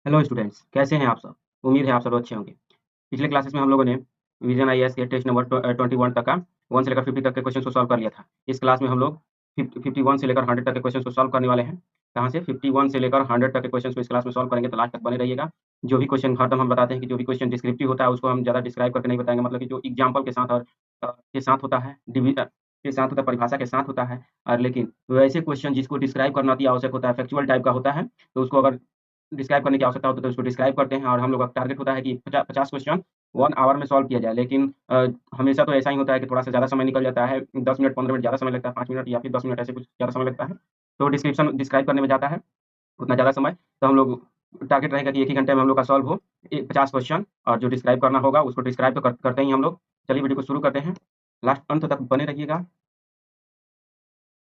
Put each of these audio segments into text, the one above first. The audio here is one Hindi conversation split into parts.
हेलो स्टूडेंट्स, कैसे हैं आप सब? उम्मीद है आप सब अच्छे होंगे। पिछले क्लासेस में हम लोगों ने विजन आईएएस के टेस्ट नंबर 21 तक का 1 से लेकर 50 तक के क्वेश्चन को सॉल्व कर लिया था। इस क्लास में हम लोग 51 से लेकर 100 तक के क्वेश्चन को सॉल्व करने वाले हैं। कहाँ से? 51 से लेकर 100 तक के क्वेश्चन को इस क्लास में सॉल्व करेंगे, तो लास्ट तक बने रहिएगा। जो भी क्वेश्चन हरदम हम बताते हैं कि जो भी क्वेश्चन डिस्क्रिप्टिव होता है उसको हम ज़्यादा डिस्क्राइब करके नहीं बताएंगे, मतलब कि जो एग्जाम्पल के साथ और के साथ होता है, के साथ होता है, परिभाषा के साथ होता है। और लेकिन वैसे क्वेश्चन जिसको डिस्क्राइब करना अति आवश्यक होता है, फैक्चुअल टाइप का होता है, तो उसको अगर डिस्क्राइब करने की आवश्यकता होती है तो उसको डिस्क्राइब करते हैं। और हम लोग का टारगेट होता है कि 50 क्वेश्चन 1 आवर में सॉल्व किया जाए। लेकिन हमेशा तो ऐसा ही होता है कि थोड़ा-सा ज़्यादा समय निकल जाता है, 10 मिनट 15 मिनट ज़्यादा समय लगता है, 5 मिनट या फिर 10 मिनट ऐसे कुछ ज़्यादा समय लगता है। तो डिस्क्राइब करने में जाता है उतना ज़्यादा समय, तो हम लोग टारगेट रहेगा कि 1 ही घंटे में हम लोग का सॉल्व हो 50 क्वेश्चन, और जो डिस्क्राइब करना होगा उसको डिस्क्राइब तो करते ही हम लोग। चलिए वीडियो को शुरू करते हैं, लास्ट अंत तक बने रहिएगा।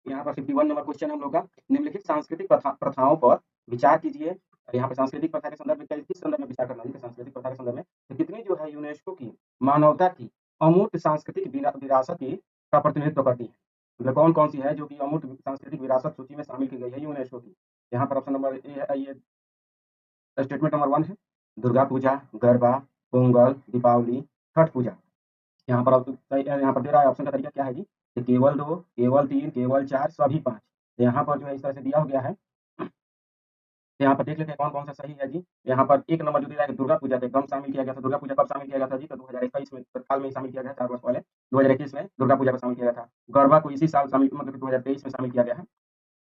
यहाँ पर 51 नंबर क्वेश्चन है हम लोग का। निम्नलिखित सांस्कृतिक प्रथाओं पर विचार कीजिए। और यहाँ पे सांस्कृतिक प्रथा के संदर्भ में किस संदर्भ में विचार करना है? सांस्कृतिक प्रथा के संदर्भ में तो कितनी जो है यूनेस्को की मानवता की अमूर्त सांस्कृतिक विरासत का प्रतिनिधित्व करती है। मतलब कौन कौन सी है जो कि अमूर्त सांस्कृतिक विरासत सूची में शामिल की गई है यूनेस्को की? यहाँ पर ऑप्शन नंबर ए है, ये स्टेटमेंट नंबर 1 है, दुर्गा पूजा, गरबा, पोंगल, दीपावली, छठ पूजा। यहाँ पर यहाँ पर दे रहा है ऑप्शन का तरीका क्या है जी? कि केवल 2, केवल 3, केवल 4, सभी 5। तो यहाँ पर जो है इस तरह से दिया हो गया है। तो यहाँ पर देख लेते हैं कौन-कौन सा सही है जी। यहाँ पर 1 नंबर जो दे रहा है कि दुर्गा पूजा को एकदम शामिल किया गया था। दुर्गा पूजा कब शामिल किया गया था जी? तो 2021 में तत्काल में ही शामिल किया गया, 4 वर्ष पहले। 2021 में दुर्गा पूजा को शामिल किया गया था। गरबा को इसी साल शामिल, मतलब 2023 में शामिल किया गया है।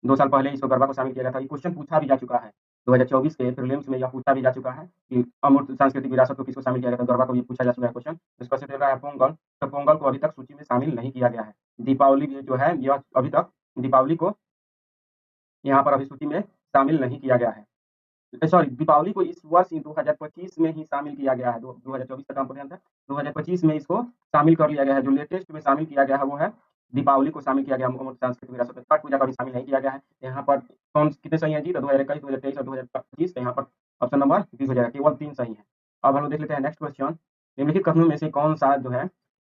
2 साल पहले इसको गरबा को शामिल किया गया था। ये क्वेश्चन पूछा भी जा चुका है। 2024 के प्रीलिम्स में यह पूछा भी जा चुका है कि अमूर्त सांस्कृतिक विरासत को किसको शामिल किया गया था? गरबा को ये पूछा जा चुका है क्वेश्चन। इसका से दे रहा है पोंगल, तो पोंगल को अभी तक सूची में शामिल नहीं किया गया है। दीपावली भी जो है यह अभी तक दीपावली को यहाँ पर अभी सूची में शामिल नहीं किया गया है। सॉरी, दीपावली को इस वर्ष ही 2025 में ही शामिल किया गया है। 2024 का कंपोनेंट है, 2025 में इसको शामिल कर लिया गया है। जो लेटेस्ट में शामिल किया गया है वो है दीपावली को शामिल किया गया अमूर्त सांस्कृतिक विरासत में। छठ पूजा का भी शामिल नहीं किया गया है। यहाँ पर कौन कितने सही है जी? तो 2021, 2023 और 2025। यहाँ पर ऑप्शन नंबर बी हो जाएगा, केवल 3 सही है। अब हम लोग देख लेते हैं नेक्स्ट क्वेश्चन। निम्नलिखित कथनों में से कौन सा जो है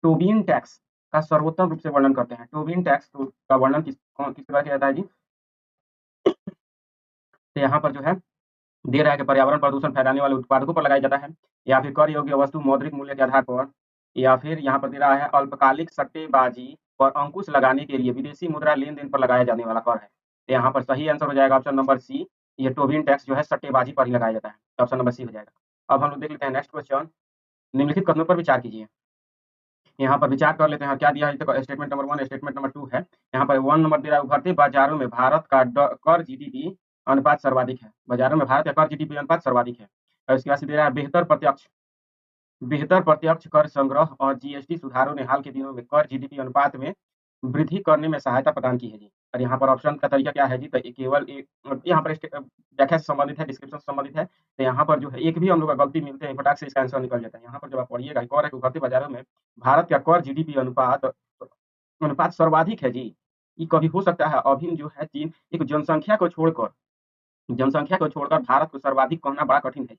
टोबिन टैक्स का सर्वोत्तम रूप से वर्णन करते हैं? टोबिन टैक्स का वर्णन किस प्रकार किया जाता है जी? तो यहाँ पर जो है दे रहा है कि पर्यावरण प्रदूषण फैलाने वाले उत्पादकों पर लगाया जाता है, या फिर कर योग्य वस्तु मौद्रिक मूल्य के आधार पर, या फिर यहाँ पर दे रहा है अल्पकालिक सट्टेबाजी पर अंकुश लगाने के लिए विदेशी मुद्रा लेन-देन पर लगाया जाने वाला कर है। तो यहाँ पर सही आंसर हो जाएगा ऑप्शन नंबर सी। ये टोबिन टैक्स जो है सट्टेबाजी पर ही लगाया जाता है, तो ऑप्शन नंबर सी हो जाएगा। अब हम लोग देख लेते हैं नेक्स्ट क्वेश्चन। निम्नलिखित कथनों पर विचार कीजिए। यहाँ पर विचार कर लेते हैं क्या दिया है। देखो स्टेटमेंट नंबर 1, स्टेटमेंट नंबर 2 है। यहाँ पर 1 नंबर दे रहा है, उभरते बाजारों में भारत का कर जीडीपी अनुपात सर्वाधिक है। बाजारों में भारत का कर जीडीपी अनुपात सर्वाधिक है। और इसके बाद से दे रहा है बेहतर प्रत्यक्ष कर संग्रह और जीएसटी सुधारों ने हाल के दिनों में कर जीडीपी अनुपात में वृद्धि करने में सहायता प्रदान की है जी। और यहाँ पर ऑप्शन का तरीका क्या है जी? तो केवल यहाँ पर व्याख्या से संबंधित है, डिस्क्रिप्शन से संबंधित है। तो यहाँ पर जो है एक भी हम लोग का गलती मिलते हैं फटाक से इसका आंसर निकल जाता है। यहाँ पर जब आप पढ़िएगा, एक और है कि उभरते बाजारों में भारत का कर जीडीपी अनुपात अनुपात सर्वाधिक है जी। ये कभी हो सकता है? अभी जो है चीन एक जनसंख्या को छोड़कर भारत को सर्वाधिक कहना बड़ा कठिन है।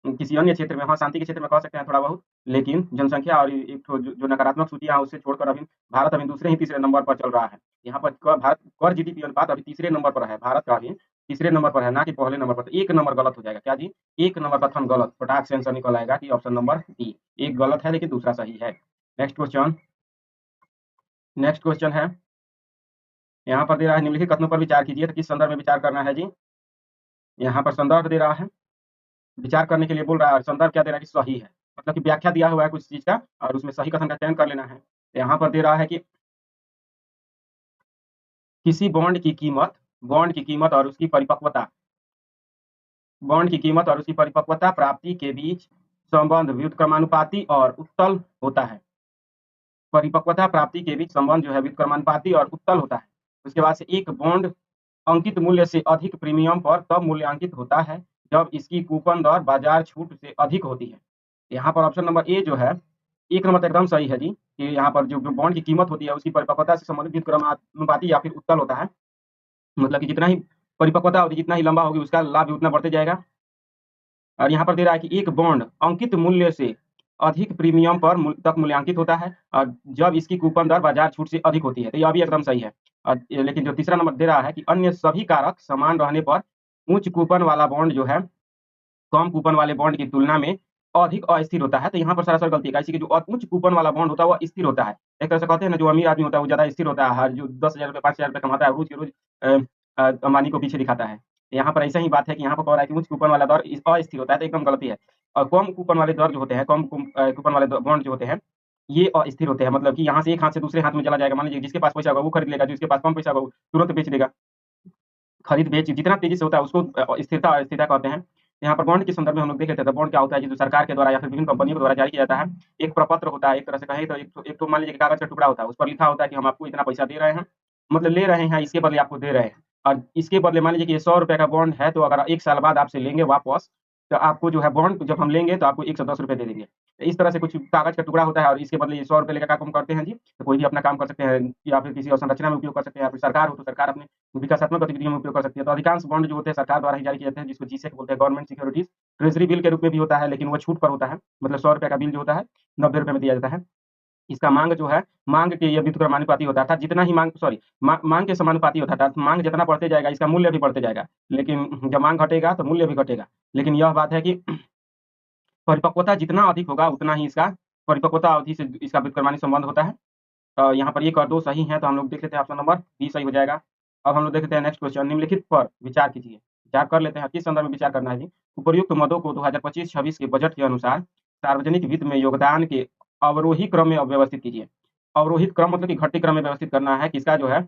किसी अन्य क्षेत्र में, हाँ, शांति के क्षेत्र में कह सकते हैं थोड़ा बहुत, लेकिन जनसंख्या और एक ठो जो नकारात्मक सूचियाँ हैं उससे छोड़कर अभी भारत अभी दूसरे ही तीसरे नंबर पर चल रहा है। यहाँ पर भारत कर जीडीपी अनुपात अभी तीसरे नंबर पर है, भारत का अभी तीसरे नंबर पर है, ना कि पहले नंबर पर। तो 1 नंबर गलत हो जाएगा क्या जी? 1 नंबर कथन गलत, फटाक से आंसर निकल आएगा कि ऑप्शन नंबर डी। एक गलत है लेकिन दूसरा सही है। नेक्स्ट क्वेश्चन है, यहाँ पर दे रहा है निम्नलिखित कथनों पर विचार कीजिए। तो किस संदर्भ में विचार करना है जी? यहाँ पर संदर्भ दे रहा है, विचार करने के लिए बोल रहा है, और संदर्भ क्या दे रहा है कि सही है, मतलब कि व्याख्या दिया हुआ है कुछ चीज का और उसमें सही कथन का चयन कर लेना है। यहाँ पर दे रहा है कि किसी बॉन्ड की कीमत और उसकी परिपक्वता प्राप्ति के बीच संबंध व्युत्क्रमानुपाती और उत्तल होता है। परिपक्वता प्राप्ति के बीच संबंध जो है व्युत्क्रमानुपाती और उत्तल होता है। उसके बाद से एक बॉन्ड अंकित मूल्य से अधिक प्रीमियम पर तब मूल्यांकित होता है जब इसकी कूपन दर बाजार छूट से अधिक होती है। यहाँ पर ऑप्शन नंबर ए जो है, 1 नंबर तो एकदम सही है जी, कि यहाँ पर जो बॉन्ड की कीमत होती है उसकी परिपक्वता से संबंधित व्युत्क्रमानुपाती या फिर उत्तल होता है। मतलब कि जितना ही परिपक्वता होगी, जितना ही लंबा होगी, उसका लाभ भी उतना बढ़ते जाएगा। और यहाँ पर दे रहा है कि एक बॉन्ड अंकित मूल्य से अधिक प्रीमियम पर तक मूल्यांकित होता है और जब इसकी कूपन दर बाजार छूट से अधिक होती है। तो यह भी एकदम सही है। और लेकिन जो तीसरा नंबर दे रहा है कि अन्य सभी कारक समान रहने पर उच्च कूपन वाला बॉन्ड जो है कम कूपन वाले बॉन्ड की तुलना में अधिक अस्थिर होता है। तो यहाँ पर सरासर गलती है, कि जो उच्च कूपन वाला बॉन्ड होता है वो स्थिर होता है। एक तरह से कहते हैं ना, जो अमीर आदमी होता है वो ज़्यादा स्थिर होता है, हर जो 10,000 रुपए 5,000 रुपए कमाता है रोज़ के रोज़ अंबानी को पीछे दिखाता है। यहाँ पर ऐसा ही बात है कि यहाँ पर कह रहा है कि उच्च कूपन वाला दर अस्थिर होता है, तो एकदम गलती है। और कम कूपन वाले दर जो होते हैं, कूपन वाले बॉन्ड जो होते हैं, ये अस्थिर होते हैं। मतलब कि यहाँ से एक हाथ से दूसरे हाथ में चला जाएगा। मान लीजिए जिसके पास पैसा होगा वो खरीद लेगा, जिसके पास कम पैसा होगा वो तुरंत बेच देगा। खरीद बेच जितना तेजी से होता है उसको स्थिरता स्थिरता कहते हैं। यहाँ पर बॉन्ड के संदर्भ में हम लोग देख लेते हैं। तो बॉन्ड क्या होता है, जो सरकार के द्वारा या फिर विभिन्न कंपनियों के द्वारा जारी किया जाता है। एक प्रपत्र होता है, एक तरह से कहें तो एक तो मान लीजिए कागज का टुकड़ा होता है, उस पर लिखा होता है कि हम आपको इतना पैसा दे रहे हैं, मतलब ले रहे हैं, इसके बदले आपको दे रहे हैं। और इसके बदले मान लीजिए कि ये 100 रुपए का बॉन्ड है, तो अगर 1 साल बाद आपसे लेंगे वापस, तो आपको जो है बॉन्ड जब हम लेंगे तो आपको 110 रुपए दे देंगे। तो इस तरह से कुछ कागज का टुकड़ा होता है, और इसके बदले ये 100 रुपए लेकर काम करते हैं जी। तो कोई भी अपना काम कर सकते हैं, या फिर किसी और संरचना में उपयोग कर सकते हैं, या फिर सरकार हो तो सरकार अपने विकासात्मक गतिविधियों में उपयोग कर सकती है। तो अधिकांश बॉन्ड जो होते हैं सरकार द्वारा ही जारी किए जाते हैं, जिसको जीसेक बोलते हैं, गवर्नमेंट सिक्योरिटीज। ट्रेजरी बिल के रूप में भी होता है, लेकिन वो छूट पर होता है। मतलब 100 रुपए का बिल जो होता है 90 रुपए में दिया जाता है। इसका मांग जो है, मांग के ये व्युत्क्रमानुपाती होता है, अर्थात जितना ही मांग के समानुपाती होता है, अर्थात मांग जितना बढ़ते जाएगा इसका मूल्य भी बढ़ते जाएगा। लेकिन जब मांग घटेगा तो मूल्य भी घटेगा। लेकिन यह बात है कि परिपक्वता जितना अधिक होगा उतना ही इसका परिपक्वता अवधि से इसका व्युत्क्रमानुपाती संबंध होता है। यहाँ पर 1 और 2 सही है, तो हम लोग देख लेते हैं ऑप्शन नंबर बी सही हो जाएगा। अब हम लोग देख लेते हैं नेक्स्ट क्वेश्चन। निम्नलिखित पर विचार कीजिए। विचार कर लेते हैं, किस संदर्भ में विचार करना है जी। उपर्युक्त मदों को 2025-26 के बजट के अनुसार सार्वजनिक वित्त में योगदान के अवरोही क्रम में व्यवस्थित कीजिए। अवरोहित क्रम मतलब कि घटती क्रम में व्यवस्थित करना है। किसका जो है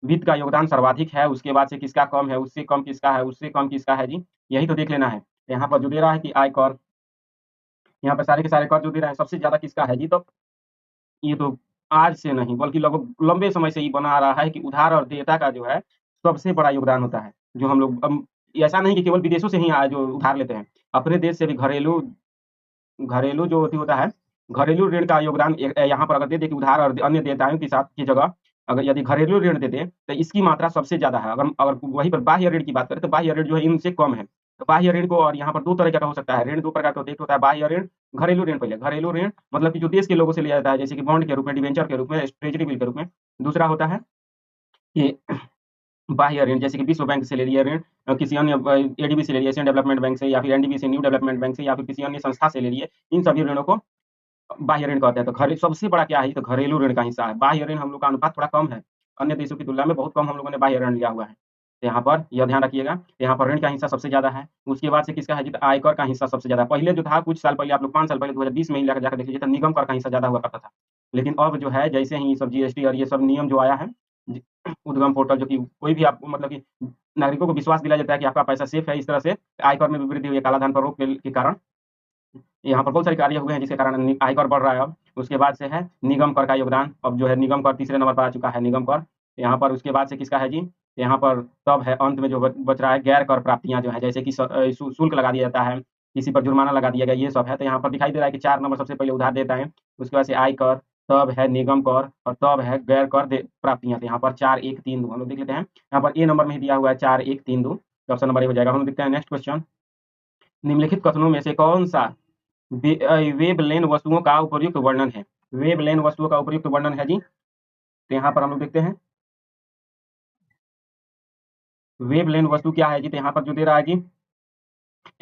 वित्त का योगदान सर्वाधिक है, उसके बाद से किसका कम है, उससे कम किसका है, उससे कम किसका है जी। यही तो देख लेना है। यहाँ पर जो दे रहा है कि आयकर, यहाँ पर सारे के सारे कर जो दे रहे हैं सबसे ज्यादा किसका है जी। तो ये तो आज से नहीं बल्कि लगभग लंबे समय से ही बना आ रहा है कि उधार और देयता का जो है सबसे बड़ा योगदान होता है। जो हम लोग ऐसा नहीं कि केवल विदेशों से ही जो उधार लेते हैं, अपने देश से भी घरेलू घरेलू जो होता है, घरेलू ऋण का योगदान यहाँ पर अगर दे दे कि उधार और अन्य देयताओं के साथ की जगह अगर यदि घरेलू ऋण दे दे तो इसकी मात्रा सबसे ज़्यादा है। अगर अगर वहीं पर बाह्य ऋण की बात करें तो बाह्य ऋण जो है इनसे कम है। तो बाह्य ऋण को, और यहाँ पर 2 तरह का हो सकता है ऋण, 2 प्रकार का एक होता है बाह्य ऋण, घरेलू ऋण। पहले घरेलू ऋण मतलब कि जो देश के लोगों से लिया जाता है, जैसे कि बॉन्ड के रूप में, डिबेंचर के रूप में, ट्रेजरी बिल के रूप में। दूसरा होता है ये बाह्य ऋण, जैसे कि विश्व बैंक से ले लिया ऋण, किसी अन्य एडीबी से ले लिया, एशियन डेवलपमेंट बैंक से, या फिर एनडीबी से, न्यू डेवलपमेंट बैंक से, या फिर किसी अन्य संस्था से ले लिए। इन सभी ऋणों को बाह्य ऋण कहते हैं। तो सबसे बड़ा क्या है, तो घरेलू ऋण का हिस्सा है। बाह्य ऋण हम लोग का अनुपात थोड़ा कम है, अन्य देशों की तुलना में बहुत कम हम लोगों ने बाह्य ऋण लिया हुआ है। तो यहाँ पर यह ध्यान रखिएगा, यहाँ पर ऋण का हिस्सा सबसे ज्यादा है। उसके बाद से किसका है जी, तो आयकर का हिस्सा सबसे ज्यादा। पहले जो था कुछ साल पहले, आप लोग 5 साल पहले 2020 में ही जाकर देख लीजिए, तो निगम कर का हिस्सा ज्यादा हुआ करता था। लेकिन अब जो है जैसे ही सब जीएसटी और ये सब नियम जो आया है, उद्गम पोर्टल, जो कि कोई भी आपको मतलब कि नागरिकों को विश्वास दिलाया जाता है कि आपका पैसा सेफ है, इस तरह से आयकर में भी वृद्धि हुई है कालाधन पर रोक के कारण। यहाँ पर बहुत सारे कार्य हुए हैं जिसके कारण आयकर बढ़ रहा है। अब उसके बाद से है निगम कर का योगदान। अब जो है निगम कर तीसरे नंबर पर आ चुका है, निगम कर। यहाँ पर उसके बाद से किसका है जी, यहाँ पर तब है अंत में जो बच रहा है गैर कर प्राप्तियां जो है, जैसे कि शुल्क लगा दिया जाता है, किसी पर जुर्माना लगा दिया गया, ये सब है। तो यहाँ पर दिखाई दे रहा है कि 4 नंबर सबसे पहले उधार देता है, उसके बाद से आयकर, तब है निगम कर, और तब है गैर कर प्राप्तियां। तो यहाँ पर 4 1 3 2 हम लोग देख लेते हैं। यहाँ पर ए नंबर में ही दिया हुआ है 4 1 3 2, ऑप्शन नंबर ए हो जाएगा। हम लोग देखते हैं नेक्स्ट क्वेश्चन। निम्नलिखित कथनों में से कौन सा वेबलेन वस्तुओं का उपयुक्त वर्णन है। वेबलेन वस्तुओं का उपयुक्त वर्णन है जी। तो यहाँ पर हम लोग देखते हैं वेबलेन वस्तु क्या है जी। तो यहाँ पर जो दे रहा है कि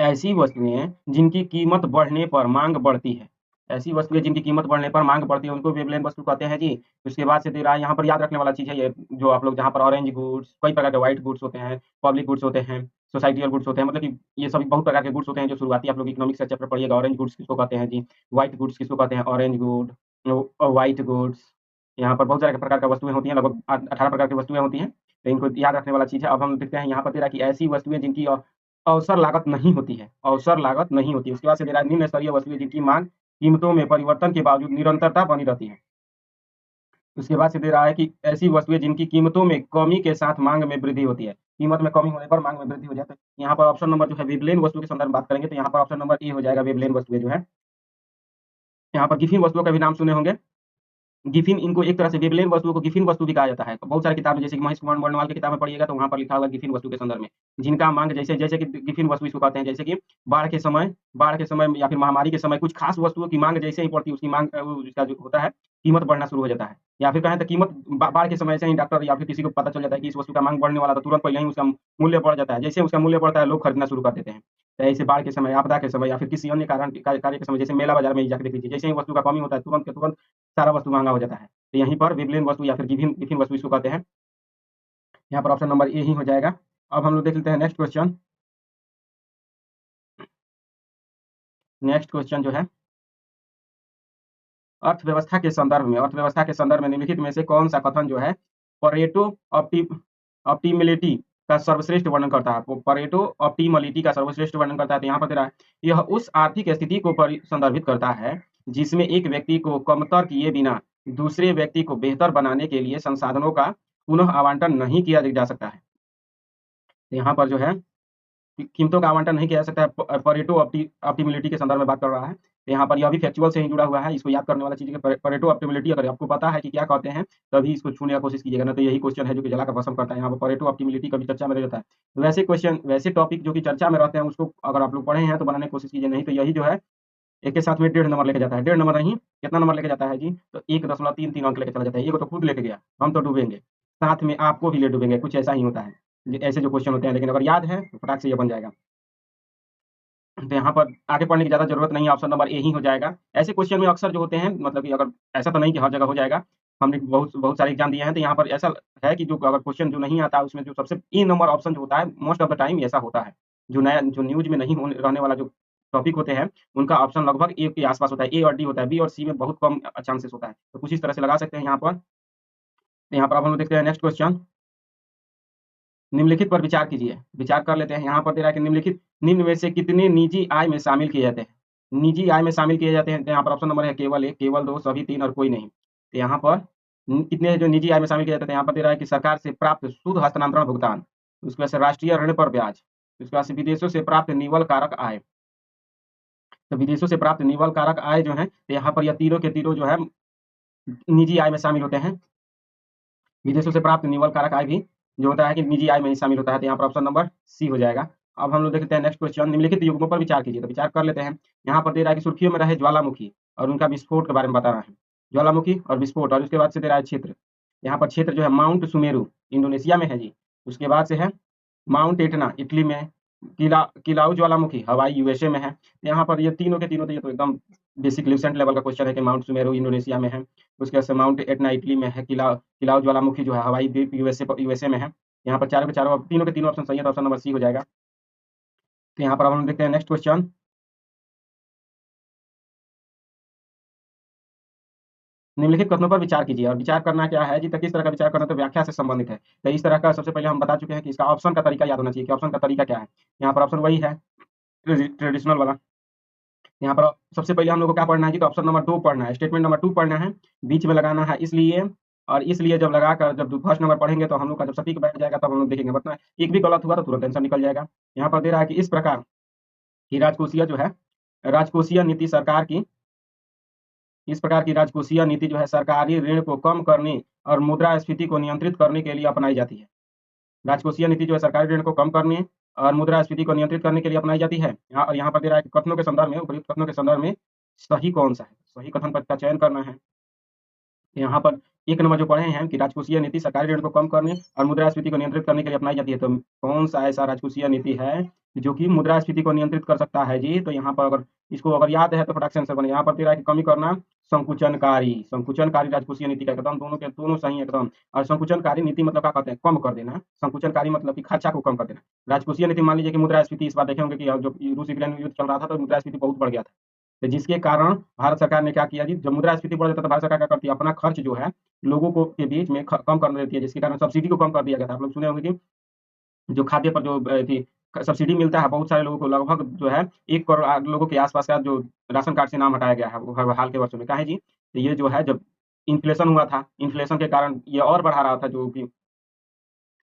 ऐसी वस्तुएं जिनकी कीमत बढ़ने पर मांग बढ़ती है, ऐसी वस्तुएं जिनकी कीमत बढ़ने पर मांग बढ़ती है उनको वेबलेन वस्तु कहते हैं जी। उसके बाद से दे रहा है, यहाँ पर याद रखने वाला चीज है ये, जो आप लोग जहाँ पर ऑरेंज गुड्स, कई प्रकार के व्हाइट गुड्स होते हैं, पब्लिक गुड्स होते हैं, सोसाइटियल गुड्स होते हैं, मतलब कि ये सभी बहुत प्रकार के गुड्स होते हैं जो शुरुआती आप लोग इकोनॉमिक्स का चैप्टर पढ़िएगा। ऑरेंज गुड्स किसको कहते हैं जी, व्हाइट गुड्स किसको कहते हैं, ऑरेंज गुड, व्हाइट गुड्स। यहाँ पर बहुत सारे प्रकार की वस्तुएं होती हैं, लगभग 18 प्रकार की वस्तुएं होती हैं। तो इनको याद रखने वाला चीज है। अब हम देखते हैं यहाँ पर दे रहा है कि ऐसी वस्तुएं जिनकी अवसर लागत नहीं होती है, अवसर लागत नहीं होती है। उसके बाद से दे रहा है निम्न स्तरीय वस्तुएं जिनकी मांग कीमतों में परिवर्तन के बावजूद निरंतरता बनी रहती है। उसके बाद से दे रहा है कि ऐसी वस्तुएं जिनकी कीमतों में कमी के साथ मांग में वृद्धि होती है, कीमत में कमी होने पर मांग में वृद्धि हो जाती है। यहाँ पर ऑप्शन नंबर जो है वेबलेन वस्तु के संदर्भ में बात करेंगे, तो यहाँ पर ऑप्शन नंबर ए हो जाएगा, वेबलेन वस्तुएं जो है। यहाँ पर गिफिन वस्तुओं का भी नाम सुने होंगे। गिफिन, इनको एक तरह से वेबलेन वस्तुओं को गिफिन वस्तु भी कहा जाता है। बहुत सारी किताबें, जैसे कि महेश कुमार वर्णवाल की किताबें पढ़िएगा तो वहाँ पर लिखा होगा गिफिन वस्तु के संदर्भ में, जिनका मांग जैसे जैसे कि गिफिन वस्तु इसको कहते हैं, जैसे कि बाढ़ के समय या फिर महामारी के समय कुछ खास वस्तुओं की मांग जैसे ही पड़ती है, उसकी मांग उसका जो होता है कीमत बढ़ना शुरू हो जाता है। या फिर कहें तो कीमत बाढ़ के समय से ही डॉक्टर या फिर किसी को पता चल जाता है कि इस वस्तु का मांग बढ़ने वाला, तो तुरंत पहले ही उसका मूल्य बढ़ जाता है। जैसे उसका मूल्य बढ़ता है लोग खरीदना शुरू कर देते हैं। चाहे इसे बाढ़ के समय, आपदा के समय या फिर किसी अन्य कार्य के समय, जैसे मेला बाजार में ही जाके देख लीजिए, जैसे ही वस्तु का कमी होता है तुरंत के तुरंत सारा वस्तु महंगा हो जाता है। तो यहीं पर विभिन्न वस्तु या फिर गिफिन वस्तु इसको कहते हैं। यहाँ पर ऑप्शन नंबर ए ही हो जाएगा। अब हम लोग देख लेते हैं नेक्स्ट क्वेश्चन। नेक्स्ट क्वेश्चन जो है अर्थव्यवस्था के संदर्भ में निम्नलिखित में से कौन सा कथन जो है परेटो ऑप्टिमिलिटी का सर्वश्रेष्ठ वर्णन करता है। परेटो ऑप्टिमलिटी का सर्वश्रेष्ठ वर्णन करता है। तो यहाँ पर दे रहा है यह उस आर्थिक स्थिति को संदर्भित करता है जिसमें एक व्यक्ति को कमतर किए बिना दूसरे व्यक्ति को बेहतर बनाने के लिए संसाधनों का पुनः आवंटन नहीं किया जा सकता है। यहाँ पर जो है कीमतों का आवंटन नहीं किया जा सकता है। परेटो ऑप्टिमिलिटी के संदर्भ में बात कर रहा है। तो यहाँ पर यह भी फैक्चुअल से ही जुड़ा हुआ है। इसको याद करने वाला चीज है परेटो ऑप्टिमिलिटी, अगर आपको पता है कि क्या कहते हैं तभी इसको छूने की कोशिश कीजिएगा, ना तो यही क्वेश्चन है जो कि जला का भस्म करता है। यहाँ पर परेटो ऑप्टिमिलिटी कभी चर्चा में रहता है। वैसे क्वेश्चन, वैसे टॉपिक जो कि चर्चा में रहते हैं उसको अगर आप लोग पढ़े हैं तो बनाने की कोशिश कीजिए, नहीं तो यही जो है एक के साथ में 1.5 नंबर लेके जाता है। 1.5 नंबर नहीं, कितना नंबर लेके जाता है जी? तो 1.33 अंक लेके चला जाता है। ये तो खुद लेके गया, हम तो डूबेंगे, साथ में आपको भी ले डूबेंगे। कुछ ऐसा ही होता है, ऐसे जो क्वेश्चन होते हैं, लेकिन अगर याद है तो फटाक से ये बन जाएगा। तो यहाँ पर आगे पढ़ने की ज़्यादा जरूरत नहीं है, ऑप्शन नंबर ए ही हो जाएगा। ऐसे क्वेश्चन में अक्सर जो होते हैं, मतलब कि अगर ऐसा तो नहीं कि हर जगह हो जाएगा, हमने बहुत बहुत सारे एग्जाम दिए हैं, तो यहाँ पर ऐसा है कि जो अगर क्वेश्चन जो नहीं आता उसमें जो सबसे ई नंबर ऑप्शन जो होता है मोस्ट ऑफ द टाइम ऐसा होता है। जो नया जो न्यूज में नहीं रहने वाला जो टॉपिक होते हैं उनका ऑप्शन लगभग ए के आसपास होता है। ए और डी होता है, बी और सी में बहुत कम चांसेस होता है। तो कुछ इस तरह से लगा सकते हैं यहाँ पर। यहाँ पर अब हम लोग देखते हैं नेक्स्ट क्वेश्चन। निम्नलिखित पर विचार कीजिए, विचार कर लेते हैं। यहाँ पर दे रहा है कि निम्न में से कितने निजी आय में शामिल किए जाते हैं। निजी आय में शामिल किए जाते हैं। तो यहाँ पर ऑप्शन नंबर है केवल 1, केवल 2, सभी 3 और कोई नहीं। तो यहाँ पर कितने जो निजी आय में शामिल किए जाते हैं, यहाँ पर दे रहा है कि सरकार से प्राप्त शुद्ध हस्तांतरण भुगतान, उसके बाद से राष्ट्रीय ऋण पर ब्याज, उसके बाद से विदेशों से प्राप्त निवल कारक आय। तो विदेशों से प्राप्त निवल कारक आय जो है, तो यहाँ पर यह तीनों के तीनों जो है निजी आय में शामिल होते हैं। विदेशों से प्राप्त निवल कारक आय भी जो होता है कि निजी आय में ही शामिल होता है। तो यहाँ पर ऑप्शन नंबर सी हो जाएगा। अब हम लोग देखते हैं नेक्स्ट क्वेश्चन। निम्नलिखित युग्मों पर विचार कीजिए। तो विचार कर लेते हैं। यहाँ पर दे रहा है कि सुर्खियों में रहे ज्वालामुखी और उनका विस्फोट के बारे में बता रहा है। ज्वालामुखी और विस्फोट, और उसके बाद से दे रहा है क्षेत्र। यहाँ पर क्षेत्र जो है माउंट सुमेरु इंडोनेशिया में है जी। उसके बाद से है माउंट एटना इटली में, किलाउ ज्वालामुखी हवाई यूएसए में है। यहाँ पर ये तीनों के तीनों, तो ये तो एकदम बेसिक ल्यूसेंट लेवल का क्वेश्चन है कि माउंट सुमेरु इंडोनेशिया में है, उसके बाद माउंट एटना इटली में है, किलाउ ज्वालामुखी जो है हवाई द्वीप यूएसए में है। यहाँ पर चारों के चारों तीनों के तीनों ऑप्शन सही है, तो ऑप्शन नंबर सी हो जाएगा। तो यहाँ पर हम देखते हैं नेक्स्ट क्वेश्चन। निम्नलिखित कथनों पर विचार कीजिए, और विचार करना क्या है जी? तो किस तरह का विचार करना, तो व्याख्या से संबंधित है। तो इस तरह का सबसे पहले हम बता चुके हैं कि इसका ऑप्शन का तरीका याद होना चाहिए कि ऑप्शन का तरीका क्या है। यहाँ पर ऑप्शन वही है ट्रेडिशनल वाला। यहाँ पर सबसे पहले हम लोग को क्या पढ़ना है जी? तो ऑप्शन नंबर 2 पढ़ना है, स्टेटमेंट नंबर 2 पढ़ना है, बीच में लगाना है इसलिए, और इसलिए जब लगाकर जब फर्स्ट नंबर पढ़ेंगे तो हम लोग का जब सटीक बैठ जाएगा तब हम लोग देखेंगे, वरना एक भी गलत हुआ तो तुरंत आंसर निकल जाएगा। यहाँ पर दे रहा है कि इस प्रकार की राजकोषीय जो है, राजकोषीय नीति सरकार की, इस प्रकार की राजकोषीय नीति जो है सरकारी ऋण को कम करने और मुद्रास्फीति को नियंत्रित करने के लिए अपनाई जाती है। राजकोषीय नीति जो है सरकारी ऋण को कम करने और मुद्रास्फीति को नियंत्रित करने के लिए अपनाई जाती है। और यहाँ पर दे रहा है कि कथनों के संदर्भ में, उपयुक्त कथनों के संदर्भ में सही कौन सा है, सही कथन पर का चयन करना है। यहाँ पर एक नंबर जो पढ़े हैं कि राजकोषीय नीति सरकारी ऋण को कम करने और मुद्रास्फीति को नियंत्रित करने के लिए अपनाई जाती है, तो कौन सा ऐसा राजकोषीय नीति है जो कि मुद्रास्फीति को नियंत्रित कर सकता है जी? तो यहाँ पर अगर इसको अगर याद है तो फटाक से आंसर बने। यहाँ पर दे रहा है कि कमी करना संकुचनकारी राजकोषीय नीति का एकदम दोनों के दोनों सही एकदम। और संकुचनकारी नीति मतलब क्या कहते हैं? कम कर देना। संकुचनकारी मतलब कि खर्चा को कम कर देना। राजकोषीय नीति मान लीजिए कि मुद्रास्फीति, इस बार देखे होंगे कि जो रूस यूक्रेन युद्ध चल रहा था तो मुद्रास्फीति बहुत बढ़ गया था, तो जिसके कारण भारत सरकार ने क्या किया जी? जब मुद्रास्फीति बढ़ जाता तो भारत सरकार क्या करती है? अपना खर्च जो है लोगों को के बीच में कम कर देती है, जिसके कारण सब्सिडी को कम कर दिया गया था। आप लोग सुने होंगे कि जो खाद्य पर जो थी सब्सिडी मिलता है बहुत सारे लोगों को, लगभग जो है 1 करोड़ लोगों के आसपास का जो राशन कार्ड से नाम हटाया गया है वो हाल के वर्षों में। क्या है जी? तो ये जो है जब इन्फ्लेशन हुआ था, इन्फ्लेशन के कारण ये और बढ़ा रहा था जो कि,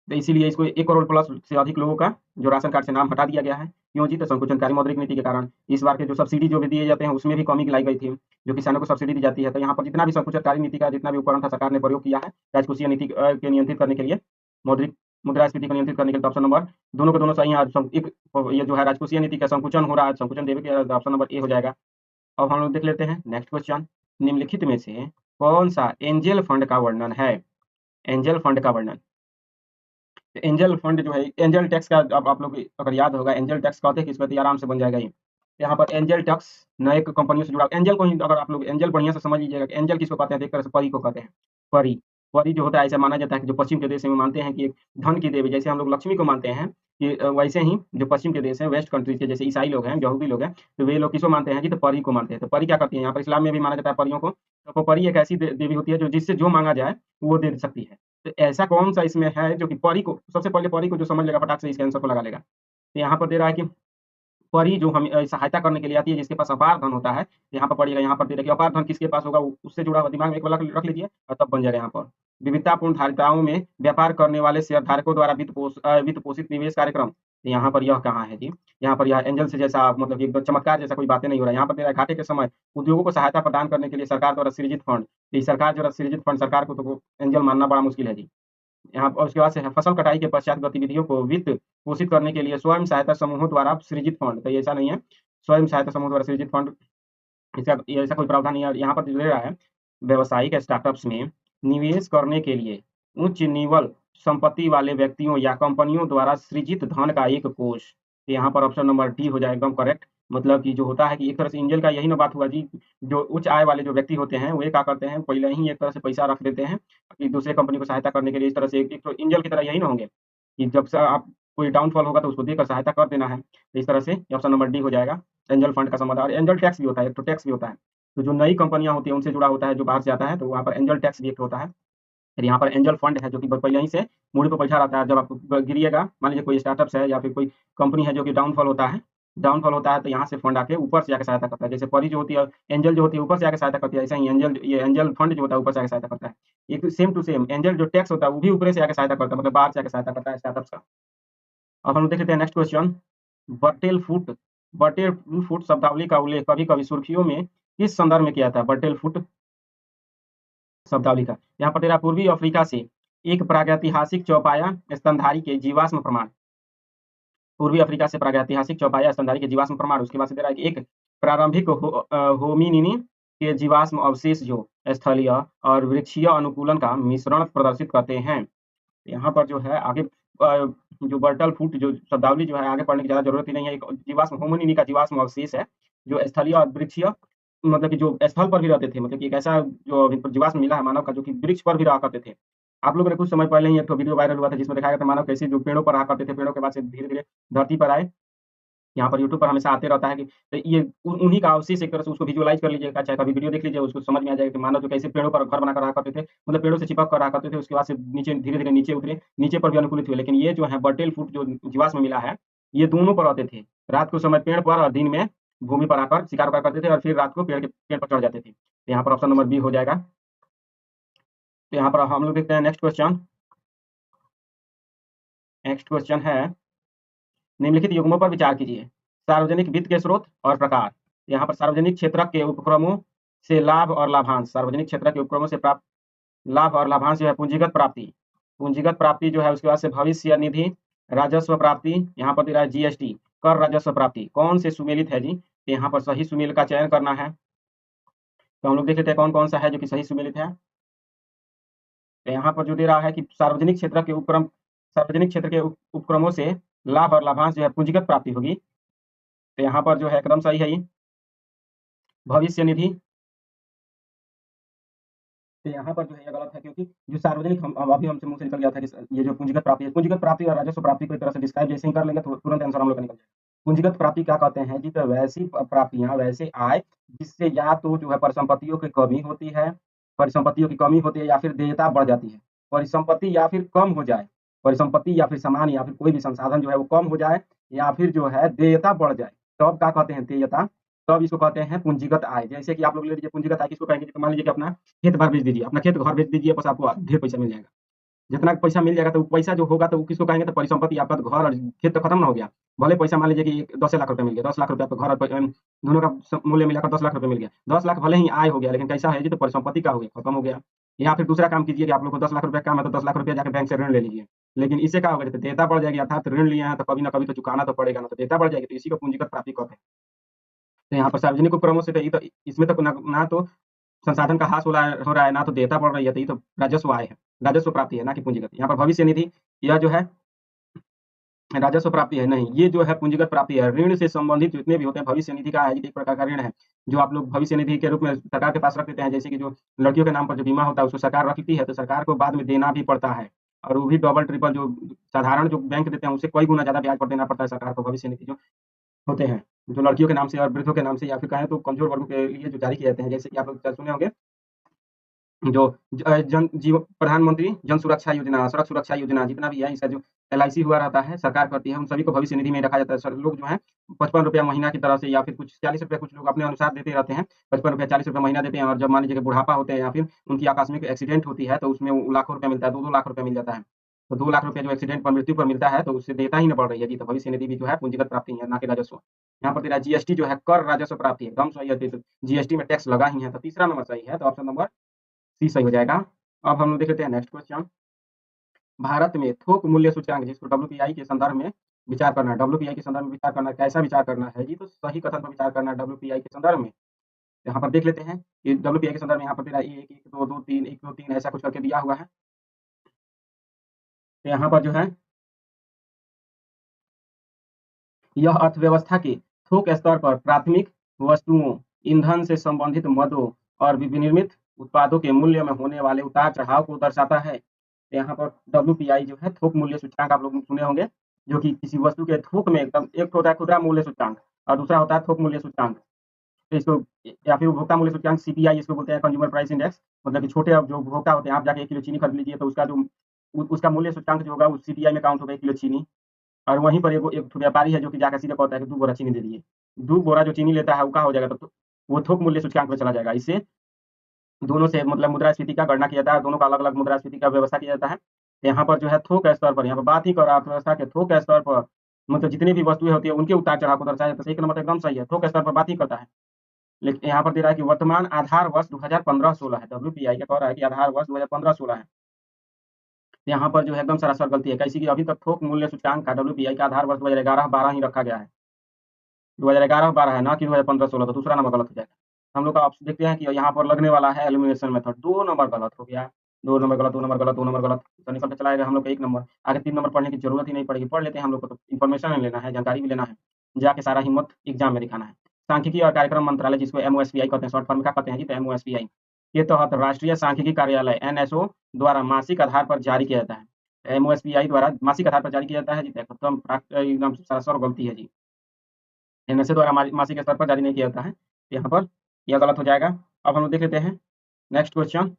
तो इसीलिए इसको 1 करोड़ प्लस से अधिक लोगों का जो राशन कार्ड से नाम हटा दिया गया है। क्यों जी? तो संकुचनकारी मौद्रिक नीति के कारण। इस बार के जो सब्सिडी जो भी दिए जाते हैं उसमें भी कमी लाई गई थी, जो किसानों को सब्सिडी दी जाती है। तो यहाँ पर जितना भी संकुचनकारी नीति का जितना भी उपकरण था सरकार ने प्रयोग किया है राजकोषीय नीति के नियंत्रित करने के लिए, मौद्रिक मुद्रास्फीति को नियंत्रित करने के लिए। ऑप्शन नंबर दोनों के दोनों सही है। एक ये जो है राजकोषीय नीति का संकुचन हो रहा है, संकुचन देवे के, ऑप्शन नंबर ए हो जाएगा। अब हम लोग देख लेते हैं नेक्स्ट क्वेश्चन। निम्नलिखित में से कौन सा एंजल फंड का वर्णन है? एंजल फंड का वर्णन। एंजल फंड जो है, एंजल टैक्स का अब आप लोग अगर याद होगा, एंजल टैक्स कहते हैं किस पे, आराम से बन जाएगा ये। यहाँ पर एंजल टैक्स नए कंपनियों से जुड़ा, एंजल को ही अगर आप लोग एंजल बढ़िया से समझ लीजिएगा कि एंजल किसको कहते हैं, तो एक तरह से परी को कहते हैं। परी, परी जो होता है, ऐसा माना जाता है कि जो पश्चिम के देश में मानते हैं कि एक धन की देवी, जैसे हम लोग लक्ष्मी को मानते हैं कि वैसे ही जो पश्चिम के देश हैं, वेस्ट कंट्रीज के, जैसे ईसाई लोग हैं, यहूदी लोग हैं, तो वे लोग किसको मानते हैं जी, तो परी को मानते हैं। तो परी क्या करती है, यहाँ पर इस्लाम में भी माना जाता है परियों को। तो परी एक ऐसी देवी होती है जो जिससे जो मांगा जाए वो दे सकती है। तो ऐसा कौन सा इसमें है जो कि परी को, सबसे पहले परी को जो समझ लेगा फटाक से इसके आंसर को लगा लेगा। तो यहाँ पर दे रहा है कि परी जो हम सहायता करने के लिए आती है, जिसके पास अपार धन होता है, यहाँ पर पढ़िएगा, यहाँ पर दे रखिए अपार धन किसके पास होगा, उससे जुड़ा हुआ दिमाग में एक वाला रख लीजिए और तब बन जाएगा यहाँ पर। विविधतापूर्ण धारिताओं में व्यापार करने वाले शेयर धारकों द्वारा वित्त पोषित निवेश कार्यक्रम। तो यहाँ पर यह कहाँ है जी, यहाँ पर यह एंजल से जैसा, मतलब एकदम चमत्कार जैसा कोई बातें नहीं हो रहा है। यहाँ पर दे रहा है घाटे के समय उद्योगों को सहायता प्रदान करने के लिए सरकार द्वारा सृजित फंड। तो सरकार द्वारा सृजित फंड, सरकार को तो एंजल मानना बड़ा मुश्किल है जी। यहाँ पर उसके बाद से है फसल कटाई के पश्चात गतिविधियों को वित्त पोषित करने के लिए स्वयं सहायता समूहों द्वारा सृजित फंड। तो ये ऐसा नहीं है, स्वयं सहायता समूह द्वारा सृजित फंड, इसका ये ऐसा कोई प्रावधान नहीं है। यहाँ पर जो दे रहा है, व्यावसायिक स्टार्टअप्स में निवेश करने के लिए उच्च निवल संपत्ति वाले व्यक्तियों या कंपनियों द्वारा सृजित धन का एक कोष। तो यहाँ पर ऑप्शन नंबर डी हो जाए एकदम करेक्ट। मतलब कि जो होता है कि एक तरह से एंजल का यही ना बात हुआ जी, जो उच्च आय वाले जो व्यक्ति होते हैं वे क्या करते हैं, पहले ही एक तरह से पैसा रख देते हैं कि दूसरे कंपनी को सहायता करने के लिए। इस तरह से एक तो एंजल की तरह यही ना होंगे कि जब से आप कोई डाउनफॉल होगा तो उसको देकर सहायता कर देना है। तो इस तरह से ऑप्शन नंबर डी हो जाएगा। एंजल फंड का समाधान। और एंजल टैक्स भी होता है, एक तो टैक्स भी होता है, तो जो नई कंपनियां होती हैं उनसे जुड़ा होता है, जो बाहर से आता है, तो वहाँ पर एंजल टैक्स भी एक होता है। फिर यहाँ पर एंजल फंड है जो कि पहले ही से मूड़ी पर बैठा रहता है। जब आप गिरिएगा, मान लीजिए कोई स्टार्टअप्स है या फिर कोई कंपनी है जो कि डाउनफॉल होता है, तो यहाँ से फंड आके ऊपर से आके सहायता करता है। जैसे परी जो होती है, एंजल जो होती है ऊपर से आके सहायता करती है, ऐसा ही एंजल, ये एंजल फंड जो होता है ऊपर से आके सहायता करता है। एक सेम टू सेम एंजल जो टैक्स होता है वो भी ऊपर से आके सहायता करता है, मतलब बाहर से आके सहायता करता है स्टार्टअप्स का। अब हम देख लेते हैं नेक्स्ट क्वेश्चन। बर्टेल फुट, बर्टेल फुट शब्दावली का उल्लेख कभी कभी सुर्खियों में किस संदर्भ में किया था। बर्टेल फुट शब्दावली का, यहाँ पर तेरा पूर्वी अफ्रीका से एक प्रागैतिहासिक चौपाया स्तनधारी के जीवाश्म प्रमाण। पूर्वी अफ्रीका से प्रागैतिहासिक चौपाया स्तनधारी के जीवाश्म प्रमाण। उसके बाद से दे रहा है कि एक प्रारंभिक होमिनिनी के जीवाश्म अवशेष जो स्थलीय और वृक्षीय अनुकूलन का मिश्रण प्रदर्शित करते हैं। यहाँ पर जो है आगे जो बर्टल फुट जो शब्दावली जो है आगे पढ़ने की ज़्यादा जरूरत ही नहीं है। एक जीवाश्म होमिनिनी का जीवाश्म अवशेष है जो स्थलीय और वृक्षीय, मतलब कि जो स्थल पर भी रहते थे, मतलब कि एक ऐसा जो जीवाश्म मिला है मानव का जो कि वृक्ष पर भी रहा करते थे। आप लोगों ने कुछ समय पहले ही एक वीडियो वायरल हुआ था जिसमें दिखाया गया था मानव कैसे जो पेड़ों पर रहा करते थे, पेड़ों के बाद से धीरे धीरे धरती पर आए। यहाँ पर यूट्यूब पर हमेशा आते रहता है कि तो ये उन्हीं का अवशेष, एक तरह से उसको विजुअलाइज कर लीजिएगा, चाहे कभी वीडियो देख लीजिए, उसको समझ में आ जाएगा कि मानव जो कैसे पेड़ों पर घर बनाकर रहा करते थे, मतलब पेड़ों से चिपक कर रहा करते थे, उसके बाद से नीचे धीरे धीरे नीचे उतरे, नीचे पर भी अनुकूलित हुए। लेकिन ये जो है बर्टेल फुट जो जीवाश्म मिला है, ये दोनों पर रहते थे, रात को समय पेड़ पर और दिन में भूमि पर आकर शिकार करते थे और फिर रात को पेड़ पर चढ़ जाते थे। तो यहाँ पर ऑप्शन नंबर बी हो जाएगा। तो यहाँ पर हम लोग देखते हैं नेक्स्ट क्वेश्चन। नेक्स्ट क्वेश्चन है, निम्नलिखित युग्मों पर विचार कीजिए। सार्वजनिक वित्त के स्रोत और प्रकार। यहाँ पर सार्वजनिक क्षेत्र के उपक्रमों से लाभ और लाभांश, सार्वजनिक क्षेत्र के उपक्रमों से प्राप्त लाभ और लाभांश जो है पूंजीगत प्राप्ति, पूंजीगत प्राप्ति जो है, उसके बाद से भविष्य निधि, राजस्व प्राप्ति, यहाँ पर दे रहा है जीएसटी, कर राजस्व प्राप्ति, कौन से सुमेलित है जी। तो यहाँ पर सही सुमेल का चयन करना है। तो हम लोग देख लेते हैं कौन कौन सा है जो कि सही सुमेलित है। तो यहाँ पर जो दे रहा है कि सार्वजनिक क्षेत्र के उपक्रम, सार्वजनिक क्षेत्र के उपक्रमों से लाभ और लाभांश जो है पूंजीगत प्राप्ति होगी। तो यहाँ पर जो है एकदम सही है ये भविष्य निधि। तो यहाँ पर जो है ये गलत है, क्योंकि जो सार्वजनिक, हम अभी हमसे मुंह से निकल गया था कि ये जो पूंजीगत प्राप्ति है, पूंजीगत प्राप्ति और राजस्व प्राप्ति को एक तरह से डिस्क्राइब जैसे ही कर लेंगे तो तुरंत आंसर हम लोग का निकल जाएगा। पूंजीगत प्राप्ति क्या कहते हैं जी, तो वैसी प्राप्तियां, वैसे आय जिससे या तो जो है परिसंपत्तियों की कमी होती है, परिसंपत्तियों की कमी होती है, या फिर देयता बढ़ जाती है। परिसंपत्ति या फिर कम हो जाए, परिसंपत्ति या फिर सामान या फिर कोई भी संसाधन जो है वो कम हो जाए, या फिर जो है देयता बढ़ जाए, तब क्या कहते हैं देयता, तब इसको कहते हैं पूंजीगत आय। जैसे कि आप लोग ले लीजिए पूंजीगत आय किसको कहेंगे, तो मान लीजिए कि अपना खेत बार बेच दीजिए, अपना खेत घर बेच दीजिए, बस आपको ढेर पैसा मिल जाएगा। जितना पैसा मिल जाएगा तो पैसा जो होगा तो वो किसको कहेंगे, तो परिसंपत्ति। आपका घर और खेत तो खत्म ना हो गया, भले पैसा मान लीजिए कि 10 लाख रुपए मिल गया, 10 लाख रुपए आपको घर और दोनों का मूल्य मिलाकर 10 लाख रुपए मिल गया। 10 लाख भले ही आय हो गया, लेकिन कैसा है जी, तो परिसंपत्ति का हो गया, खत्म हो गया। या फिर दूसरा काम कीजिए कि आप लोग को 10 लाख रुपए काम है तो 10 लाख रुपए जाकर बैंक से ऋण ले लीजिए, लेकिन इससे क्या होगा, जैसे देयता बढ़ जाएगी, अर्थात ऋण लिए हैं तो कभी ना कभी तो चुकाना तो पड़ेगा ना, तो देयता बढ़ जाएगी, तो इसी को पूंजीगत प्राप्ति कहते हैं। तो यहाँ पर सार्वजनिक उपक्रमों से तो इसमें तो ना तो संसाधन का ह्रास हो रहा है, ना तो देयता बढ़ रही है, तो ये तो राजस्व आय है, राजस्व प्राप्ति है, ना कि पूंजीगत। यहाँ पर भविष्य निधि, यह जो है राजस्व प्राप्ति है नहीं, ये जो है पूंजीगत प्राप्ति है। ऋण से संबंधित जितने भी होते हैं, भविष्य निधि का है, एक प्रकार का ऋण है जो आप लोग भविष्य निधि के रूप में सरकार के पास रख देते हैं। जैसे कि जो लड़कियों के नाम पर जो बीमा होता है उसको सरकार रखती है, तो सरकार को बाद में देना भी पड़ता है, और वो भी डबल ट्रिपल। जो साधारण जो बैंक देते हैं उससे कई गुना ज्यादा ब्याज पर देना पड़ता है सरकार को भविष्य निधि जो होते हैं, जो लड़कियों के नाम से और वृद्धों के नाम से, या फिर कहें तो कमजोर वर्गों के लिए जो जारी किए जाते हैं। जैसे कि आप लोग सुने होंगे जो जन जीवन प्रधानमंत्री जन सुरक्षा योजना, सड़क सुरक्षा योजना, जितना भी है इसका जो एलआईसी हुआ रहता है, सरकार करती है, उन सभी को भविष्य निधि में रखा जाता है। सर लोग जो है 55 रुपया महीना की तरह से, या फिर कुछ 40 रुपया, कुछ लोग अपने अनुसार देते रहते हैं। 55 रुपया 40 रुपया महीना देते हैं, और जब मान लीजिए कि बुढ़ापा होते हैं या फिर उनकी आकस्मिक एक्सीडेंट होती है, तो उसमें लाखों रुपया मिलता है, 2-2 लाख रुपया मिल जाता है। तो 2 लाख रुपया जो एक्सीडेंट पर, मृत्यु पर मिलता है, तो उससे देयता ही न पड़ रही है जी। तो भविष्य निधि भी जो है पूंजीगत प्राप्ति है, ना कि राजस्व। यहाँ पर तेरा जीएसटी जो है कर राजस्व प्राप्ति है, एकदम सही है। तो जीएसटी में टैक्स लगा ही है, तो तीसरा नंबर सही है, तो ऑप्शन नंबर सी सही हो जाएगा। अब हम लोग देख लेते हैं नेक्स्ट क्वेश्चन। भारत में थोक मूल्य सूचकांक, जिसको डब्ल्यूपीआई के संदर्भ में विचार करना है, डब्ल्यूपीआई के संदर्भ में विचार करना है, कैसा विचार करना है जी? तो सही कथन पर विचार करना है डब्ल्यूपीआई के संदर्भ में। यहाँ पर देख लेते हैं कि डब्ल्यूपीआई के संदर्भ में यहाँ पर तेरा 1 1 2 2 3 1 2 3 ऐसा कुछ करके दिया हुआ है। तो यहाँ पर जो है यह अर्थव्यवस्था के थोक स्तर पर प्राथमिक वस्तुओं, ईंधन से संबंधित मदों और विनिर्मित उत्पादों के मूल्य में होने वाले उतार चढ़ाव को दर्शाता है। यहाँ पर डब्ल्यूपीआई जो है थोक मूल्य सूचकांक आप लोग सुने होंगे, जो कि किसी वस्तु के थोक में एकदम, एक होता है खुदरा मूल्य सूचकांक और दूसरा होता है थोक मूल्य सूचकांक। तो इसको या फिर उपभोक्ता मूल्य सूचकांक सीपीआई इसको बोलते हैं, कंज्यूमर प्राइस इंडेक्स। मतलब कि छोटे जो उपभोक्ता होते हैं, आप जाके 1 किलो चीनी खरीद लीजिए, तो उसका जो उसका मूल्य सूचकांक जो होगा, उस सीपीआई में काउंट होगा 1 किलो चीनी। और वहीं पर एक व्यापारी है जो कि जाकर सीधे कहता है कि 2 बोरा चीनी दे दिए। 2 बोरा जो चीनी लेता है वो क्या हो जाएगा, तो वो थोक मूल्य सूचकांक में चला जाएगा। इससे दोनों से मतलब मुद्रास्फीति का गणना किया जाता है, दोनों का अलग-अलग मुद्रास्फीति का व्यवस्था किया जाता है। यहाँ पर जो है थोक स्तर पर, यहाँ पर बात ही कर अर्थव्यवस्था के थोक स्तर पर, मतलब जितनी भी वस्तुएँ होती है उनके उतार-चढ़ाव को दर्शाया जाता है। सही नंबर तो एकदम सही है, थोक स्तर पर बात ही करता है। लेकिन यहाँ पर दे रहा है कि वर्तमान आधार वर्ष 2015-16 है, डब्ल्यूपीआई का कह रहा है कि आधार वर्ष 2015-16 है। यहाँ पर जो है एकदम सरासर गलती है, कैसी कि अभी तक थोक मूल्य सूचकांक का डब्ल्यूपीआई का आधार वर्ष 2011-12 ही रखा गया है। 2011-12 है, ना कि 2015-16, तो दूसरा नंबर गलत हो जाएगा। हम लोग का ऑप्शन देखते हैं कि यहाँ पर लगने वाला है एलिमिनेशन मेथड, 2 नंबर गलत हो गया। 2 नंबर गलत, 2 नंबर गलत, 2 नंबर गलत, तो निकल के चला आएगा हम लोग का 1 नंबर। आगे 3 नंबर पढ़ने की जरूरत ही नहीं पड़ेगी, पढ़ लेते हैं हम लोग को, तो इन्फॉर्मेशन नहीं लेना है, जानकारी भी लेना है, जाके सारा हिम्मत एग्जाम में दिखाना है। सांख्यिकी और कार्यक्रम मंत्रालय, जिसको एमओएसपीआई कहते हैं, शॉर्ट फॉर्म क्या कहते हैं जी? तो एमओएसपीआई के तहत राष्ट्रीय सांख्यिकी कार्यालय एनएसओ द्वारा मासिक आधार पर जारी किया जाता है। एमओएसपीआई द्वारा मासिक आधार पर जारी किया जाता है जी। तो एकदम सरासर गलती है जी, एनएसए द्वारा मासिक स्तर पर जारी नहीं किया जाता है। यहाँ पर यह गलत हो जाएगा। अब हम लोग देख लेते हैं नेक्स्ट क्वेश्चन।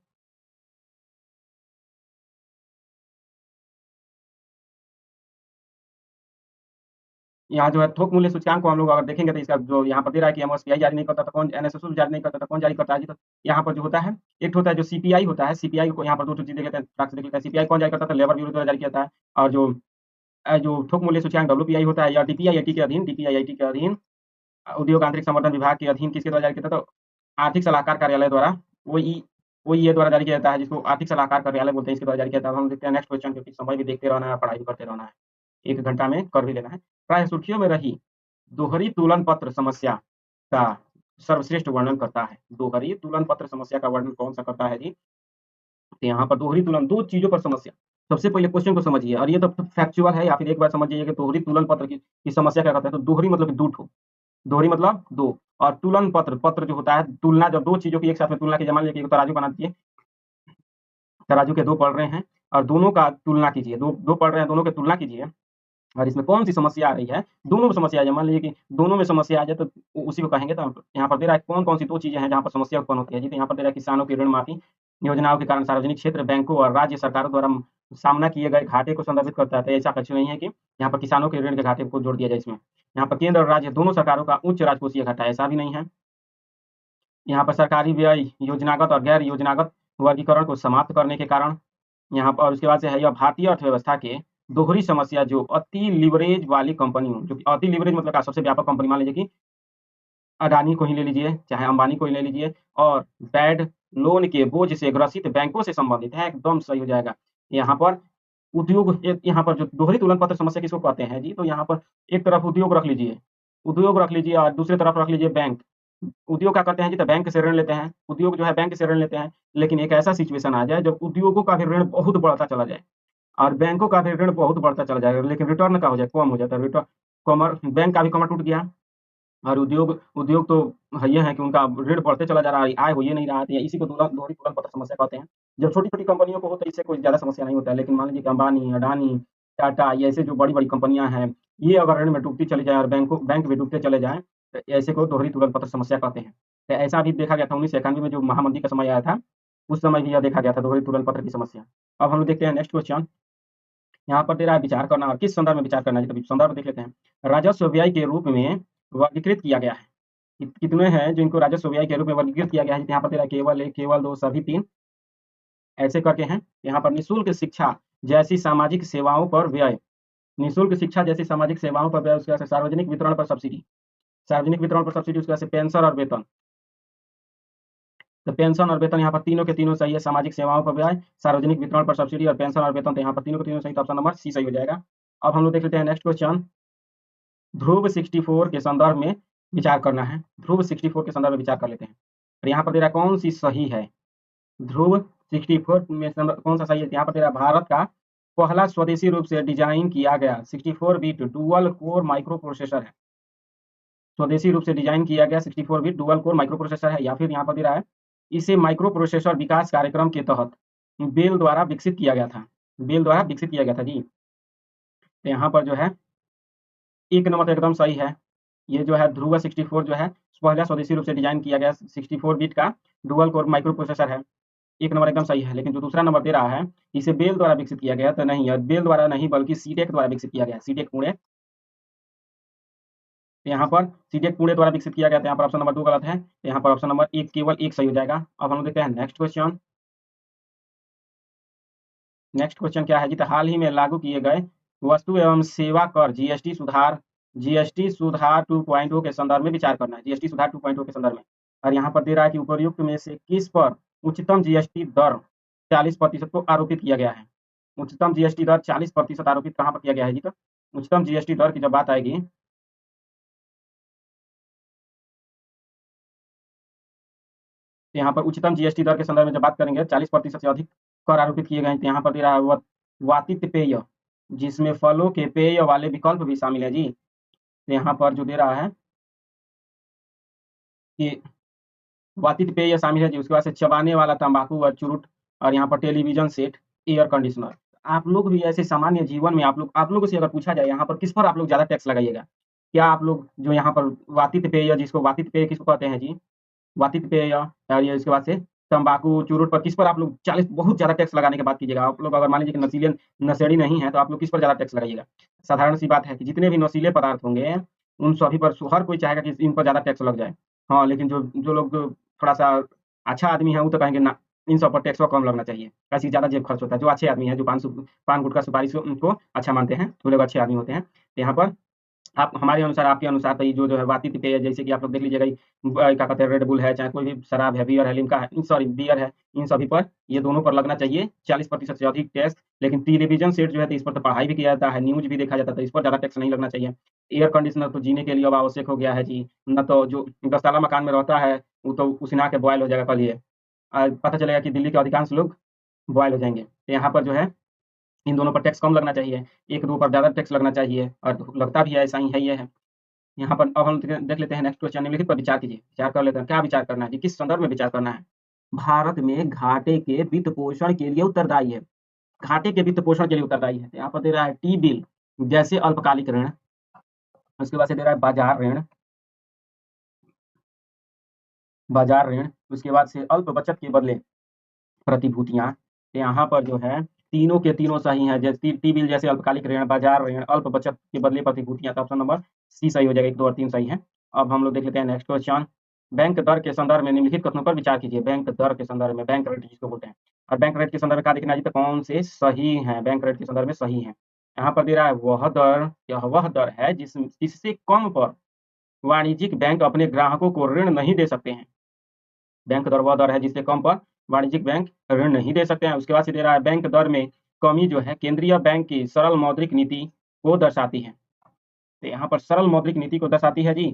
यहाँ जो है थोक मूल्य सूचकांक को हम लोग अगर देखेंगे, तो इसका जो यहाँ पर दे रहा है कि एमओएसपीआई जारी नहीं करता, तो कौन एनएसएस जारी नहीं करता, तो कौन जारी करता है जी? तो यहाँ पर जो होता है, एक होता है जो सीपीआई होता है, सीपीआई को यहाँ पर 2 चीज देख लेते हैं, देख लेते हैं। सीपीआई कौन जारी करता है? तो लेबर ब्यूरो द्वारा जारी किया जाता है। और जो थोक मूल्य सूचकांक डब्ल्यूपीआई होता है, या डीपीआईआईटी के अधीन, डीपीआईआईटी के अधीन उद्योग आंतरिक संवर्धन विभाग के अधीन किसके द्वारा जारी किया था? तो आर्थिक सलाहकार कार्यालय द्वारा, ओईए द्वारा जारी किया जाता है, जिसको आर्थिक सलाहकार कार्यालय बोलते हैं, इसके द्वारा जारी किया जाता है। हम देखते हैं नेक्स्ट क्वेश्चन, क्योंकि समय भी देखते रहना है, पढ़ाई भी करते रहना है, 1 घंटा में कर भी लेना है। प्राय सुर्खियों में रही दोहरी तुलन पत्र समस्या का सर्वश्रेष्ठ वर्णन करता है। दोहरी तुलन पत्र समस्या का वर्णन कौन सा करता है जी? तो यहाँ पर दोहरी तुलन, 2 चीजों पर समस्या। सबसे पहले क्वेश्चन को समझिए, और ये तो फैक्चुअल है, या फिर एक बार समझिए कि दोहरी तुलन पत्र की समस्या क्या कहते हैं। तो दोहरी मतलब 2 ठो, दोहरी मतलब 2, और तुलन पत्र, पत्र जो होता है तुलना, जब 2 चीजों की एक साथ में तुलना की, मान लीजिए कि तराजू बना दीजिए, तराजू के 2 पढ़ रहे हैं और दोनों का तुलना कीजिए, 2 पढ़ रहे हैं, दोनों की तुलना कीजिए, और इसमें कौन सी समस्या आ रही है? दोनों में समस्या आ जाए, मान लीजिए कि दोनों में समस्या आ जाए, तो उसी को कहेंगे। तो यहाँ पर दे रहा है कौन-कौन सी 2 चीजें हैं जहाँ पर समस्या उत्पन्न होती है जी? तो यहाँ पर दे रहा है किसानों की ऋण माफी योजनाओं के कारण सार्वजनिक क्षेत्र बैंकों और राज्य सरकारों द्वारा सामना किए गए घाटे को संदर्भित करता है। तो ऐसा कुछ नहीं है कि यहाँ पर किसानों के ऋण के घाटे को जोड़ दिया जाए इसमें। यहाँ पर केंद्र और राज्य दोनों सरकारों का उच्च राजकोषीय घाटा, ऐसा भी नहीं है। यहाँ पर सरकारी व्यय योजनागत और गैर योजनागत वर्गीकरण को समाप्त करने के कारण, यहाँ पर, और उसके बाद से है यह भारतीय अर्थव्यवस्था के दोहरी समस्या, जो अति लिवरेज वाली कंपनियों, जो कि अति लिवरेज मतलब क्या? सबसे व्यापक कंपनी, मान लीजिए कि अडानी को ही ले लीजिए, चाहे अंबानी को ही ले लीजिए, और बैड लोन के बोझ से ग्रसित बैंकों से संबंधित है। एकदम सही हो जाएगा। यहाँ पर उद्योग, यहाँ पर जो दोहरी तुलन पत्र समस्या किसको कहते हैं जी? तो यहाँ पर एक तरफ उद्योग रख लीजिए, और दूसरी तरफ रख लीजिए बैंक। उद्योग क्या करते हैं जी? तो बैंक से ऋण लेते हैं, उद्योग जो है बैंक से ऋण लेते हैं, लेकिन एक ऐसा सिचुएशन आ जाए जब उद्योगों का भी ऋण बहुत बढ़ता चला जाए, और बैंकों का भी ऋण बहुत बढ़ता चला जाएगा, लेकिन रिटर्न का हो जाए कम हो जाता है। रिटर्न कमर बैंक का भी कमर टूट गया, और उद्योग उद्योग तो ये है कि उनका ऋण बढ़ते चला जा रहा है, आय हो ही नहीं रहा है। इसी को दोहरी तुलन पत्र समस्या कहते हैं। जब छोटी-छोटी कंपनियों को हो तो इससे कोई ज़्यादा समस्या नहीं होता है, लेकिन मान लीजिए कि अंबानी, अडानी, टाटा, ये ऐसे जो बड़ी-बड़ी कंपनियां हैं, ये अगर ऋण में डूबती चली जाए और बैंक भी डूबते चले जाएँ, तो ऐसे को दोहरी तुलन पत्र समस्या कहते हैं। तो ऐसा भी देखा गया था 1991 में जो महामंदी का समय आया था, उस समय भी यह देखा गया था दोहरी तुलन पत्र की समस्या। अब हम लोग देखते हैं नेक्स्ट क्वेश्चन। यहाँ पर दे रहा है विचार करना, और किस संदर्भ में विचार करना है, तो संदर्भ देख लेते हैं। राजस्व व्यय के रूप में वर्गीकृत किया गया है। कितने हैं जिनको राजस्व व्यय के रूप में वर्गीकृत किया गया है? यहाँ पर तेरा केवल 1, केवल 2, सभी 3 ऐसे करके हैं। यहाँ पर निःशुल्क शिक्षा जैसी सामाजिक सेवाओं पर व्यय, निःशुल्क शिक्षा जैसी सामाजिक सेवाओं पर व्यय, उसके बाद से सार्वजनिक वितरण पर सब्सिडी, सार्वजनिक वितरण पर सब्सिडी, उसके बाद से पेंशन और वेतन। तो पेंशन और वेतन यहाँ पर तीनों के तीनों सही है। सामाजिक सेवाओं पर व्यय, सार्वजनिक वितरण पर सब्सिडी और पेंशन और वेतन, तो यहाँ पर तीनों के तीनों सही, तो ऑप्शन नंबर सी सही हो जाएगा। अब हम लोग देख लेते हैं नेक्स्ट क्वेश्चन। ध्रुव 64 के संदर्भ में विचार करना है। ध्रुव 64 के संदर्भ में विचार कर लेते हैं। और यहाँ पर तेरा कौन सी सही है? ध्रुव 64 में कौन सा सही है? यहाँ पर तेरा भारत का पहला स्वदेशी रूप से डिजाइन किया गया 64 bit dual core micro processor है। स्वदेशी रूप से डिजाइन किया गया 64 bit dual core micro processor है। या फिर यहाँ पर दे रहा है इसे माइक्रो प्रोसेसर विकास कार्यक्रम के तहत बेल द्वारा विकसित किया गया था। बेल द्वारा विकसित किया गया था जी। तो यहाँ पर जो है एक नंबर तो एकदम सही है। ये जो है ध्रुव 64 जो है पहला स्वदेशी रूप से डिजाइन किया गया 64 बिट का डुअल कोर माइक्रो प्रोसेसर है। एक नंबर एकदम सही है। लेकिन जो दूसरा नंबर दे रहा है इसे बेल द्वारा विकसित किया गया, तो नहीं है, बेल द्वारा नहीं बल्कि सीटेक द्वारा विकसित किया गया। सीटेक पुणे, यहाँ पर सीटेक पुणे द्वारा विकसित किया गया था। यहाँ पर ऑप्शन नंबर 2 गलत है। यहाँ पर ऑप्शन नंबर 1 केवल 1 सही हो जाएगा। अब हम देखते हैं नेक्स्ट क्वेश्चन। नेक्स्ट क्वेश्चन क्या है जी? तो हाल ही में लागू किए गए वस्तु एवं सेवा कर जीएसटी सुधार 2.0 के संदर्भ में विचार करना है। जीएसटी सुधार 2.0 के संदर्भ में। और यहाँ पर दे रहा है कि उपर्युक्त में से किस पर उच्चतम जीएसटी दर 40% को आरोपित किया गया है? उच्चतम जीएसटी दर 40% आरोपित कहाँ पर किया गया है जी? तो उच्चतम जीएसटी दर की जब बात आएगी, तो यहाँ पर उच्चतम जीएसटी दर के संदर्भ में जब बात करेंगे 40% से अधिक कर आरोपित किए गए हैं। तो यहाँ पर दे रहा है वातित पेय, जिसमें फलों के पेय वाले विकल्प भी शामिल है जी। तो यहाँ पर जो दे रहा है कि वातित पेय शामिल है जी। उसके बाद से चबाने वाला तंबाकू और चुरुट, और यहाँ पर टेलीविजन सेट, एयर कंडीशनर। आप लोग भी ऐसे सामान्य जीवन में आप लोगों से अगर पूछा जाए यहाँ पर किस पर आप लोग ज्यादा टैक्स लगाइएगा? क्या आप लोग जो यहाँ पर वातित पेय, जिसको वातित पेय किसको कहते हैं जी? वातित पेय, और ये इसके बाद से तंबाकू, चुरुट पर किस पर आप लोग 40 बहुत ज़्यादा टैक्स लगाने की बात कीजिएगा? आप लोग अगर मान लीजिए कि नशेड़ी नहीं है, तो आप लोग किस पर ज़्यादा टैक्स लगाइएगा? साधारण सी बात है कि जितने भी नशीले पदार्थ होंगे, उन सभी पर हर कोई चाहेगा कि इन पर ज़्यादा टैक्स लग जाए। हाँ, लेकिन जो जो लोग थोड़ा-सा अच्छा आदमी है, वो तो कहेंगे ना, इन सब पर टैक्स कम लगना चाहिए। ऐसे ज़्यादा जेब खर्च होता है। जो अच्छे आदमी हैं, जो पान गुटखा, सुपारी को अच्छा मानते हैं, वो लोग अच्छे आदमी होते हैं। तो यहाँ पर आप हमारे अनुसार, आपके अनुसार, तो ये जो है वातित पेय, जैसे कि आप लोग देख लीजिएगा, क्या कहते हैं, रेड बुल है, चाहे कोई भी शराब है, बियर है, लिम्का है, सॉरी बियर है, इन सभी पर, ये दोनों पर लगना चाहिए 40% से अधिक टैक्स। लेकिन टेलीविजन सेट जो है, तो इस पर तो पढ़ाई भी किया जाता है, न्यूज भी देखा जाता है, तो इस पर ज़्यादा टैक्स नहीं लगना चाहिए। एयर कंडीशनर तो जीने के लिए अब आवश्यक हो गया है जी। न तो जो 10 ताला मकान में रहता है, वो तो उसिना के बॉयल हो जाएगा कल ये। पता चलेगा कि दिल्ली के अधिकांश लोग बॉयल हो जाएंगे। तो यहाँ पर जो है इन दोनों पर टैक्स कम लगना चाहिए, 1-2 पर ज़्यादा टैक्स लगना चाहिए, और लगता भी है, ऐसा ही है ये है। यहाँ पर अब हम देख लेते हैं नेक्स्ट क्वेश्चन। निम्नलिखित पर विचार कीजिए। विचार कर लेते हैं, क्या विचार करना है जी? किस संदर्भ में विचार करना है? भारत में घाटे के वित्त पोषण के लिए उत्तरदायी है। घाटे के वित्त पोषण के लिए उत्तरदायी है। यहाँ पर दे रहा है टी बिल जैसे अल्पकालिक ऋण, उसके बाद से दे रहा है बाजार ऋण, उसके बाद से अल्प बचत के बदले प्रतिभूतियां। तो यहाँ पर जो है तीनों के तीनों सही हैं। जैसे टी बिल जैसे अल्पकालिक ऋण, बाजार ऋण, अल्प बचत के बदले प्रतिभूतियां, तो ऑप्शन नंबर सी सही हो जाएगा। 1, 2 और 3 सही है। अब हम लोग देख लेते हैं नेक्स्ट क्वेश्चन। बैंक दर के संदर्भ में निम्नलिखित कथनों पर विचार कीजिए। बैंक दर के संदर्भ में, बैंक रेट जिसको बोलते हैं, और बैंक रेट के संदर्भ में क्या देखना है, तो कौन से सही है? बैंक रेट के संदर्भ में सही है। यहाँ पर दे रहा है वह दर है जिससे कम पर वाणिज्यिक बैंक अपने ग्राहकों को ऋण नहीं दे सकते हैं। बैंक दर वह दर है जिससे कम पर वाणिज्यिक बैंक ऋण नहीं दे सकते हैं। उसके बाद से दे रहा है बैंक दर में कमी जो है केंद्रीय बैंक की सरल मौद्रिक नीति को दर्शाती है। तो यहाँ पर सरल मौद्रिक नीति को दर्शाती है जी।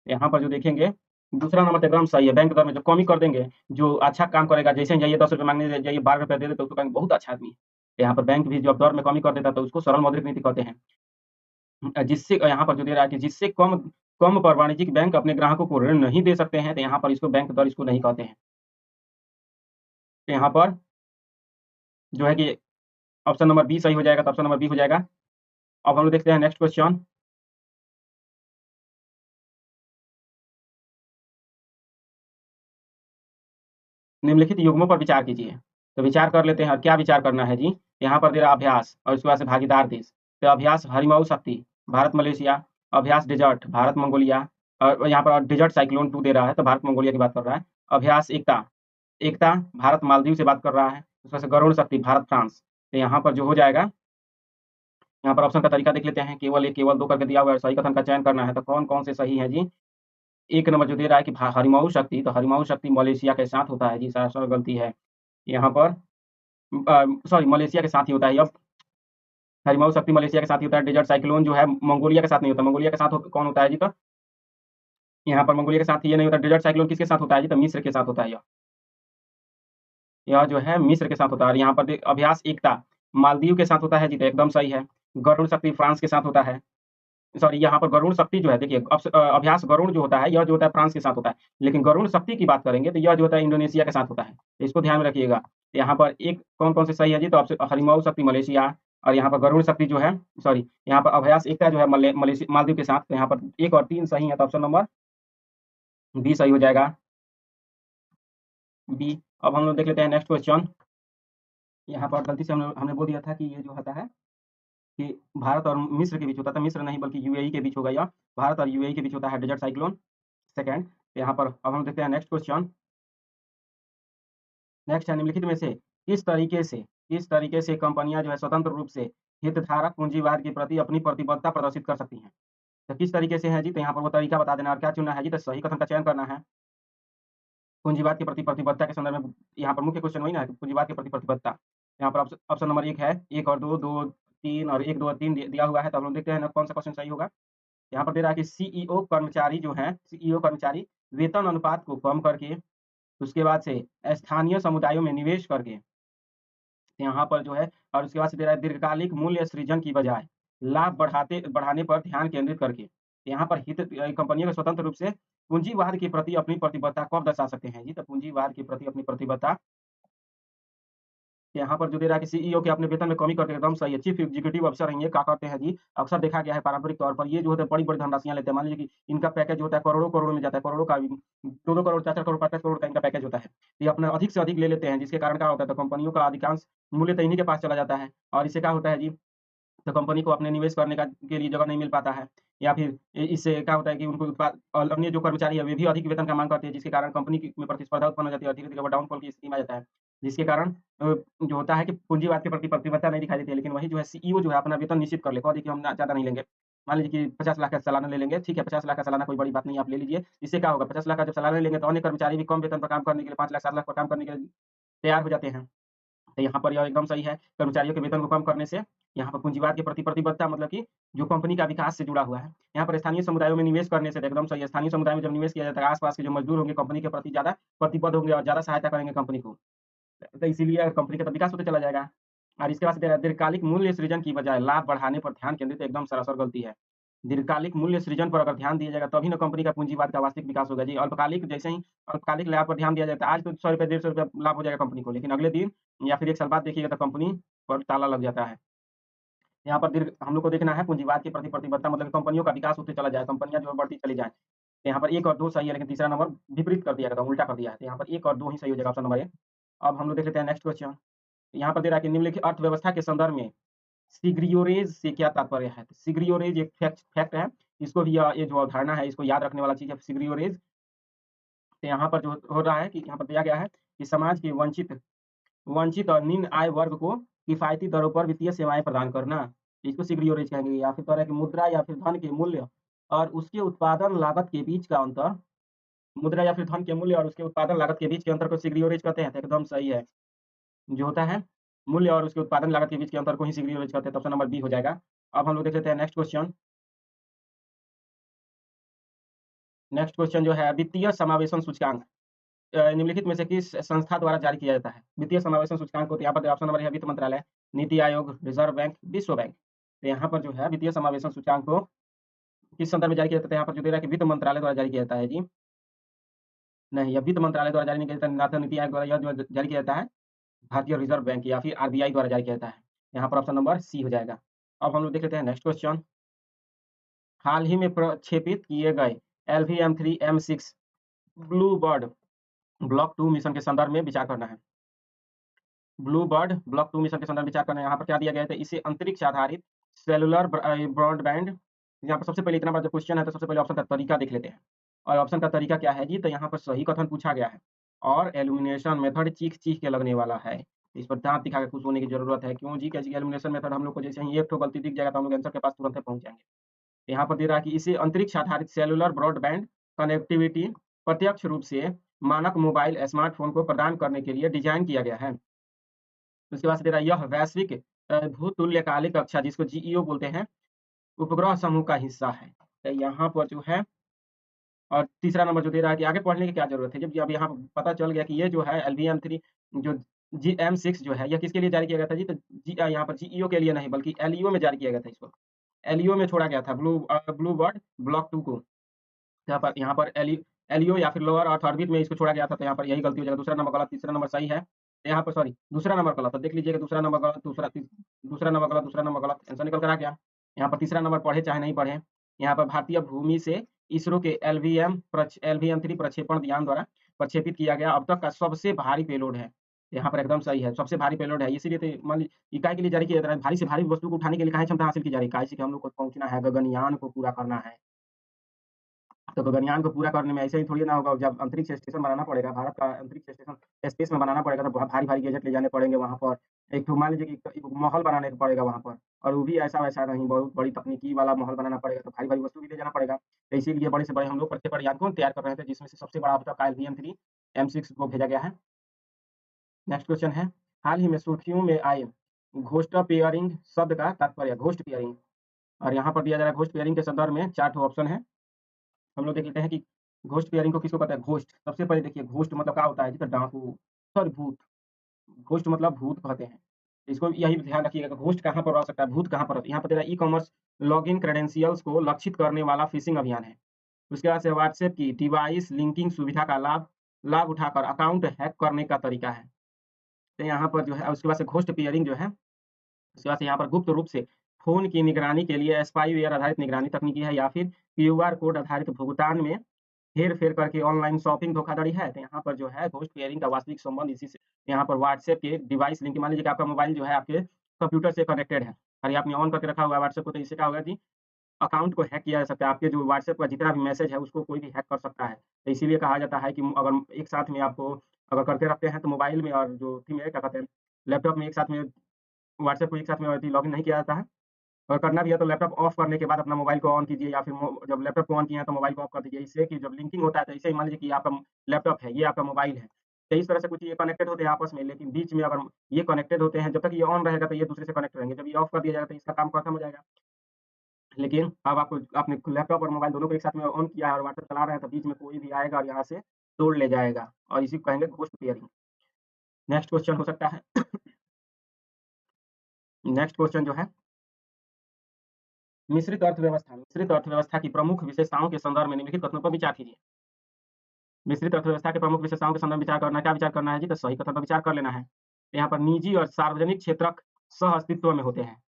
यहाँ पर जो देखेंगे दूसरा नंबर तो एकदम सही है। बैंक दर में जो कमी कर देंगे, जो अच्छा काम करेगा, जैसे जाइए 10 रुपये मांगने जाइए 12 रुपये दे देते, तो कहेंगे बहुत अच्छा आदमी है। यहाँ पर बैंक भी जब दर में कमी कर देता है तो उसको सरल मौद्रिक नीति कहते हैं। जिससे यहाँ पर जो दे रहा है कि जिससे कम कम पर वाणिज्यिक बैंक अपने ग्राहकों को ऋण नहीं दे सकते हैं, तो यहाँ पर इसको बैंक दर इसको नहीं कहते हैं। तो यहाँ पर जो है कि ऑप्शन नंबर बी सही हो जाएगा, तो ऑप्शन नंबर बी हो जाएगा। अब हम लोग देखते हैं नेक्स्ट क्वेश्चन। निम्नलिखित युग्मों पर विचार कीजिए। तो विचार कर लेते हैं, और क्या विचार करना है जी? यहाँ पर दे रहा अभ्यास और उसके बाद से भागीदार देश। तो अभ्यास हरिमऊ शक्ति भारत मलेशिया, अभ्यास डेजर्ट भारत मंगोलिया, और यहाँ पर डेजर्ट साइक्लोन 2 दे रहा है तो भारत मंगोलिया की बात कर रहा है। अभ्यास एकता एकता भारत मालदीव से बात कर रहा है। उसमें से गरुड़ शक्ति भारत फ्रांस। तो यहाँ पर जो हो जाएगा, यहाँ पर ऑप्शन का तरीका देख लेते हैं। केवल 1 केवल 2 करके दिया हुआ है, सही कथन का चयन करना है। तो कौन कौन से सही है जी? एक नंबर जो दे रहा है कि हरिमऊ शक्ति, तो हरिमऊ शक्ति मलेशिया के साथ होता है जी, सरासर गलती है यहाँ पर। सॉरी, मलेशिया के साथ ही होता है। अब हरिमऊ शक्ति मलेशिया के साथ ही होता है। डेजर्ट साइक्लोन जो है मंगोलिया के साथ नहीं होता। मंगोलिया के साथ कौन होता है जी? तो यहाँ पर मंगोलिया के साथ ये नहीं होता। डेजर्ट साइक्लोन किसके साथ होता है जी? तो मिस्र के साथ होता है। यह जो है मिस्र के साथ होता है। और यहाँ पर अभ्यास एकता मालदीव के साथ होता है जी, तो एकदम सही है। गरुड़ शक्ति फ्रांस के साथ होता है। सॉरी, यहाँ पर गरुड़ शक्ति जो है, देखिए अभ्यास गरुड़ जो होता है यह जो होता है फ्रांस के साथ होता है, लेकिन गरुड़ शक्ति की बात करेंगे तो यह जो होता है इंडोनेशिया के साथ होता है। तो इसको ध्यान में रखिएगा। यहाँ पर एक कौन कौन से सही है जी? तो आपसे हरिमऊ शक्ति मलेशिया, और यहाँ पर गरुड़ शक्ति जो है, सॉरी यहाँ पर अभ्यास एकता जो है मलेशिया मालदीव के साथ। तो यहाँ पर 1 और 3 सही है, तो ऑप्शन नंबर बी सही हो जाएगा, बी। अब हम लोग देख लेते हैं नेक्स्ट क्वेश्चन। यहाँ पर गलती से हमने बोल दिया था कि ये जो होता है कि भारत और मिस्र के बीच होता था। मिस्र नहीं बल्कि यूएई के बीच होगा यह। भारत और यूएई के बीच होता है डेजर्ट साइक्लोन। सेकंड, यहाँ पर अब हम देखते हैं नेक्स्ट क्वेश्चन। नेक्स्ट है, निम्नलिखित में से किस तरीके से कंपनियां जो है स्वतंत्र रूप से हितधारक पूंजीवाद के प्रति अपनी प्रतिबद्धता प्रदर्शित कर सकती हैं? तो किस तरीके से है जी? तो यहाँ पर वो तरीका बता देना और क्या चुनना है जी? तो सही कथन का चयन करना है। पूंजीवाद के प्रति प्रतिबद्धता के संदर्भ में यहाँ पर मुख्य क्वेश्चन वही ना, पूंजीवाद के प्रति प्रतिबद्धता। यहाँ पर ऑप्शन नंबर 1 है, 1 और 2, 2 3 और 1 2 और 3 दिया हुआ है। तो हम लोग देखते हैं ना कौन सा क्वेश्चन सही होगा। यहाँ पर दे रहा है कि सीईओ कर्मचारी जो हैं, सीईओ कर्मचारी वेतन अनुपात को कम करके उसके बाद से स्थानीय समुदायों में निवेश करके, यहाँ पर जो है, और उसके बाद से दे रहा है दीर्घकालिक मूल्य सृजन की बजाय लाभ बढ़ाने पर ध्यान केंद्रित करके। यहाँ पर हित कंपनियों को स्वतंत्र रूप से पूंजीवाद के प्रति अपनी प्रतिबद्धता कब दर्शा सकते हैं जी? तो पूंजीवाद के प्रति अपनी प्रतिबद्धता यहाँ पर जो दे रहा है कि सीईओ के अपने वेतन में कमी करके, एकदम सही है। चीफ एग्जीक्यूटिव ऑफिसर हैं ये, क्या करते हैं जी? अक्सर देखा गया है पारंपरिक तौर पर ये जो होते हैं बड़ी-बड़ी धनराशियाँ लेते हैं। मान लीजिए कि इनका पैकेज जो होता है करोड़ों-करोड़ों में जाता है, करोड़ों का 2-2 करोड़, 4-4 करोड़, 5-5 करोड़ का इनका पैकेज होता है। ये अपना अधिक से अधिक ले लेते हैं, जिसके कारण क्या होता है, तो कंपनियों का अधिकांश मूल्य तो इन्हीं के पास चला जाता है, और इससे क्या होता है जी, तो कंपनी को अपने निवेश करने का के लिए जगह नहीं मिल पाता है, या फिर इससे क्या होता है कि उनको उत्पाद और अन्य जो कर्मचारी है वे भी अधिक वेतन का मांग करते हैं, जिसके कारण कंपनी में प्रतिस्पर्धा उत्पन्न हो जाती है और धीरे-धीरे वो डाउनफॉल की स्थिति में आ जाता है। जिसके कारण जो होता है कि पूंजीवाद के प्रति प्रतिबद्धता नहीं दिखाई देती है, लेकिन वही जो है सीईओ जो है अपना वेतन निश्चित कर ले, कह दे कि हम ना ज़्यादा नहीं लेंगे। मान लीजिए कि 50 लाख का सालाना ले लेंगे, ठीक है, 50 लाख का सालाना कोई बड़ी बात नहीं, आप ले लीजिए। इससे क्या होगा, 50 लाख का जब सालाना लेंगे तो अन्य कर्मचारी भी कम वेतन पर काम करने के लिए 5 लाख 7 लाख पर काम करने के लिए तैयार हो जाते हैं। तो यहाँ पर यह एकदम सही है। कर्मचारियों के वेतन को कम करने से यहाँ पर पूंजीवाद के प्रति प्रतिबद्धता, मतलब कि जो कंपनी का विकास से जुड़ा हुआ है। यहाँ पर स्थानीय समुदायों में निवेश करने से तो एकदम सही है। स्थानीय समुदाय में जब निवेश किया जाता है, आस-पास के जो मजदूर होंगे कंपनी के प्रति ज़्यादा प्रतिबद्ध होंगे और ज़्यादा सहायता करेंगे कंपनी को। तो इसीलिए कंपनी का तो विकास होते चला जाएगा। और इसके बाद दीर्घकालिक मूल्य सृजन की बजाय लाभ बढ़ाने पर ध्यान केंद्रित एकदम सरासर गलती है। दीर्घकालिक मूल्य सृजन पर अगर ध्यान दिया जाएगा तभी ना कंपनी का पूंजीवाद का वास्तविक विकास होगा जी। अल्पकालिक जैसे ही अल्पकालिक लाभ पर ध्यान दिया जाता है, आज तो ₹100 ₹150 लाभ हो जाएगा कंपनी को, लेकिन अगले दिन या फिर 1 साल बाद देखिएगा तो कंपनी पर ताला लग जाता है। यहाँ पर हम लोग को देखना है पूंजीवाद के प्रति प्रतिबद्धता, मतलब कि कंपनियों का विकास होते चला जाए, कंपनियाँ जो है बढ़ती चली जाएँ। तो यहाँ पर 1 और 2 सही है, लेकिन तीसरा नंबर विपरीत कर दिया गया था, उल्टा कर दिया है। तो यहाँ पर 1 और 2 ही सही हो जाएगा, ऑप्शन नंबर ए। अब हम लोग देख लेते हैं नेक्स्ट क्वेश्चन। यहाँ पर दे रहा है कि निम्नलिखित अर्थव्यवस्था के संदर्भ में सिग्रियोरेज़ से क्या तात्पर्य है? तो सिग्रियोरेज़ एक फैक्ट फैक्ट है। इसको भी ये जो अवधारणा है इसको याद रखने वाला चीज़ है सिग्रियोरेज़। तो यहाँ पर जो हो रहा है कि यहाँ पर दिया गया है कि समाज के वंचित वंचित और निम्न आय वर्ग को किफ़ायती दरों पर वित्तीय सेवाएँ प्रदान करना, इसको सिग्रियोरेज़ कहेंगे। या फिर तरह की मुद्रा या फिर धन के मूल्य और उसके उत्पादन लागत के बीच का अंतर, मुद्रा या फिर धन के मूल्य और उसके उत्पादन लागत के बीच के अंतर को सिग्रियोरेज़ कहते हैं। तो एकदम सही है। जो होता है मूल्य और उसके उत्पादन लागत के बीच के अंतर को ही सिग्रियोरेज़ कहते हैं। तो ऑप्शन नंबर बी हो जाएगा। अब हम लोग देख लेते हैं नेक्स्ट क्वेश्चन। नेक्स्ट क्वेश्चन जो है वित्तीय समावेशन सूचकांक। निम्नलिखित में से किस संस्था द्वारा जारी किया जाता है? वित्तीय समावेशन सूचकांक को, तो यहाँ पर ऑप्शन नंबर है वित्त मंत्रालय, नीति आयोग, रिजर्व बैंक, विश्व बैंक। तो यहाँ पर जो है वित्तीय समावेशन सूचकांक को किस संदर्भ में जारी किया जाता है? यहाँ पर जो दे रहा है कि वित्त मंत्रालय द्वारा जारी किया जाता है जी। नहीं, यह वित्त मंत्रालय द्वारा जारी नहीं किया जाता, ना तो नीति आयोग द्वारा यह जो जारी किया जाता है भारतीय रिजर्व बैंक या फिर आरबीआई द्वारा जारी किया जाता है। यहाँ पर ऑप्शन नंबर सी हो जाएगा। अब हम लोग देख लेते हैं नेक्स्ट क्वेश्चन। हाल ही में प्रक्षेपित किए गए LVM-3 M6 blue bird block 2 mission के संदर्भ में विचार करना है। ब्लू बर्ड ब्लॉक 2 मिशन के संदर्भ में विचार करना है। यहाँ पर क्या दिया गया है? तो इसे अंतरिक्ष आधारित सेलुलर ब्रॉडबैंड। यहाँ पर सबसे पहले इतना बड़ा जो क्वेश्चन है तो सबसे पहले ऑप्शन का तरीका देख लेते हैं। और ऑप्शन का तरीका क्या है जी? तो यहाँ पर सही कथन पूछा गया है और एल्यूमिनेशन मेथड चीख-चीख के लगने वाला है। इस पर दाँत दिखा के खुश होने की ज़रूरत है। क्यों जी? कैसे एल्यूमिनेशन मेथड हम लोग को जैसे ही एक ठो गलती दिख जाएगा तो हम लोग आंसर के पास तुरंत ही पहुँच जाएँगे। यहाँ पर दे रहा है कि इसे अंतरिक्ष आधारित सेलुलर ब्रॉडबैंड कनेक्टिविटी प्रत्यक्ष रूप से मानक मोबाइल स्मार्टफ़ोन को प्रदान करने के लिए डिज़ाइन किया गया है। उसके बाद से दे रहा है यह वैश्विक भूतुल्यकालिक कक्षा जिसको जीईओ बोलते हैं, उपग्रह समूह का हिस्सा है। तो यहाँ पर जो है और तीसरा नंबर जो दे रहा है कि आगे पढ़ने की क्या ज़रूरत है? जब अब यहाँ पता चल गया कि ये जो है एलवीएम-3 जो जीएम-6 जो है, ये किसके लिए जारी किया गया था जी? तो यहाँ पर जीईओ के लिए नहीं बल्कि एलईओ में जारी किया गया था इसको। एलईओ में छोड़ा गया था ब्लू बर्ड ब्लॉक 2 को। यहाँ पर एलईओ या फिर लोअर अर्थ ऑर्बिट में इसको छोड़ा गया था, तो यहाँ पर यही गलती हो जाएगा। दूसरा नंबर गलत, तीसरा नंबर सही है। यहाँ पर सॉरी दूसरा नंबर गलत, तो देख लीजिएगा दूसरा नंबर गलत, दूसरा नंबर गलत, दूसरा नंबर गलत, आंसर निकल कर आ गया। यहाँ पर तीसरा नंबर पढ़े चाहे नहीं पढ़े, यहाँ पर भारतीय भूमि से इसरो के एलवीएम-3 प्रक्षेपण यान द्वारा प्रक्षेपित किया गया अब तक का सबसे भारी पेलोड है। यहाँ पर एकदम सही है, सबसे भारी पेलोड है। इसीलिए तो मान लीजिए इकाई के लिए जारी किया जा रहा है। भारी से भारी वस्तु को उठाने के लिए काहे क्षमता हासिल की जा रही है? काहे से कि हम लोग को पहुँचना है, गगनयान को पूरा करना है। तो गगनयान को पूरा करने में ऐसे ही थोड़ी ना होगा। जब अंतरिक्ष स्टेशन बनाना पड़ेगा, भारत का अंतरिक्ष स्टेशन स्पेस में बनाना पड़ेगा, तो बहुत भारी-भारी गैजेट ले जाने पड़ेंगे वहाँ पर। एक ठो मान लीजिए कि एक महल बनाने को पड़ेगा वहाँ पर, और वो भी ऐसा-वैसा नहीं, बहुत बड़ी तकनीकी वाला महल बनाना पड़ेगा, तो भारी-भारी वस्तु भी ले जाना पड़ेगा। तो इसीलिए बड़े से बड़े हम लोग प्रक्षेपण यान को तैयार कर रहे थे, जिसमें से सबसे बड़ा अब तक का LVM-3 M6 को भेजा गया है। नेक्स्ट क्वेश्चन है, हाल ही में सुर्खियों में आए घोस्ट पेयरिंग शब्द का तात्पर्य, घोस्ट पेयरिंग। और यहाँ पर दिया जा रहा है घोस्ट पेयरिंग के संदर्भ में 4 ठो ऑप्शन है। हम लोग देख लेते हैं कि घोस्ट पेयरिंग को किसको कहते हैं? घोस्ट। सबसे पहले देखिए घोस्ट मतलब क्या होता है जी? तो डाकू, सॉरी भूत। घोस्ट मतलब भूत कहते हैं। इसको यही ध्यान रखिएगा कि घोस्ट कहाँ पर रह सकता है, भूत कहाँ पर यहाँ पर दे रहा है ई-कॉमर्स लॉगिन क्रेडेंशियल्स को लक्षित करने वाला फिशिंग अभियान है। उसके बाद से व्हाट्सऐप की डिवाइस लिंकिंग सुविधा का लाभ लाभ उठाकर अकाउंट हैक करने का तरीका है। तो यहाँ पर जो है उसके बाद से घोस्ट पेयरिंग जो है, उसके बाद से यहाँ पर गुप्त रूप से फ़ोन की निगरानी के लिए स्पाईवेयर आधारित निगरानी तकनीकी है या फिर क्यूआर कोड आधारित भुगतान में हेर-फेर करके ऑनलाइन शॉपिंग धोखाधड़ी है। तो यहाँ पर जो है घोस्ट पेयरिंग का वास्तविक संबंध इसी से यहाँ पर व्हाट्सऐप के डिवाइस लिंक, मान लीजिए कि आपका मोबाइल जो है आपके कंप्यूटर से कनेक्टेड है और ये आपने ऑन करके रखा हुआ है व्हाट्सऐप को, तो इससे क्या होगा जी अकाउंट को हैक किया जा सकता है। आपके जो व्हाट्सऐप का जितना भी मैसेज है उसको कोई भी हैक कर सकता है। तो इसीलिए कहा जाता है कि अगर एक साथ में आपको अगर करके रखते हैं तो मोबाइल में और जो थी में क्या कहते हैं लैपटॉप में एक साथ में व्हाट्सऐप को एक साथ में लॉगिन नहीं किया जाता है। अगर करना भी है तो लैपटॉप ऑफ करने के बाद अपना मोबाइल को ऑन कीजिए या फिर जब लैपटॉप को ऑन किए हैं तो मोबाइल को ऑफ कर दीजिए। इससे कि जब लिंकिंग होता है तो ऐसे ही मान लीजिए कि आपका लैपटॉप है, ये आपका मोबाइल है। तो इस तरह से कुछ ये कनेक्टेड होते हैं आपस में, लेकिन बीच में अगर ये कनेक्टेड होते हैं, जब तक ये ऑन रहेगा तो ये दूसरे से कनेक्ट रहेंगे। जब ये ऑफ कर दिया जाएगा तो इसका काम खत्म हो जाएगा। लेकिन अब आपको आपने लैपटॉप और मोबाइल दोनों को एक साथ में ऑन किया है और व्हाट्सएप चला रहे हैं, तो बीच में कोई भी आएगा और यहाँ से तोड़ ले जाएगा और इसी को कहेंगे घोस्ट पेयरिंग। नेक्स्ट क्वेश्चन हो सकता है नेक्स्ट क्वेश्चन जो है मिश्रित अर्थव्यवस्था की प्रमुख विशेषताओं के संदर्भ में निम्नलिखित कथनों पर विचार कीजिए। मिश्रित अर्थव्यवस्था के प्रमुख विशेषताओं के संदर्भ में विचार करना है। क्या विचार करना है जी? तो सही कथन पर विचार कर लेना है। यहाँ पर निजी और सार्वजनिक क्षेत्रक सह-अस्तित्व में होते हैं।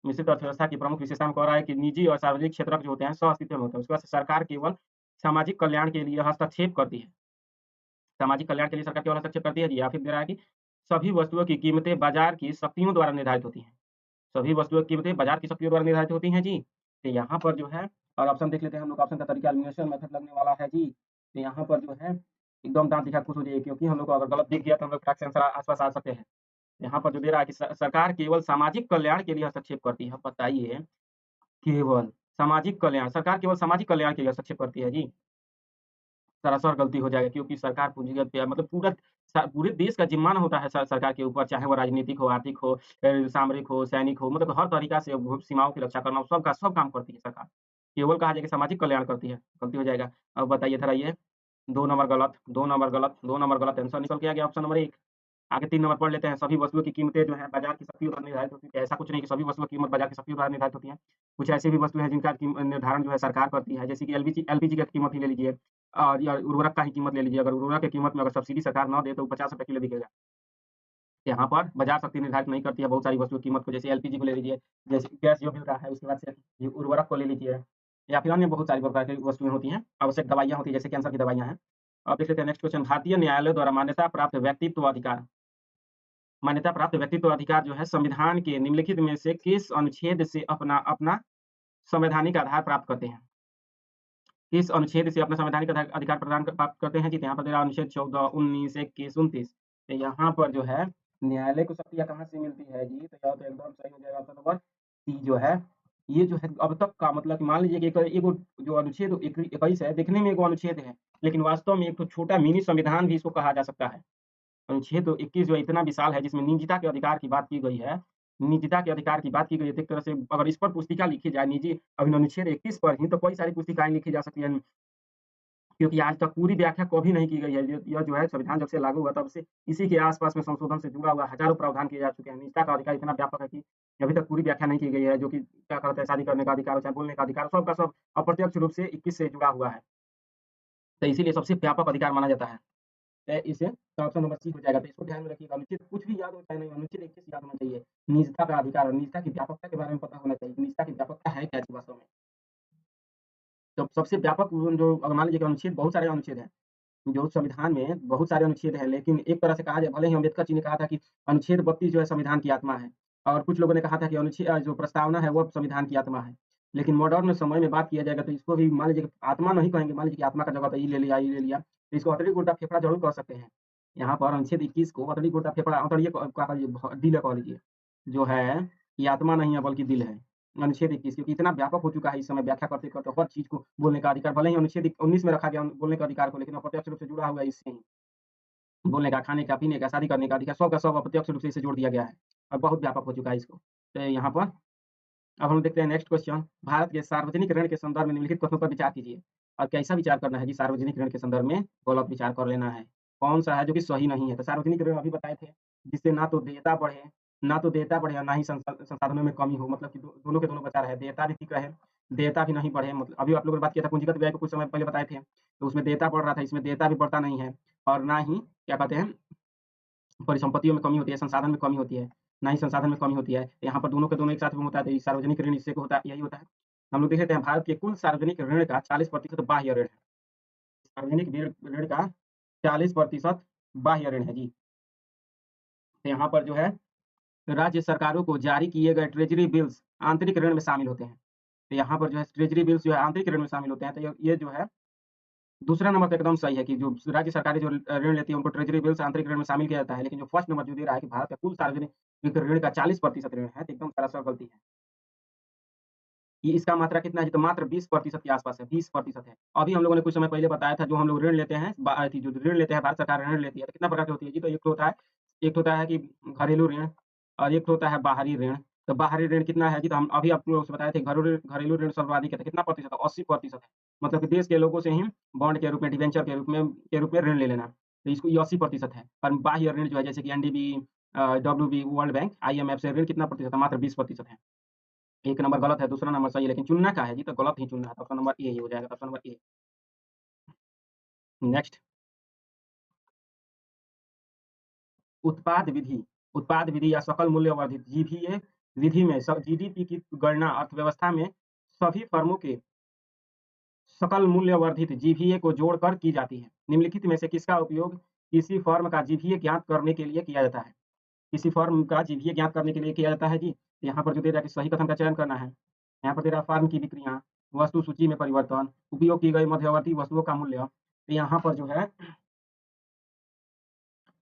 मिश्रित अर्थव्यवस्था की प्रमुख विशेषता में कह रहा है कि निजी और सार्वजनिक क्षेत्रक जो होते हैं सह-अस्तित्व में होते हैं। उसके बाद से सरकार केवल सामाजिक कल्याण के लिए हस्तक्षेप करती है। सामाजिक कल्याण के लिए सरकार केवल हस्तक्षेप करती है जी, या फिर दे रहा है कि सभी वस्तुओं की कीमतें बाजार की शक्तियों द्वारा निर्धारित होती हैं। सभी वस्तुओं की कीमतें बाजार की शक्तियों द्वारा निर्धारित होती हैं जी। तो यहाँ पर जो है और ऑप्शन देख लेते हैं हम लोग। ऑप्शन का तरीका एलिमिनेशन मेथड लगने वाला है जी। तो यहाँ पर जो है एकदम दाँत दिखा खुश हो जाइए, क्योंकि हम लोग को अगर गलत दिख गया तो हम लोग फटाक से आंसर आस-पास आ सकते हैं। यहाँ पर जो दे रहा है कि सरकार केवल सामाजिक कल्याण के लिए हस्तक्षेप करती है। बताइए, केवल सामाजिक कल्याण, सरकार केवल सामाजिक कल्याण के लिए हस्तक्षेप करती है जी। सरासर गलती हो जाएगा, क्योंकि सरकार पूंजीगत पे मतलब पूरे देश का जिम्मा ना होता है सरकार के ऊपर, चाहे वो राजनीतिक हो, आर्थिक हो, सामरिक हो, सैनिक हो, मतलब हर तरीका से वो सीमाओं की रक्षा करना सब काम करती है सरकार। केवल कहा जाए कि सामाजिक कल्याण करती है, गलती हो जाएगा। अब बताइए ज़रा ये 2 नंबर गलत, 2 नंबर गलत, 2 नंबर गलत, आंसर निकल के आ गया ऑप्शन नंबर 1। आगे 3 नंबर पढ़ लेते हैं। सभी वस्तुओं की कीमतें जो हैं बाज़ार की शक्तियों द्वारा निर्धारित होती हैं। ऐसा कुछ नहीं कि सभी वस्तुओं की कीमत बाज़ार की शक्तियों द्वारा निर्धारित होती हैं। कुछ ऐसी भी वस्तुएँ हैं जिनका निर्धारण जो है सरकार करती है, जैसे कि एलपीजी का कीमत ही ले लीजिए और या उर्वरक का ही कीमत ले लीजिए। अगर उर्वरक की कीमत में अगर सब्सिडी सरकार ना दे तो वो ₹50 किलो बिकेगा। यहाँ पर बाज़ार शक्ति निर्धारित नहीं करती है बहुत सारी वस्तुओं की कीमत को, जैसे एलपीजी को ले लीजिए, जैसे गैस जो मिल रहा है, उसके बाद से ये उर्वरक को ले लीजिए या फिर अन्य बहुत सारी प्रकार की वस्तुएँ होती हैं, आवश्यक दवाइयाँ होती हैं, जैसे कैंसर की दवाइयाँ हैं। अब देख लेते हैं नेक्स्ट क्वेश्चन। भारतीय न्यायालय द्वारा मान्यता प्राप्त व्यक्तित्व अधिकार, मान्यता प्राप्त व्यक्तित्व अधिकार जो है संविधान के निम्नलिखित में से किस अनुच्छेद से अपना अपना संवैधानिक आधार प्राप्त करते हैं? किस अनुच्छेद से अपना संवैधानिक अधिकार प्रदान प्राप्त करते हैं जी? तो यहाँ पर दे रहा है अनुच्छेद 14, 19, 21, 29। तो यहाँ पर जो है न्यायालय को शक्तियाँ कहाँ से मिलती है जी? तो यहाँ तो एकदम सही हो जाएगा ऑप्शन नंबर सी जो है। ये जो है अब तक का मतलब कि मान लीजिए कि एक एगो जो अनुच्छेद 21 है, दिखने में एगो अनुच्छेद है, लेकिन वास्तव में एक तो छोटा मिनी संविधान भी इसको कहा जा सकता है। अनुच्छेद 21 जो है इतना विशाल है, जिसमें निजता के अधिकार की बात की गई है। निजता के अधिकार की बात की गई है, तो एक तरह से अगर इस पर पुस्तिका लिखी जाए निजी अनुच्छेद 21 पर ही, तो कई सारी पुस्तिकाएँ लिखी जा सकती हैं। क्योंकि आज तक पूरी व्याख्या कभी नहीं की गई है। यह जो है संविधान जब से लागू हुआ तब से इसी के आस-पास में संशोधन से जुड़ा हुआ हज़ारों प्रावधान किए जा चुके हैं। निजता का अधिकार इतना व्यापक है कि अभी तक पूरी व्याख्या नहीं की गई है, जो कि क्या कहते हैं शादी करने का अधिकार हो, चाहे बोलने का अधिकार हो, सब का सब अप्रत्यक्ष रूप से 21 से जुड़ा हुआ है। तो इसीलिए सबसे व्यापक अधिकार माना जाता है। इसे तो ऑप्शन नंबर सी हो जाएगा। तो इसको ध्यान में रखिएगा। अनुच्छेद कुछ भी याद हो चाहे नहीं, अनुच्छेद 21 याद होना चाहिए। निजता का अधिकार और निजता की व्यापकता के बारे में पता होना चाहिए। निजता की व्यापकता है क्या चीज़ वास्तव में? तो सबसे व्यापक जो अगर मान लीजिए कि अनुच्छेद बहुत सारे अनुच्छेद हैं। जो संविधान में बहुत सारे अनुच्छेद हैं, लेकिन एक तरह से कहा जाए, भले ही अम्बेडकर जी ने कहा था कि अनुच्छेद 32 जो है संविधान की आत्मा है और कुछ लोगों ने कहा था कि जो प्रस्तावना है वो संविधान की आत्मा है। लेकिन मॉडर्न समय में बात किया जाएगा तो इसको भी मान लीजिए कि आत्मा नहीं कहेंगे, मान लीजिए कि आत्मा का जगह पे ये ले लिया, तो इसको अतड़ी गुर्दा फेफड़ा ज़रूर कह सकते हैं। यहाँ पर अनुच्छेद 21 को अतड़ी गुर्दा फेफड़ा अतड़िए कह लीजिए दिल कह लीजिए, जो है ये आत्मा नहीं है बल्कि दिल है। अनुच्छेद 21 क्योंकि इतना व्यापक हो चुका है इस समय व्याख्या करते-करते हर चीज़ को बोलने का अधिकार, भले ही अनुच्छेद 19 में रखा गया बोलने का अधिकार को, लेकिन अप्रत्यक्ष रूप से जुड़ा हुआ है इससे ही। बोलने का, खाने का, पीने का, शादी करने का अधिकार सब का सब अप्रत्यक्ष रूप से इसे जोड़ दिया गया है और बहुत व्यापक हो चुका है इसको। तो यहाँ पर अब हम देखते हैं नेक्स्ट क्वेश्चन। भारत के सार्वजनिक ऋण के संदर्भ में निम्नलिखित कथनों पर विचार कीजिए। और कैसा विचार करना है जी? सार्वजनिक ऋण के संदर्भ में गलत विचार कर लेना है। कौन-सा है जो कि सही नहीं है? तो सार्वजनिक ऋण अभी बताए थे, जिससे ना तो देयता बढ़े और ना ही संसाधनों में कमी हो, मतलब कि दोनों के दोनों बचा रहे। देयता भी ठीक रहे, देयता भी नहीं बढ़े, मतलब अभी आप लोगों ने बात किया था पूंजीगत व्यय को कुछ समय पहले बताए थे, तो उसमें देयता बढ़ रहा था, इसमें देयता भी बढ़ता नहीं है और ना ही क्या कहते हैं परिसंपत्तियों में कमी होती है, संसाधन में कमी होती है, ना ही संसाधन में कमी होती है। यहाँ पर दोनों के दोनों एक साथ में होता है, तो ये सार्वजनिक ऋण इससे को होता है, यही होता है। हम लोग देख लेते हैं भारत के कुल सार्वजनिक ऋण का 40% बाह्य ऋण है। सार्वजनिक ऋण ऋण का 40% बाह्य ऋण है जी। तो यहाँ पर जो है राज्य सरकारों को जारी किए गए ट्रेज़री बिल्स आंतरिक ऋण में शामिल होते हैं। तो यहाँ पर जो है ट्रेज़री बिल्स जो है आंतरिक ऋण में शामिल होते हैं। तो ये जो है दूसरा नंबर तो एकदम सही है कि जो राज्य सरकारें जो ऋण लेती हैं उनको ट्रेज़री बिल्स आंतरिक ऋण में शामिल किया जाता है। लेकिन जो फर्स्ट नंबर जो दे रहा है कि भारत का कुल सार्वजनिक ऋण का 40% ऋण है, तो एकदम सरासर गलती है। ये इसका मात्रा कितना है? तो मात्र 20% के आस-पास है, 20% है। अभी हम लोगों ने कुछ समय पहले बताया था जो हम लोग ऋण लेते हैं जो ऋण लेते हैं, भारत सरकार ऋण लेती है, तो कितना प्रकार की होती है जी? तो एक तो होता है कि घरेलू ऋण और एक तो होता है बाहरी ऋण। तो बाहरी ऋण कितना है जी? तो हम अभी आप लोगों से बताए थे घरेलू ऋण सर्वाधिक है, तो कितना प्रतिशत है? 80% है। मतलब कि देश के लोगों से ही बॉन्ड के रूप में, डिबेंचर के रूप में ऋण ले लेना। तो इसको ये 80% है। और बाह्य ऋण जो है जैसे कि NDB WB, world bank, IMF से ऋण कितना प्रतिशत है? मात्र 20% है। एक नंबर गलत है, दूसरा नंबर सही है, लेकिन चुनना क्या है जी? तो गलत ही चुनना है, तो ऑप्शन नंबर ए ही हो जाएगा, ऑप्शन नंबर ए। नेक्स्ट उत्पाद विधि, उत्पाद विधि या सकल मूल्य वर्धित जीवीए विधि में जीडीपी की गणना अर्थव्यवस्था में सभी फर्मों के सकल मूल्य वर्धित जीवीए को जोड़कर की जाती है। निम्नलिखित में से किसका उपयोग किसी फर्म का जीवीए ज्ञात करने के लिए किया जाता है? किसी फर्म का जीवीए ज्ञात करने के लिए किया जाता है जी। यहाँ पर जो दे रहा है कि सही कथन का चयन करना है। यहाँ पर दे रहा है फर्म की बिक्रियाँ, वस्तु सूची में परिवर्तन, उपयोग की गई मध्यवर्ती वस्तुओं का मूल्य। तो यहाँ पर जो है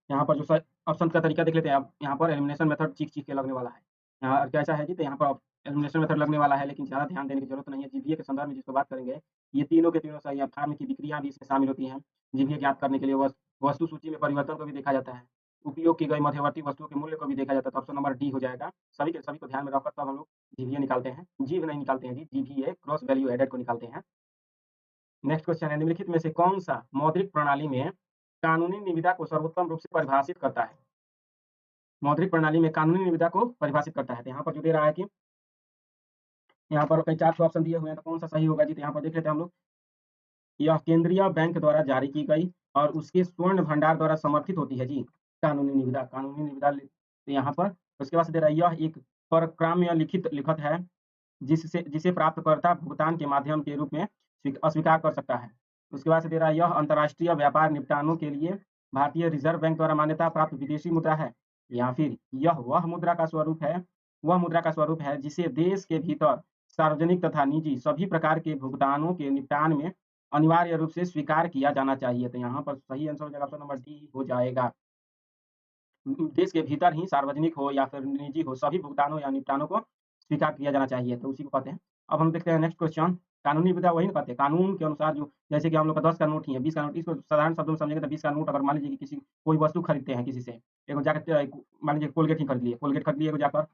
यहाँ पर जो स ऑप्शन का तरीका देख लेते हैं आप। यहाँ पर एलिमिनेशन मेथड चीख-चीख के लगने वाला है। यहाँ कैसा है जी? तो यहाँ पर एलिमिनेशन मेथड लगने वाला है, लेकिन ज़्यादा ध्यान देने की ज़रूरत नहीं है। जीवीए के संदर्भ में जिसको बात करेंगे, ये तीनों के तीनों सही है। फार्म की बिक्रियाँ भी इसमें शामिल होती हैं। जीवीए ज्ञात करने के लिए वस्तु सूची में परिवर्तन को भी देखा जाता है। उपयोग की गई मध्यवर्ती वस्तुओं के मूल्य को भी देखा जाता है, तो ऑप्शन नंबर डी हो जाएगा। सभी के सभी को ध्यान में रखकर तब हम लोग जीवीए निकालते हैं। जीव नहीं निकालते हैं जी, जीवीए ग्रॉस वैल्यू एडेड को निकालते हैं। नेक्स्ट क्वेश्चन है, निम्नलिखित में से कौन सा मौद्रिक प्रणाली में कानूनी निविदा को सर्वोत्तम रूप से परिभाषित करता है? मौद्रिक प्रणाली में कानूनी निविदा को परिभाषित करता है। तो यहाँ पर जो दे रहा है कि यहाँ पर कई 4 ऑप्शन दिए हुए हैं, तो कौन सा सही होगा जी? तो यहाँ पर देख लेते हैं हम लोग। यह केंद्रीय बैंक द्वारा जारी की गई और उसके स्वर्ण भंडार द्वारा समर्थित होती है जी, कानूनी निविदा। कानूनी निविदा तो यहाँ पर उसके बाद से दे रहा है, यह एक परक्राम्य लिखित लिखत है जिसे प्राप्तकर्ता भुगतान के माध्यम के रूप में अस्वीकार कर सकता है। उसके बाद से दे रहा है, यह अंतर्राष्ट्रीय व्यापार निपटानों के लिए भारतीय रिजर्व बैंक द्वारा मान्यता प्राप्त विदेशी मुद्रा है, या फिर यह वह मुद्रा का स्वरूप है जिसे देश के भीतर सार्वजनिक तथा निजी सभी प्रकार के भुगतानों के निपटान में अनिवार्य रूप से स्वीकार किया जाना चाहिए। तो यहाँ पर सही आंसर हो जाएगा ऑप्शन नंबर डी हो जाएगा। देश के भीतर ही सार्वजनिक हो या फिर निजी हो, सभी भुगतानों या निपटानों को स्वीकार किया जाना चाहिए, तो उसी को कहते हैं। अब हम देखते हैं नेक्स्ट क्वेश्चन। कानूनी विधा वही ना कहते हैं, कानून के अनुसार जो, जैसे कि हम लोग का 10 का नोट ही है, 20 का नोट, इसको साधारण शब्दों में समझेंगे तो 20 का नोट अगर मान लीजिए कि किसी कोई वस्तु खरीदते हैं किसी से, एक जाकर मान लीजिए कोलगेट ही खरीद लिए, जाकर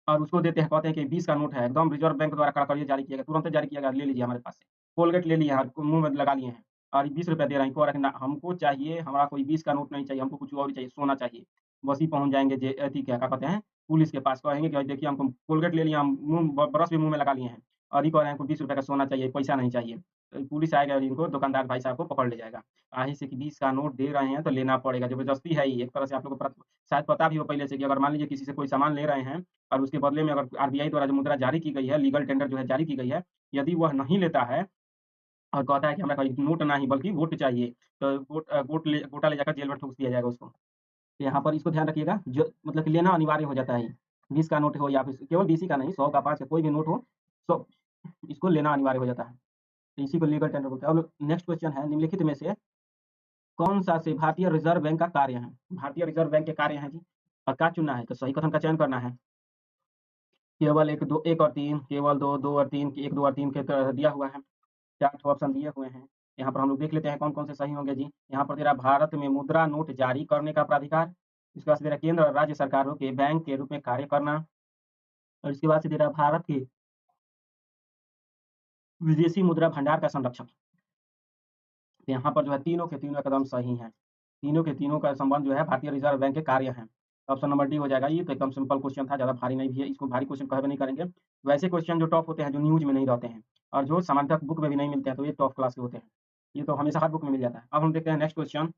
और उसको देते हैं, कहते हैं कि 20 का नोट है, एकदम रिजर्व बैंक द्वारा कड़कड़िया जारी किया गया, तुरंत जारी किया गया, ले लीजिए हमारे पास से। कोलगेट ले लिया, मुँह में लगा लिए हैं और 20 रुपए दे रहे हैं, कह रहे हैं ना हमको चाहिए, हमारा कोई 20 का नोट नहीं चाहिए, हमको कुछ और ही चाहिए, सोना चाहिए। बस ही पहुँच जाएँगे जे अथी क्या कहते हैं, पुलिस के पास, कहेंगे कि भाई देखिए हमको कोलगेट ले लिया, हम मुँह ब ब्रश भी मुँह में लगा लिए हैं और ये कह रहे हैं हमको 20 रुपए का सोना चाहिए, पैसा नहीं चाहिए। तो पुलिस आएगा और इनको, दुकानदार भाई साहब को पकड़ ले जाएगा। आही से कि 20 का नोट दे रहे हैं तो लेना पड़ेगा, ज़बरदस्ती है ही। एक तरह से आप लोगों को शायद पता भी हो पहले से कि अगर मान लीजिए किसी से कोई सामान ले रहे हैं और उसके बदले में अगर आरबीआई द्वारा जो मुद्रा जारी की गई है, लीगल टेंडर जो है जारी की गई है, यदि वह नहीं लेता है और कहता है कि हमें कोई नोट नहीं बल्कि वोट चाहिए, तो गोटा ले जाकर जेल में ठूँस दिया जाएगा उसको। तो यहाँ पर इसको ध्यान रखिएगा, जो मतलब कि लेना अनिवार्य हो जाता है। 20 का नोट हो या फिर केवल 20 ही का नहीं, 100 का, 5 का, कोई भी नोट हो, सो इसको लेना अनिवार्य हो जाता है। तो इसी को लीगल टेंडर बोलते हैं। अब नेक्स्ट क्वेश्चन है, निम्नलिखित में से कौन-सा से भारतीय रिज़र्व बैंक का कार्य है? भारतीय रिज़र्व बैंक के कार्य हैं जी, और क्या चुनना है? तो सही कथन का चयन करना है। केवल 1 और 3, केवल 2 और 3, 1, 2 और 3 के तरह दिया हुआ है। 4 ठो ऑप्शन दिए हुए हैं। यहाँ पर हम लोग देख लेते हैं कौन-कौन से सही होंगे जी। यहाँ पर दे रहा है भारत में मुद्रा नोट जारी करने का प्राधिकार, इसके बाद से दे रहा है केंद्र और राज्य सरकारों के बैंक के रूप में कार्य करना, और इसके बाद से दे रहा है भारत के विदेशी मुद्रा भंडार का संरक्षण। तो यहाँ पर जो है तीनों के तीनों एकदम सही हैं। तीनों के तीनों का संबंध जो है भारतीय रिज़र्व बैंक के कार्य हैं। ऑप्शन नंबर डी हो जाएगा। ये तो एकदम सिंपल क्वेश्चन था, ज़्यादा भारी नहीं भी है, इसको भारी क्वेश्चन कभी नहीं करेंगे। वैसे क्वेश्चन जो टॉप होते हैं, जो न्यूज़ में नहीं रहते हैं और जो सामान्यतः बुक में भी नहीं मिलते हैं, तो ये टॉप क्लास के होते हैं। ये तो हमेशा हर बुक में मिल जाता है। अब हम देखते हैं नेक्स्ट क्वेश्चन।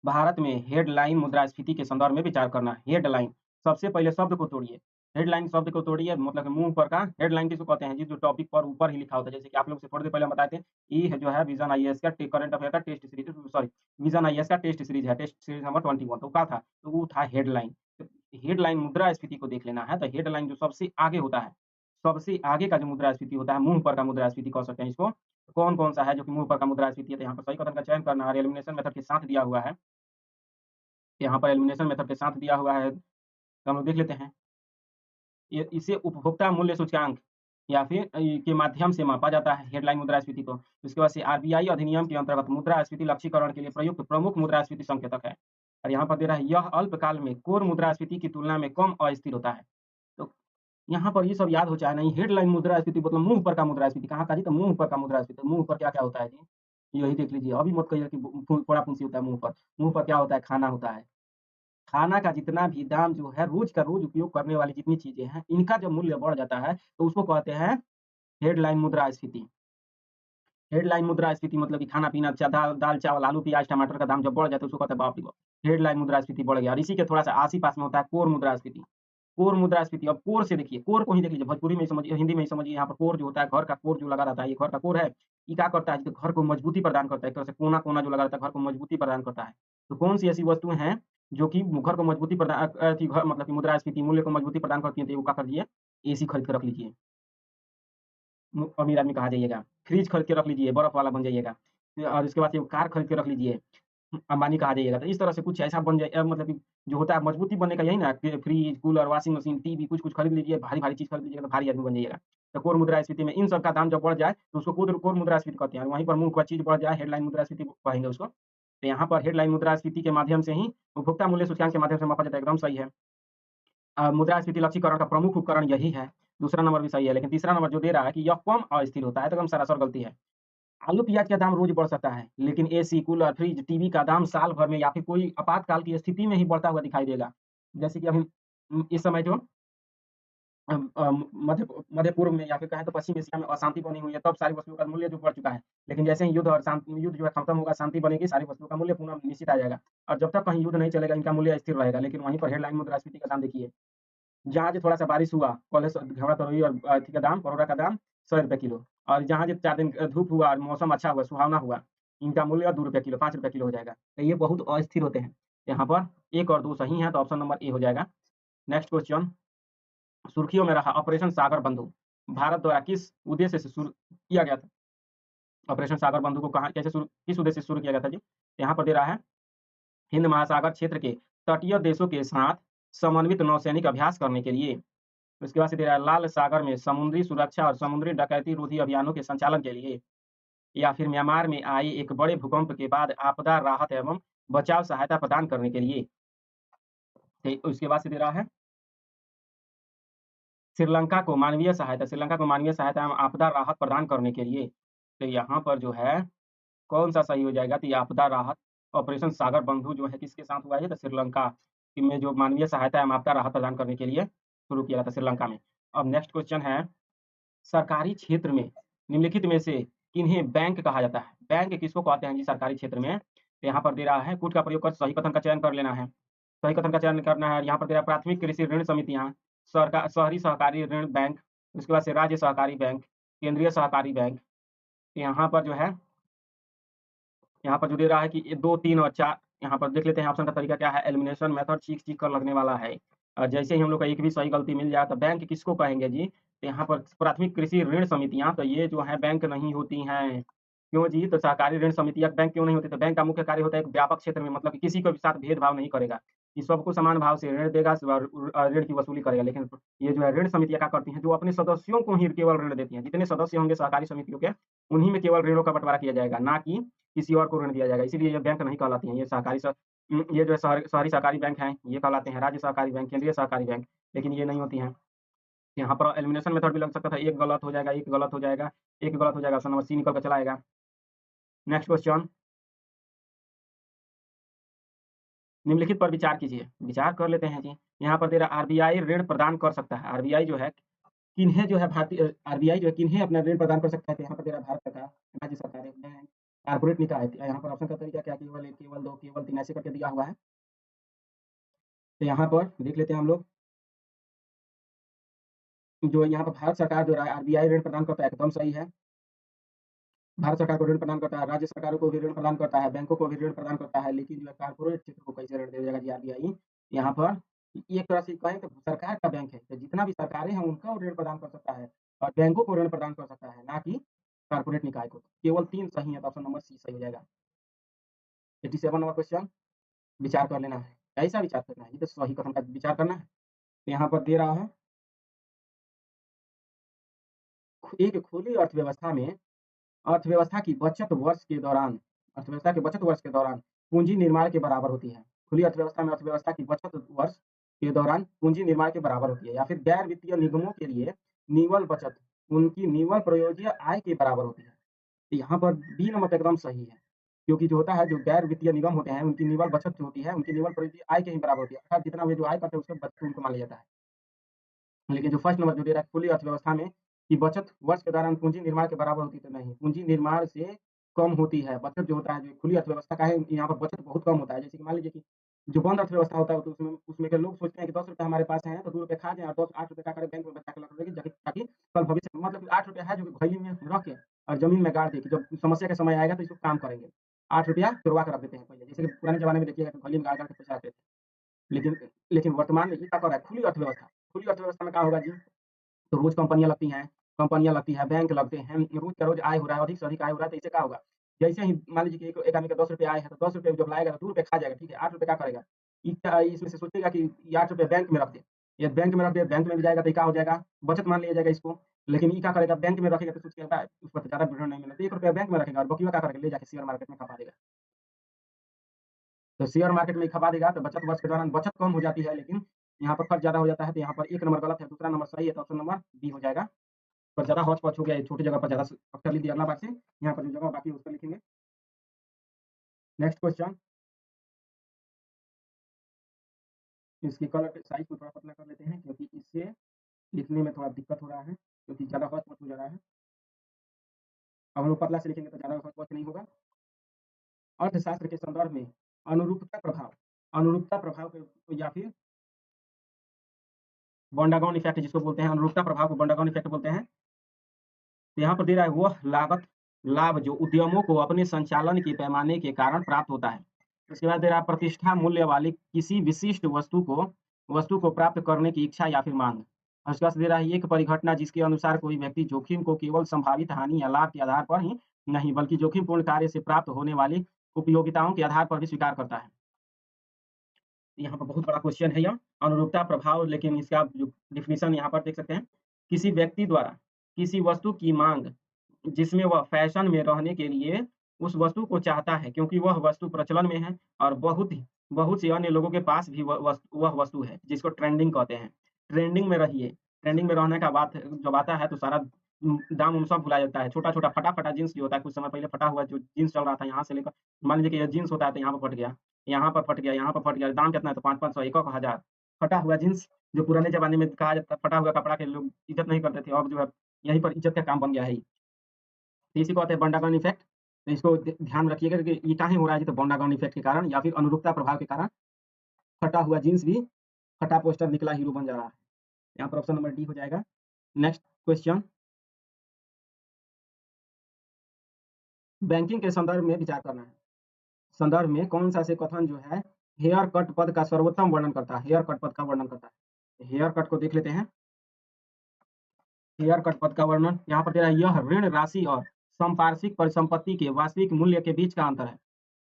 भारत में हेडलाइन मुद्रास्फीति के संदर्भ में विचार करना। हेडलाइन, सबसे पहले शब्द को तोड़िए। हेडलाइन शब्द को तोड़िए, मतलब कि मुँह पर का हेडलाइन किसको कहते हैं जी? जो टॉपिक पर ऊपर ही लिखा होता है। जैसे कि आप लोग से थोड़ी देर पहले हम बताए थे, ये है जो है विज़न आईएएस का करंट अफेयर का test series, sorry vision IAS का टेस्ट सीरीज़ है, टेस्ट सीरीज़ नंबर 21। तो क्या था? तो वो था हेडलाइन। तो हेडलाइन मुद्रास्फीति को देख लेना है, तो हेडलाइन जो सबसे आगे होता है, सबसे आगे का जो मुद्रास्फीति होता है, मुँह पर का मुद्रास्फीति कह सकते हैं इसको। कौन-कौन सा है जो कि मुँह पर का मुद्रास्फीति है? तो यहाँ पर सही कथन का चयन करना है, एलिमिनेशन मेथड के साथ दिया हुआ है। यहाँ पर एलिमिनेशन मेथड के साथ दिया हुआ है, तो हम लोग देख लेते हैं। ये इसे उपभोक्ता मूल्य सूचकांक या फिर के माध्यम से मापा जाता है हेडलाइन मुद्रास्फीति को। उसके बाद से आरबीआई अधिनियम के अंतर्गत मुद्रास्फीति लक्ष्यीकरण के लिए प्रयुक्त प्रमुख मुद्रास्फीति संकेतक है। और यहाँ पर दे रहा है, यह अल्पकाल में कोर मुद्रास्फीति की तुलना में कम अस्थिर होता है। तो यहाँ पर ये सब याद हो, चाहे नहीं। हेडलाइन मुद्रास्फीति मतलब मुँह पर का मुद्रास्फीति, कहाँ का जी? तो मुँह पर का मुद्रास्फीति। मुँह पर क्या-क्या होता है जी? यही देख लीजिए। अभी मत कहिए कि फोड़ा-फुंसी होता है मुँह पर। मुँह पर क्या होता है? खाना होता है। खाना का जितना भी दाम जो है, रोज़ का रोज़ उपयोग करने वाली जितनी चीज़ें हैं, इनका जब मूल्य बढ़ जाता है, तो उसको कहते हैं हेडलाइन मुद्रास्फीति। हेडलाइन मुद्रास्फीति मतलब कि खाना-पीना, दाल, चावल, आलू, प्याज़, टमाटर का दाम जब बढ़ जाता है, उसको कहते हैं बाप रे बाप! हेडलाइन मुद्रास्फीति बढ़ गया। और इसी के थोड़ा-सा आस-ही-पास में होता है कोर मुद्रास्फीति। कोर मुद्रास्फीति, अब कोर से देखिए, कोर को ही देख लीजिए, भोजपुरी में ही समझिए, हिंदी में ही समझिए। यहाँ पर कोर जो होता है, घर का कोर जो लगा रहता है, ये घर का कोर है। ये क्या करता है? तो घर को मजबूती प्रदान करता है। एक तरह से कोना-कोना जो लगा रहता है, घर को मजबूती प्रदान करता है। तो कौन-सी ऐसी वस्तुएँ हैं जो कि घर को मजबूती अथी घर मतलब कि मुद्रास्फीति मूल्य को मजबूती प्रदान करती हैं? तो वो क्या कर दीजिए, एसी खरीद के रख लीजिए। अमीर आदमी कहा जाइएगा। फ्रिज खरीद के रख लीजिए, बर्फ वाला बन जाइएगा। और इसके बाद से कार खरीद के रख लीजिए, अंबानी कहा जाइएगा। तो इस तरह से कुछ ऐसा बन जाए, मतलब कि जो होता है मजबूती बनने का यही ना, कि fridge, cooler, washing machine, TV, कुछ-कुछ खरीद लीजिए, भारी-भारी चीज़ खरीद लीजिएगा तो भारी आदमी बन जाइएगा। तो कोर मुद्रास्फीति में इन सब का दाम जब बढ़ जाए, तो उसको कोर कोर मुद्रास्फीति कहते हैं। वहीं पर मुँह का चीज़ बढ़ जाए, हेडलाइन मुद्रास्फीति कहेंगे उसको। तो यहाँ पर हेडलाइन मुद्रास्फीति के माध्यम से ही उपभोक्ता मूल्य सूचकांक के माध्यम से मापा जाता है, एकदम सही है। मुद्रास्फीति लक्ष्यीकरण का प्रमुख उपकरण यही है। दूसरा नंबर भी सही है, लेकिन तीसरा नंबर जो दे रहा है कि यह कम अस्थिर होता है, तो एकदम सरासर गलती है। आलू प्याज का दाम रोज बढ़ सकता है, लेकिन एसी, कूलर, फ्रिज, टीवी का दाम साल भर में या फिर कोई आपातकाल की स्थिति में ही बढ़ता हुआ दिखाई देगा। जैसे कि अभी इस समय जो मध्य पूर्व में या फिर कहें तो पश्चिम एशिया में अशांति बनी हुई है, तब सारी वस्तुओं का मूल्य जो बढ़ चुका है। लेकिन जैसे ही युद्ध जो है खत्म होगा, शांति बनेगी, सारी वस्तुओं का मूल्य पुनः निश्चित आ जाएगा। और जब तक कहीं युद्ध नहीं चलेगा, इनका मूल्य स्थिर रहेगा। लेकिन वहीं पर हेडलाइन मुद्रास्फीति का दाम देखिए, जहाँ जो थोड़ा सा बारिश हुआ, कल घेवड़ा, तरोई और अथी का दाम, परोरा का दाम 100 रुपए किलो। और जहाँ जो 4 दिन धूप हुआ और मौसम अच्छा हुआ, सुहावना हुआ, इनका मूल्य 2 रुपए किलो, 5 रुपए किलो हो जाएगा। तो ये बहुत अस्थिर होते हैं। यहाँ पर 1 और 2 सही है, तो ऑप्शन नंबर ए हो जाएगा। नेक्स्ट क्वेश्चन, सुर्खियों में रहा ऑपरेशन सागर बंधु भारत द्वारा किस उद्देश्य से शुरू किया गया था? ऑपरेशन सागर बंधु को कहाँ कैसे शुरू किस उद्देश्य से शुरू किया गया था जी? यहाँ पर दे रहा है हिंद महासागर क्षेत्र के तटीय देशों के साथ समन्वित नौसैनिक अभ्यास करने के लिए। उसके बाद से दे रहा है लाल सागर में समुद्री सुरक्षा और समुद्री डकैती रोधी अभियानों के संचालन के लिए, या फिर म्यांमार में आए एक बड़े भूकंप के बाद आपदा राहत एवं बचाव सहायता प्रदान करने के लिए। तो उसके बाद से दे रहा है श्रीलंका को मानवीय सहायता एवं आपदा राहत प्रदान करने के लिए। तो यहाँ पर जो है कौन-सा सही हो जाएगा? तो ये आपदा राहत ऑपरेशन सागर बंधु जो है किसके साथ हुआ है? तो श्रीलंका में जो मानवीय सहायता एवं आपदा राहत प्रदान करने के लिए शुरू किया था श्रीलंका में। अब नेक्स्ट क्वेश्चन है, सरकारी क्षेत्र में निम्नलिखित में से किन्हें बैंक कहा जाता है? बैंक किसको कहते हैं जी सरकारी क्षेत्र में? तो यहाँ पर दे रहा है, कूट का प्रयोग कर सही कथन का चयन कर लेना है। सही कथन का चयन करना है। यहाँ पर दे रहा है प्राथमिक कृषि ऋण समितियाँ, शहरी सहकारी ऋण बैंक, उसके बाद से राज्य सहकारी बैंक, केंद्रीय सहकारी बैंक। यहाँ पर जो है, यहाँ पर जो दे रहा है कि 2, 3 और 4, यहाँ पर देख लेते हैं ऑप्शन का तरीका क्या है। एलिमिनेशन मेथड चीख-चीख कर लगने वाला है। जैसे ही हम लोग को एक भी सही गलती मिल जाए तो बैंक किसको कहेंगे जी? तो यहाँ पर प्राथमिक कृषि ऋण समितियाँ, तो ये जो है बैंक नहीं होती हैं। क्यों जी? तो सहकारी ऋण समितियाँ बैंक क्यों नहीं होती? तो बैंक का मुख्य कार्य होता है एक व्यापक क्षेत्र में, मतलब कि किसी के भी साथ भेदभाव नहीं करेगा। कि सबको समान भाव से ऋण देगा और ऋण की वसूली करेगा। लेकिन ये जो है ऋण समितियाँ क्या करती हैं? जो अपने सदस्यों को ही केवल ऋण देती हैं। जितने सदस्य होंगे सहकारी समितियों के, उन्हीं में केवल ऋणों का बँटवारा किया जाएगा, ना कि किसी और को ऋण दिया जाएगा। इसीलिए ये बैंक नहीं कहलाती हैं। ये जो है शहरी सहकारी बैंक हैं, ये कहलाते हैं राज्य सहकारी बैंक, केंद्रीय सहकारी बैंक, लेकिन ये नहीं होती हैं। यहाँ पर एलिमिनेशन मेथड भी लग सकता था, एक गलत हो जाएगा, एक गलत हो जाएगा, एक गलत हो जाएगा, ऑप्शन नंबर सी निकल कर चला आएगा। नेक्स्ट क्वेश्चन, निम्नलिखित पर विचार कीजिए। विचार कर लेते हैं जी। यहाँ पर दे रहा है आरबीआई ऋण प्रदान कर सकता है। आरबीआई जो है किन्हें जो है आरबीआई जो है किन्हें अपना ऋण प्रदान कर सकता है? तो यहाँ पर दे रहा है भारत सरकार, राज्य सरकारें, बैंक, कॉर्पोरेट निकाय। यहाँ पर ऑप्शन का तरीका क्या, केवल 1, केवल 2, केवल 3 ऐसे करके दिया हुआ है। तो यहाँ पर देख लेते हैं हम लोग, जो यहाँ पर भारत सरकार जो है आरबीआई ऋण प्रदान करता है, एकदम सही है। भारत सरकार को ऋण प्रदान करता है, राज्य सरकारों को भी ऋण प्रदान करता है, बैंकों को भी ऋण प्रदान करता है, लेकिन जो है कॉर्पोरेट क्षेत्र को कैसे ऋण देगा जी आरबीआई? यहाँ पर एक तरह से कहें तो सरकार का बैंक है, तो जितना भी सरकारें हैं उनका ऋण प्रदान कर सकता है और बैंकों को ऋण प्रदान कर सकता है, ना कि कॉर्पोरेट निकाय को। केवल 3 सही है, तो ऑप्शन नंबर सी सही हो जाएगा। 87 नंबर क्वेश्चन, विचार कर लेना है। कैसा विचार करना है? ये तो सही कथन का विचार करना है। तो यहाँ पर दे रहा है, एक खुली अर्थव्यवस्था में अर्थव्यवस्था की बचत वर्ष के दौरान अर्थव्यवस्था के बचत वर्ष के दौरान पूंजी निर्माण के बराबर होती है। खुली अर्थव्यवस्था में अर्थव्यवस्था की बचत वर्ष के दौरान पूंजी निर्माण के बराबर होती है, या फिर गैर वित्तीय निगमों के लिए निवल बचत उनकी निवल प्रयोज्य आय के बराबर होती है। तो यहाँ पर बी नंबर तो एकदम सही है, क्योंकि जो होता है जो गैर वित्तीय निगम होते हैं उनकी निवल बचत जो होती है उनकी निवल प्रयोज्य आय के ही बराबर होती है, अर्थात जितना वे जो आय करते हैं उसके बचत उनको मान लिया जाता है। लेकिन जो फर्स्ट नंबर जो दे रहा है खुली अर्थव्यवस्था में कि बचत वर्ष के दौरान पूंजी निर्माण के बराबर होती है, तो नहीं, पूंजी निर्माण से कम होती है। बचत जो होता है जो खुली अर्थव्यवस्था का है, यहाँ पर बचत बहुत कम होता है। जैसे कि मान लीजिए कि जो बंद अर्थव्यवस्था होता है तो उसमें उसमें के लोग सोचते हैं कि 10 रुपए हमारे पास है तो 2 रुपए खा जाएँ और 10 8 रुपए क्या करें बैंक में बचा के रख देंगे, ताकि कल भविष्य में, मतलब कि 8 रुपया है जो कि थैली में रख के और जमीन में गाड़ दे कि जब समस्या का समय आएगा तो इसको काम करेंगे। 8 रुपया तुड़वा के रख देते हैं पहले, जैसे कि पुराने ज़माने में देखिएगा तो थैली में गाड़-गाड़ के पैसा रखते थे। लेकिन लेकिन वर्तमान में ये क्या कर रहा है खुली अर्थव्यवस्था। खुली अर्थव्यवस्था में क्या होगा जी, तो रोज़ कंपनियाँ लगती हैं, बैंक लगते हैं, रोज़ का रोज़ आय हो रहा है, अधिक से अधिक आय हो रहा है, तो इससे क्या होगा? जैसे ही मान लीजिए कि एक आदमी का 10 रुपए आय है, तो 10 रुपए जब लाएगा तो 2 रुपए खा जाएगा, ठीक है? 8 रुपए क्या करेगा? इसमें से सोचेगा कि ये 8 रुपए बैंक में रख दे। ये बैंक में रख दे, बैंक में भी जाएगा तो ये क्या हो जाएगा? बचत मान लिया जाएगा इसको। लेकिन ये क्या करेगा? बैंक में रखेगा तो सोचेगा उसको तो ज़्यादा रिटर्न नहीं मिला, तो 1 रुपया बैंक में रखेगा और बकिया क्या करेगा? ले जाके शेयर मार्केट में खपा देगा। तो शेयर मार्केट में खपा देगा तो बचत वर्ष के दौरान बचत कम हो जाती है, लेकिन यहाँ पर फर्क ज़्यादा हो जाता है, तो यहाँ पर 1 नंबर गलत है, दूसरा नंबर सही है, तो ऑप्शन नंबर बी हो जाएगा। पर ज़्यादा हौच-पौच हो गया, छोटी जगह पर ज़्यादा अक्षर लिख दिया, अगला बार से यहाँ पर जो जगह बाकी है उस पर लिखेंगे। नेक्स्ट क्वेश्चन, इसकी कलर साइज़ को थोड़ा पतला कर लेते हैं, क्योंकि इससे लिखने में थोड़ा दिक्कत हो रहा है, क्योंकि ज़्यादा हौच-पौच हो जा रहा है। अब हम लोग पतला से लिखेंगे तो ज़्यादा हौच-पौच नहीं होगा। अर्थशास्त्र के संदर्भ में अनुरूपता प्रभाव के या फिर बॉन्डागॉन इफ़ेक्ट जिसको बोलते हैं, अनुरूपता प्रभाव को बॉन्डागॉन इफ़ेक्ट बोलते हैं। तो यहाँ पर दे रहा है वह लाभ जो उद्यमों को अपने संचालन के पैमाने के कारण प्राप्त होता है। उसके बाद दे रहा है प्रतिष्ठा मूल्य वाली किसी विशिष्ट वस्तु को प्राप्त करने की इच्छा या फिर मांग। और उसके बाद दे रहा है एक परिघटना जिसके अनुसार कोई व्यक्ति जोखिम को केवल संभावित हानि या लाभ के आधार पर ही नहीं, बल्कि जोखिमपूर्ण कार्य से प्राप्त होने वाली उपयोगिताओं के आधार पर भी स्वीकार करता है। यहाँ पर बहुत बड़ा क्वेश्चन है यह, अनुरूपता प्रभाव, लेकिन इसका जो डेफिनिशन यहाँ पर देख सकते हैं, किसी व्यक्ति द्वारा किसी वस्तु की मांग जिसमें वह फैशन में रहने के लिए उस वस्तु को चाहता है, क्योंकि वह वस्तु प्रचलन में है और बहुत से अन्य लोगों के पास भी वह वस्तु है, जिसको ट्रेंडिंग कहते हैं। ट्रेंडिंग में रहिए, ट्रेंडिंग में रहने का बात जब आता है तो सारा दाम उम सब भुला जाता है। छोटा-छोटा फटा-फटा जीन्स जो होता है, कुछ समय पहले फटा हुआ जो जीन्स चल रहा था, यहाँ से लेकर मान लीजिए कि ये जीन्स होता है तो यहाँ पर फट गया, यहाँ पर फट गया, यहाँ पर फट गया, दाम कितना है तो 5-500, 1-1 हज़ार। फटा हुआ जीन्स जो पुराने ज़माने में कहा जाता फटा हुआ कपड़ा के लोग इज़्ज़त नहीं करते थे, अब जो है यहीं पर इज़्ज़त का काम बन गया है ये। तो इसी को कहते हैं बॉन्डागॉन इफ़ेक्ट। तो इसको ध्यान रखिएगा कि ये काहे हो रहा है जी, तो बॉन्डागॉन इफ़ेक्ट के कारण या फिर अनुरूपता प्रभाव के कारण फटा हुआ जीन्स भी फटा पोस्टर निकला हीरो बन जा रहा है। यहाँ पर ऑप्शन नंबर डी हो जाएगा। नेक्स्ट क्वेश्चन, बैंकिंग के संदर्भ में विचार करना है। संदर्भ में कौन सा से कथन जो है हेयर कट पद का सर्वोत्तम वर्णन करता है, हेयर कट पद का वर्णन करता है। हेयर कट को देख लेते हैं। हेयर कट पद का वर्णन यहाँ पर दे रहा है, यह ऋण राशि और संपार्श्विक परिसंपत्ति के वास्तविक मूल्य के बीच का अंतर है।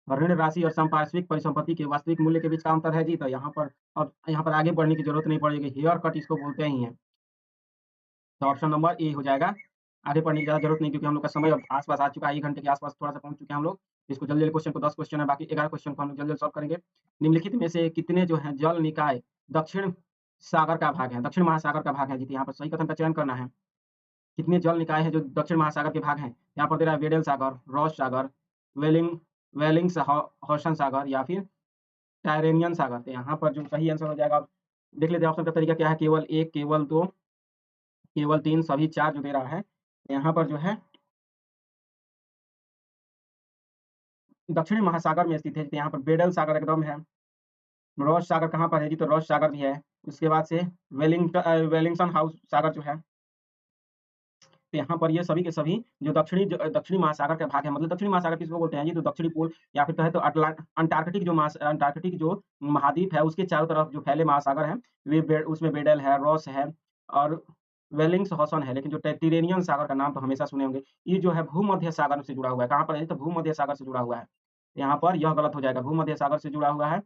और ऋण राशि और संपार्श्विक परिसंपत्ति के वास्तविक मूल्य के बीच का अंतर है जी, तो यहाँ पर अब यहाँ पर आगे बढ़ने की जरूरत नहीं पड़ेगी, हेयर कट इसको बोलते ही हैं। तो ऑप्शन नंबर ए हो जाएगा। आगे पढ़ने की ज़्यादा जरूरत नहीं, क्योंकि हम लोग का समय अब आस-पास आ चुका है, 1 घंटे के आस-पास थोड़ा-सा पहुँच चुके हैं हम लोग। इसको जल्दी-जल्दी क्वेश्चन को 10 क्वेश्चन है, बाकी 11 क्वेश्चन को हम लोग जल्दी-जल्दी सॉल्व करेंगे। निम्नलिखित में से कितने जो हैं जल निकाय दक्षिण सागर का भाग है, दक्षिण महासागर का भाग है जी, तो यहाँ पर सही कथन का चयन करना है। कितने जल निकाय हैं जो दक्षिण महासागर के भाग हैं? यहाँ पर दे रहा है वेडेल सागर, रॉस सागर, वेलिंग वेलिंग्सहाउसन सागर या फिर टायरेनियन सागर। तो यहाँ पर जो सही आंसर हो जाएगा, आप देख लेते हैं ऑप्शन का तरीका क्या है, केवल 1, केवल 2, केवल 3, सभी 4 जो दे रहा है। यहाँ पर जो है दक्षिणी महासागर में स्थित है, तो यहाँ पर बेडल सागर एकदम है। रॉस सागर कहाँ पर है जी, तो रॉस सागर भी है। उसके बाद से वेलिंगटन हाउस सागर जो है, तो यहाँ पर ये सभी के सभी जो दक्षिणी महासागर का भाग है, मतलब दक्षिणी महासागर किसको बोलते हैं जी, तो दक्षिणी पोल या फिर कहें तो अंटार्कटिक जो महाद्वीप है उसके चारों तरफ जो फैले महासागर हैं, उसमें बेडल है, रॉस है और वेलिंग्सहाउसन है। लेकिन जो टिरेनियन सागर का नाम तो हमेशा सुने होंगे, ये जो है भूमध्य सागर से जुड़ा हुआ है। कहाँ पर है, तो भूमध्य सागर से जुड़ा हुआ है। यहाँ पर यह गलत हो जाएगा, भूमध्य सागर से जुड़ा हुआ है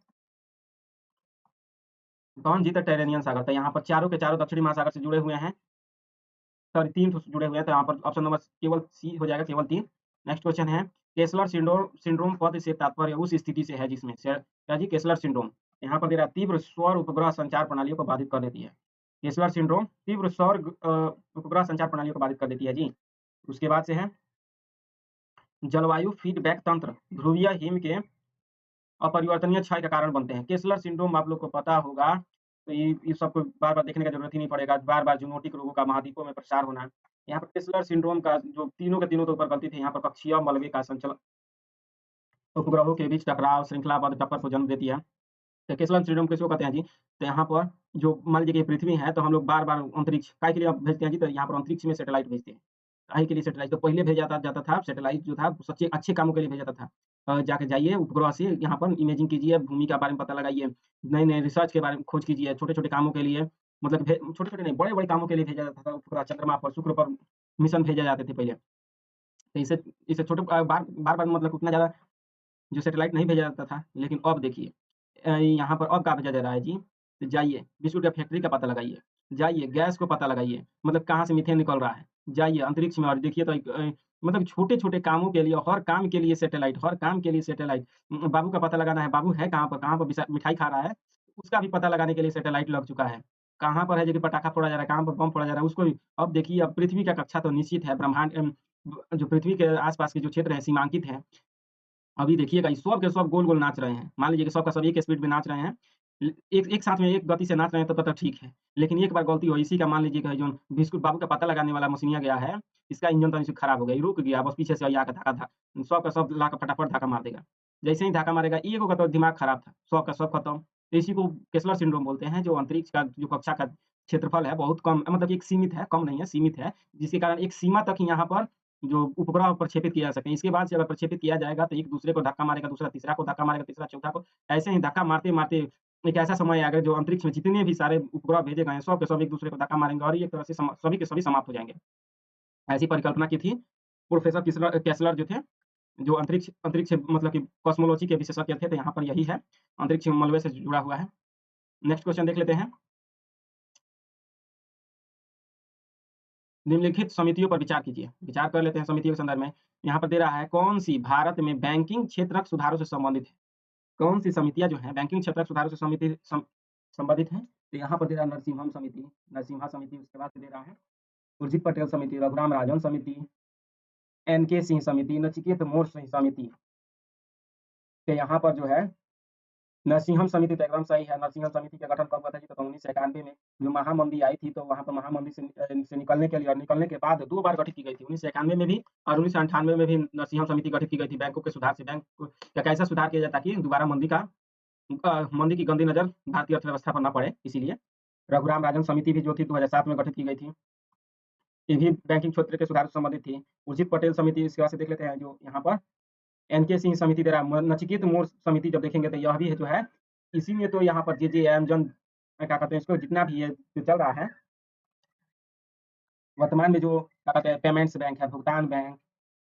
कौन जी, तो टेरेनियन सागर। तो यहाँ पर चारों के चारों दक्षिणी महासागर से जुड़े हुए हैं, सॉरी 3 जुड़े हुए हैं, तो यहाँ पर ऑप्शन नंबर केवल सी हो जाएगा, केवल 3। नेक्स्ट क्वेश्चन है, केसलर सिंड्रोम पद से तात्पर्य उस स्थिति से है जिसमें क्या जी, केसलर सिंड्रोम यहाँ पर दे रहा है तीव्र सौर उपग्रह संचार प्रणालियों को बाधित कर देती है। केसलर सिंड्रोम तीव्र सौर उपग्रह संचार प्रणालियों को बाधित कर देती है जी। उसके बाद से है जलवायु फीडबैक तंत्र ध्रुवीय हिम के अपरिवर्तनीय क्षय का कारण बनते हैं। केसलर सिंड्रोम आप लोग को पता होगा, तो ये सबको बार-बार देखने का ज़रूरत ही नहीं पड़ेगा, बार-बार जूनोटिक रोगों का महाद्वीपों में प्रसार होना। यहाँ पर केसलर सिंड्रोम का जो तीनों के तीनों तो ऊपर गलती थी, यहाँ पर कक्षीय मलबे का संचलन उपग्रहों के बीच टकराव श्रृंखलाबद्ध टक्कर को जन्म देती है। तो केसलर सिंड्रोम किसको कहते हैं जी? तो यहाँ पर जो मान लीजिए कि पृथ्वी है, तो हम लोग बार-बार अंतरिक्ष काहे के लिए भेजते हैं जी? तो यहाँ पर अंतरिक्ष में सैटेलाइट भेजते हैं। काहे के लिए सैटेलाइट? तो पहले भेजा जाता था सैटेलाइट जो था सच्चे अच्छे कामों के लिए भेजा जाता था। जाके जाइए उपग्रह से यहाँ पर इमेजिंग कीजिए, भूमि के बारे में पता लगाइए, नए-नए रिसर्च के बारे में खोज कीजिए, छोटे-छोटे कामों के लिए मतलब छोटे-छोटे नहीं, बड़े-बड़े कामों के लिए भेजा जाता था उपग्रह, चंद्रमा पर, शुक्र पर मिशन भेजे जाते थे पहले। तो इसे इसे छोटे बार-बार मतलब उतना ज़्यादा जो सैटेलाइट नहीं भेजा जाता था, लेकिन अब देखिए यहाँ पर अब क्या भेजा जा रहा है जी? तो जाइए बिस्कुट का फैक्ट्री का पता लगाइए, जाइए गैस को पता लगाइए, मतलब कहाँ से मीथेन निकल रहा है, जाइए अंतरिक्ष में और देखिए तो मतलब छोटे-छोटे कामों के लिए, हर काम के लिए सैटेलाइट, हर काम के लिए सैटेलाइट। बाबू का पता लगाना है, बाबू है कहाँ पर बिसा मिठाई खा रहा है, उसका भी पता लगाने के लिए सैटेलाइट लग चुका है। कहाँ पर है जो कि पटाखा फोड़ा जा रहा है, कहाँ पर बम फोड़ा जा रहा है, उसको भी अब देखिए, अब पृथ्वी का कक्षा तो निश्चित है, ब्रह्मांड जो पृथ्वी के आस-पास के जो क्षेत्र हैं सीमांकित हैं। अभी देखिएगा ये सब के सब गोल-गोल नाच रहे हैं। मान लीजिए कि सब का सब एक स्पीड में नाच रहे हैं। एक एक साथ में एक गति से नाच रहे हैं तब तक ठीक है। लेकिन एक बार गलती हुई, इसी का मान लीजिए कि जो बिस्कुट बाबू का पता लगाने वाला मशीनिया गया है, इसका इंजन तनी से खराब हो गया, ये रुक गया, बस पीछे से आके धक्का धा सब का सब ला के फटाफट धक्का मार देगा। जैसे ही धक्का मारेगा, एगो का तो दिमाग खराब था, सब का सब खत्म। तो इसी को केस्लर सिंड्रोम बोलते हैं, जो अंतरिक्ष का जो कक्षा का क्षेत्रफल है बहुत कम, मतलब एक सीमित है, कम नहीं है, सीमित है, जिसके कारण एक सीमा तक ही यहाँ पर जो उपग्रह प्रक्षेपित किया जा सके। इसके बाद से अगर प्रक्षेपित किया जाएगा तो एक दूसरे को धक्का मारेगा, दूसरा तीसरा को धक्का मारेगा, तीसरा चौथा को, ऐसे ही धक्का मारते-मारते एक ऐसा समय आएगा जो अंतरिक्ष में जितने भी सारे उपग्रह भेजे गए हैं, सब के सब एक दूसरे को धक्का मारेंगे और ये एक तरह से सभी के सभी समाप्त हो जाएँगे। ऐसी परिकल्पना की थी प्रोफेसर केस्लर जो थे, जो अंतरिक्ष अंतरिक्ष मतलब कि कॉस्मोलॉजी के विशेषज्ञ थे, तो यहाँ पर यही है, अंतरिक्ष मलबे से जुड़ा हुआ है। नेक्स्ट क्वेश्चन देख लेते हैं। निम्नलिखित समितियों पर विचार कीजिए। विचार कर लेते हैं समितियों के संदर्भ में। यहाँ पर दे रहा है, कौन-सी भारत में बैंकिंग क्षेत्रक सुधारों से संबंधित है? कौन-सी समितियाँ जो हैं बैंकिंग क्षेत्रक सुधारों से संबंधित हैं? तो यहाँ पर दे रहा है नरसिम्हम समिति, नरसिम्हा समिति, उसके बाद से दे रहा है उर्जित पटेल समिति, रघुराम राजन समिति, एन.के. सिंह समिति, नचिकेत मोर सिंह समिति। तो यहाँ पर जो है नरसिंहम समिति तो एकदम सही है। नरसिंहम समिति का गठन कब हुआ था जी? तो 1991 में जो महामंदी आई थी, तो वहाँ पर महामंदी से निकलने के लिए और निकलने के बाद 2 बार गठित की गई थी। 1991 में भी और 1998 में भी नरसिंहम समिति गठित की गई थी, बैंकों के सुधार से। बैंक का कैसा सुधार किया जाए ताकि दोबारा मंदी की गंदी नज़र भारतीय अर्थव्यवस्था पर ना पड़े, इसीलिए। रघुराम राजन समिति भी जो थी 2007 में गठित की गई थी। ये भी बैंकिंग क्षेत्र के सुधार से संबंधित थी। उर्जित पटेल समिति, इसके बाद से देख लेते हैं जो यहाँ पर एन.के. सिंह समिति दे रहा है। नचिकेत मोर समिति जब देखेंगे तो यह भी है जो है, इसी में तो यहाँ पर जेजेएम जन क्या कहते हैं इसको, जितना भी ये जो चल रहा है वर्तमान में, जो क्या कहते हैं पेमेंट्स बैंक है, भुगतान बैंक,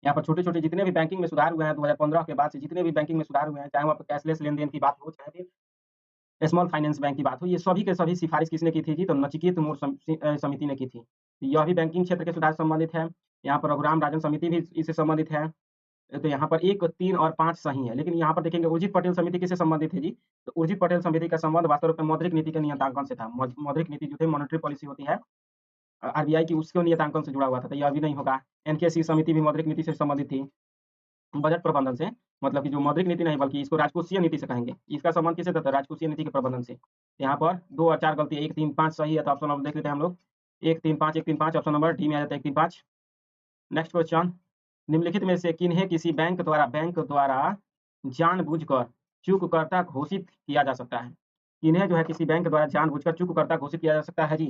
यहाँ पर छोटे-छोटे जितने भी बैंकिंग में सुधार हुए हैं 2015 के बाद से, जितने भी बैंकिंग में सुधार हुए हैं, चाहे वहाँ पर कैशलेस लेन-देन की बात हो, चाहे फिर स्मॉल फाइनेंस बैंक की बात हो, ये सभी के सभी सिफारिश किसने की थी जी? तो नचिकेत मोर समिति ने की थी। यह भी बैंकिंग क्षेत्र के सुधार से संबंधित है। यहाँ पर रघुराम राजन समिति भी इससे संबंधित है। तो यहाँ पर 1, 3 और 5 सही है। लेकिन यहाँ पर देखेंगे उर्जित पटेल समिति किससे संबंधित है जी? तो उर्जित पटेल समिति का संबंध वास्तव में मौद्रिक नीति के नियतांकन से था। मौद्रिक नीति जो थे, मॉनेटरी पॉलिसी होती है आरबीआई की, उसके नियतांकन से जुड़ा हुआ था, तो यह भी नहीं होगा। एनकेसी समिति भी मौद्रिक नीति से संबंधित थी, बजट प्रबंधन से, मतलब कि जो मौद्रिक नीति नहीं बल्कि इसको राजकोषीय नीति से कहेंगे। इसका संबंध किससे था? तो राजकोषीय नीति के प्रबंधन से। यहाँ पर 2 और 4 गलती, 1, 3, 5 सही है, तो ऑप्शन नंबर देख लेते हैं हम लोग। 1, 3, 5, 1, 3, 5 ऑप्शन नंबर डी में आ जाता है, 1, 3, 5। नेक्स्ट क्वेश्चन, निम्नलिखित में से किन्हें किसी बैंक द्वारा जानबूझकर चूककर्ता घोषित किया जा सकता है? इन्हें जो है किसी बैंक द्वारा जानबूझकर चूककर्ता घोषित किया जा सकता है जी?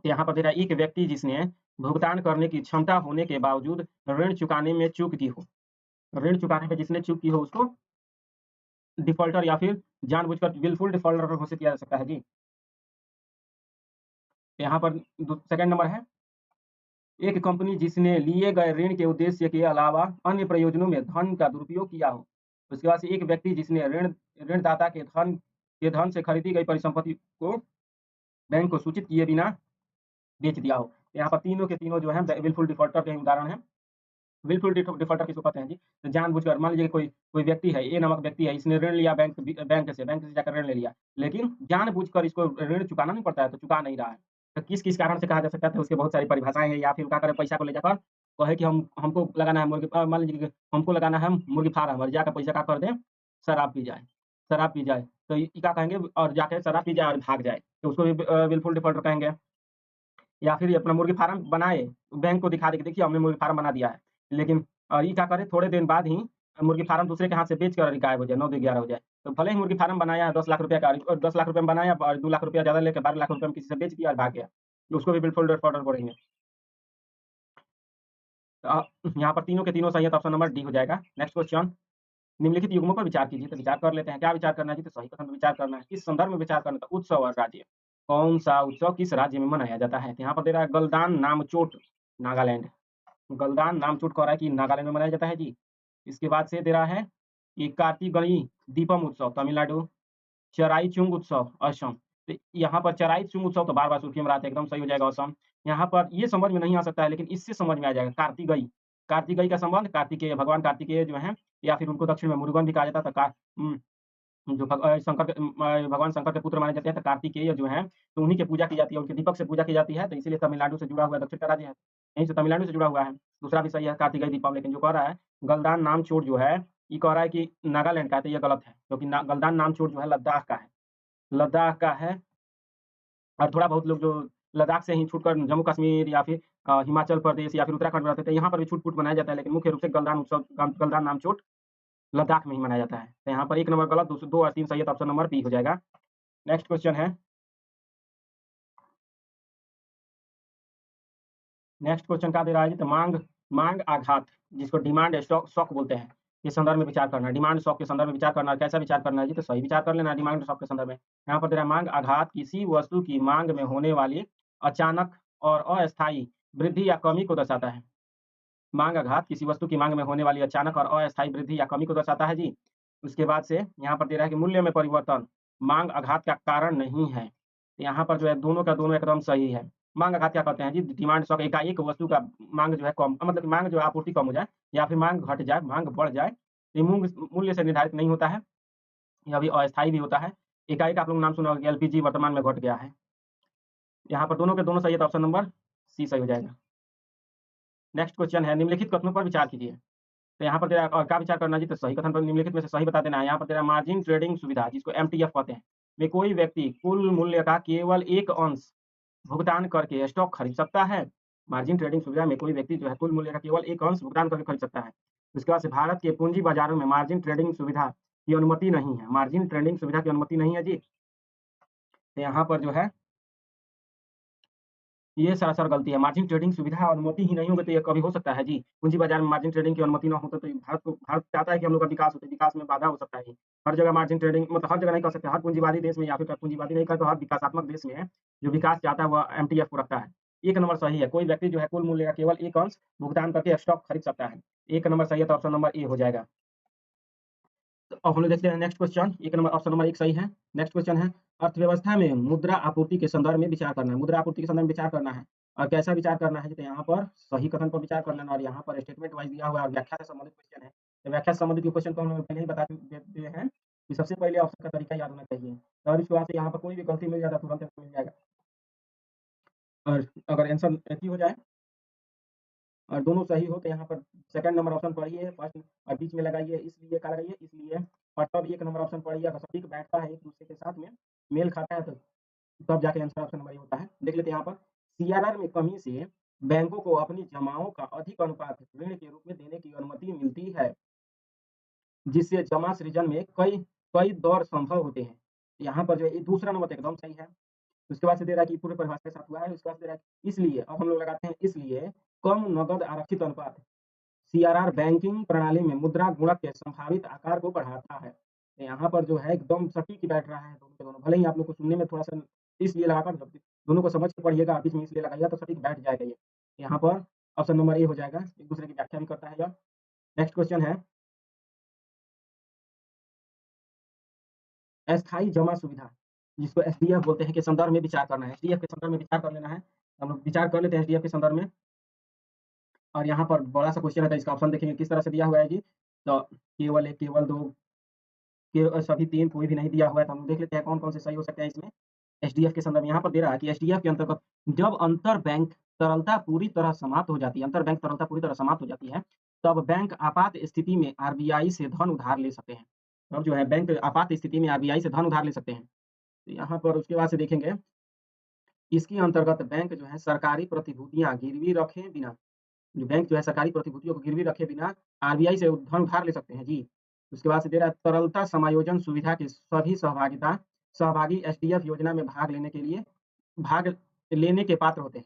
तो यहाँ पर दे रहा है, एक व्यक्ति जिसने भुगतान करने की क्षमता होने के बावजूद ऋण चुकाने में चूक की हो। ऋण चुकाने में जिसने चूक की हो उसको डिफ़ॉल्टर या फिर जानबूझकर विलफुल डिफ़ॉल्टर घोषित किया जा सकता है जी। तो यहाँ पर सेकंड नंबर है, एक कंपनी जिसने लिए गए ऋण के उद्देश्य के अलावा अन्य प्रयोजनों में धन का दुरुपयोग किया हो। उसके बाद से एक व्यक्ति जिसने ऋणदाता के धन से खरीदी गई परिसंपत्ति को बैंक को सूचित किए बिना बेच दिया हो। यहाँ पर तीनों के तीनों जो है विलफुल डिफ़ॉल्टर के उदाहरण हैं। विलफुल डिफ़ॉल्टर किसको कहते हैं जी? तो जानबूझकर, मान लीजिए कोई व्यक्ति है, ए नामक व्यक्ति है, इसने ऋण लिया बैंक से जाकर ऋण ले लिया, लेकिन जानबूझकर इसको ऋण चुकाना नहीं पड़ता है, तो चुका नहीं रहा है। तो किस कारण से कहा जा सकता है? तो उसकी बहुत सारी परिभाषाएँ हैं, या फिर क्या करे, पैसा को ले जाकर कहे कि हमको लगाना है मान लीजिए कि हमको लगाना है मुर्गी फार्म, और जाकर पैसा क्या कर दें, शराब पी जाए। तो ये क्या कहेंगे, और जाके शराब पी जाए और भाग जाए, तो उसको भी विलफुल डिफ़ॉल्टर कहेंगे। या फिर ये अपना मुर्गी फार्म बनाए, बैंक को दिखा दे कि देखिए हमने मुर्गी फार्म बना दिया है, लेकिन ये क्या करे, थोड़े दिन बाद ही मुर्गी फार्म दूसरे के हाथ से बेच कर गायब हो जाए, 9-11 हो जाए। तो भले ही मुर्गी फार्म बनाया है 10 लाख रुपए का, और 10 लाख रुपए में बनाया और 2 लाख रुपया ज़्यादा लेके 12 लाख रुपए में किसी से बेच दिया और भाग गया, तो उसको भी विलफुल डिफ़ॉल्टर बोलेंगे। यहाँ पर तीनों के तीनों सही है, तो ऑप्शन नंबर डी हो जाएगा। नेक्स्ट क्वेश्चन, निम्नलिखित युग्मों पर विचार कीजिए। तो विचार कर लेते हैं, क्या विचार करना है जी? तो सही कथन पर विचार करना है। किस संदर्भ में विचार करना था? उत्सव और राज्य। कौन-सा उत्सव किस राज्य में मनाया जाता है? तो यहाँ पर दे रहा है गलदान नामचोट, नागालैंड। गलदान नामचोट कह रहा है कि नागालैंड में मनाया जाता है जी। इसके बाद से दे रहा है कि कार्तिगई दीपम उत्सव, तमिलनाडु। चराई-चुंग उत्सव, असम। तो यहाँ पर चराई-चुंग उत्सव तो बार-बार सुर्खियों में रहा था, एकदम सही हो जाएगा असम। यहाँ पर ये समझ में नहीं आ सकता है, लेकिन इससे समझ में आ जाएगा, कार्तिगई। कार्तिगई का संबंध भगवान कार्तिकेय जो हैं, या फिर उनको दक्षिण में मुरुगन भी कहा जाता था। जो भगवान शंकर के पुत्र माने जाते हैं, तो कार्तिकेय जो हैं, तो उन्हीं की पूजा की जाती है, उनके दीपक से पूजा की जाती है, तो इसीलिए तमिलनाडु से जुड़ा हुआ दक्षिण का राज्य है। यहीं से तमिलनाडु से जुड़ा हुआ है। दूसरा भी सही है कार्तिकेय दीपम, लेकिन जो कह रहा है गलदान नामचूर जो है, ये कह रहा है कि नागालैंड का है, तो ये गलत है, क्योंकि गलदान नामचूर जो है लद्दाख का है। लद्दाख का है। और थोड़ा बहुत लोग जो लद्दाख से ही छूटकर जम्मू कश्मीर या फिर हिमाचल प्रदेश या फिर उत्तराखंड में रहते थे, यहाँ पर भी छूट-फूट मनाया जाता है, लेकिन मुख्य रूप से गलदान उत्सव गलदान नामचूर लद्दाख में ही मनाया जाता है। तो यहाँ पर 1 नंबर गलत, 2 और 3 सही है, तो ऑप्शन नंबर बी हो जाएगा। नेक्स्ट क्वेश्चन है, नेक्स्ट क्वेश्चन क्या दे रहा है जी? तो मांग आघात, जिसको डिमांड शॉक बोलते हैं, के संदर्भ में विचार करना। डिमांड शॉक के संदर्भ में विचार करना, कैसा विचार करना है जी? तो सही विचार कर लेना डिमांड शॉक के संदर्भ में। यहाँ पर दे रहा है मांग आघात किसी वस्तु की मांग में होने वाली अचानक और अस्थायी वृद्धि या कमी को दर्शाता है। मांग आघात किसी वस्तु की मांग में होने वाली अचानक और अस्थायी वृद्धि या कमी को दर्शाता है जी। उसके बाद से यहाँ पर दे रहा है कि मूल्य में परिवर्तन मांग आघात का कारण नहीं है। यहाँ पर जो है दोनों का दोनों एकदम सही है। मांग आघात क्या कहते हैं जी? डिमांड शॉक, एकाएक वस्तु का मांग जो है कम, मतलब कि मांग जो है आपूर्ति कम हो जाए या फिर मांग घट जाए, मांग बढ़ जाए। ये मूल्य से निर्धारित नहीं होता है, यह भी अस्थायी भी होता है। एकाएक आप लोग नाम सुना होगा, एलपीजी वर्तमान में घट गया है। यहाँ पर दोनों के दोनों सही है, तो ऑप्शन नंबर सी सही हो जाएगा। नेक्स्ट क्वेश्चन है, निम्नलिखित कथनों पर विचार कीजिए। तो यहाँ पर तेरा और क्या विचार करना जी? तो सही कथन पर निम्नलिखित में से सही बता देना है। यहाँ पर तेरा मार्जिन ट्रेडिंग सुविधा, जिसको एमटीएफ कहते हैं, में कोई व्यक्ति कुल मूल्य का केवल एक अंश भुगतान करके स्टॉक खरीद सकता है। मार्जिन ट्रेडिंग सुविधा में कोई व्यक्ति जो है कुल मूल्य का केवल एक अंश भुगतान करके खरीद सकता है। उसके बाद से भारत के पूंजी बाजारों में मार्जिन ट्रेडिंग सुविधा की अनुमति नहीं है। मार्जिन ट्रेडिंग सुविधा की अनुमति नहीं है जी। तो यहाँ पर जो है ये सरासर गलती है। मार्जिन ट्रेडिंग सुविधा अनुमति ही नहीं होगी, तो ये कभी हो सकता है जी? पूंजी बाजार में मार्जिन ट्रेडिंग की अनुमति ना हो तो भारत चाहता है कि हम लोग का विकास हो, तो विकास में बाधा हो सकता है। हर जगह मार्जिन ट्रेडिंग, मतलब हर जगह नहीं कर सकते, हर पूंजीवादी देश में या फिर पूंजीवादी नहीं कर, तो हर विकासात्मक देश में जो विकास चाहता है वह एमटीएफ को रखता है। 1 नंबर सही है, कोई व्यक्ति जो है कुल मूल्य का केवल एक अंश भुगतान करके स्टॉक खरीद सकता है। 1 नंबर सही है, तो ऑप्शन नंबर ए हो जाएगा। तो अब हम लोग देखते हैं next question. 1 number option number 1 सही है। नेक्स्ट क्वेश्चन है, अर्थव्यवस्था में मुद्रा आपूर्ति के संदर्भ में विचार करना है। मुद्रा आपूर्ति के संदर्भ में विचार करना है, और कैसा विचार करना है? तो यहाँ पर सही कथन पर विचार कर लेना, और यहाँ पर स्टेटमेंट वाइज दिया हुआ है और व्याख्या से संबंधित क्वेश्चन है। तो व्याख्या से संबंधित क्वेश्चन को हम लोग पहले ही बता दिए हैं कि सबसे पहले ऑप्शन का तरीका याद होना चाहिए, और इसके बाद से यहाँ पर कोई भी गलती मिल जाता है तुरंत मिल जाएगा। और अगर आंसर एक ही हो जाए और दोनों सही हो, तो यहाँ पर सेकंड नंबर ऑप्शन पढ़िए, फर्स्ट और बीच में लगाइए, इसलिए क्या लगाइए, इसलिए। और तब 1 नंबर ऑप्शन पढ़िए, अगर सटीक बैठता है एक दूसरे के साथ में, मेल खाता है, तो तब जाके आंसर ऑप्शन नंबर ए होता है। देख लेते हैं यहाँ पर, सीआरआर में कमी से बैंकों को अपनी जमाओं का अधिक अनुपात ऋण के रूप में देने की अनुमति मिलती है, जिससे जमा सृजन में कई कई दौर संभव होते हैं। यहाँ पर जो है ये दूसरा नंबर तो एकदम सही है। उसके बाद से दे रहा है कि पूरे परिभाषा के साथ हुआ है। उसके बाद से दे रहा है इसलिए, अब हम लोग लगाते हैं इसलिए कम नकद आरक्षित अनुपात सीआरआर बैंकिंग प्रणाली में मुद्रा गुणक के संभावित आकार को बढ़ाता है। तो यहाँ पर जो है एकदम सटीक ही बैठ रहा है दोनों के दोनों। भले ही आप लोग को सुनने में थोड़ा-सा इसलिए लगा कर, दोनों को समझ के पढ़िएगा, बीच में इसलिए लगाइएगा तो सटीक बैठ जाएगा ये। यहाँ पर ऑप्शन नंबर ए हो जाएगा, एक-दूसरे की व्याख्या भी करता है यह। नेक्स्ट क्वेश्चन है, अस्थायी जमा सुविधा, जिसको एसडीएफ बोलते हैं, के संदर्भ में विचार करना है। एसडीएफ के संदर्भ में विचार कर लेना है। हम लोग विचार कर लेते हैं एसडीएफ के संदर्भ में। और यहाँ पर बड़ा-सा क्वेश्चन है, तो इसका ऑप्शन देखेंगे किस तरह से दिया हुआ है जी। तो केवल 1, केवल 2, के सभी 3, कोई भी नहीं दिया हुआ है, तो हम देख लेते हैं कौन-कौन से सही हो सकते हैं इसमें। एसडीएफ के संदर्भ में यहाँ पर दे रहा है कि एसडीएफ के अंतर्गत जब अंतर बैंक तरलता पूरी तरह समाप्त हो जाती है, अंतर बैंक तरलता पूरी तरह समाप्त हो जाती है, तब बैंक आपात स्थिति में आरबीआई से धन उधार ले सकते हैं। तब जो है बैंक आपात स्थिति में आरबीआई से धन उधार ले सकते हैं। तो यहाँ पर उसके बाद से देखेंगे, इसके अंतर्गत बैंक जो है सरकारी प्रतिभूतियाँ गिरवी रखे बिना, जो बैंक जो है सरकारी प्रतिभूतियों को गिरवी रखे बिना आरबीआई से धन उधार ले सकते हैं जी। उसके बाद से दे रहा है तरलता समायोजन सुविधा के सभी सहभागी एसडीएफ योजना में भाग लेने के पात्र होते हैं।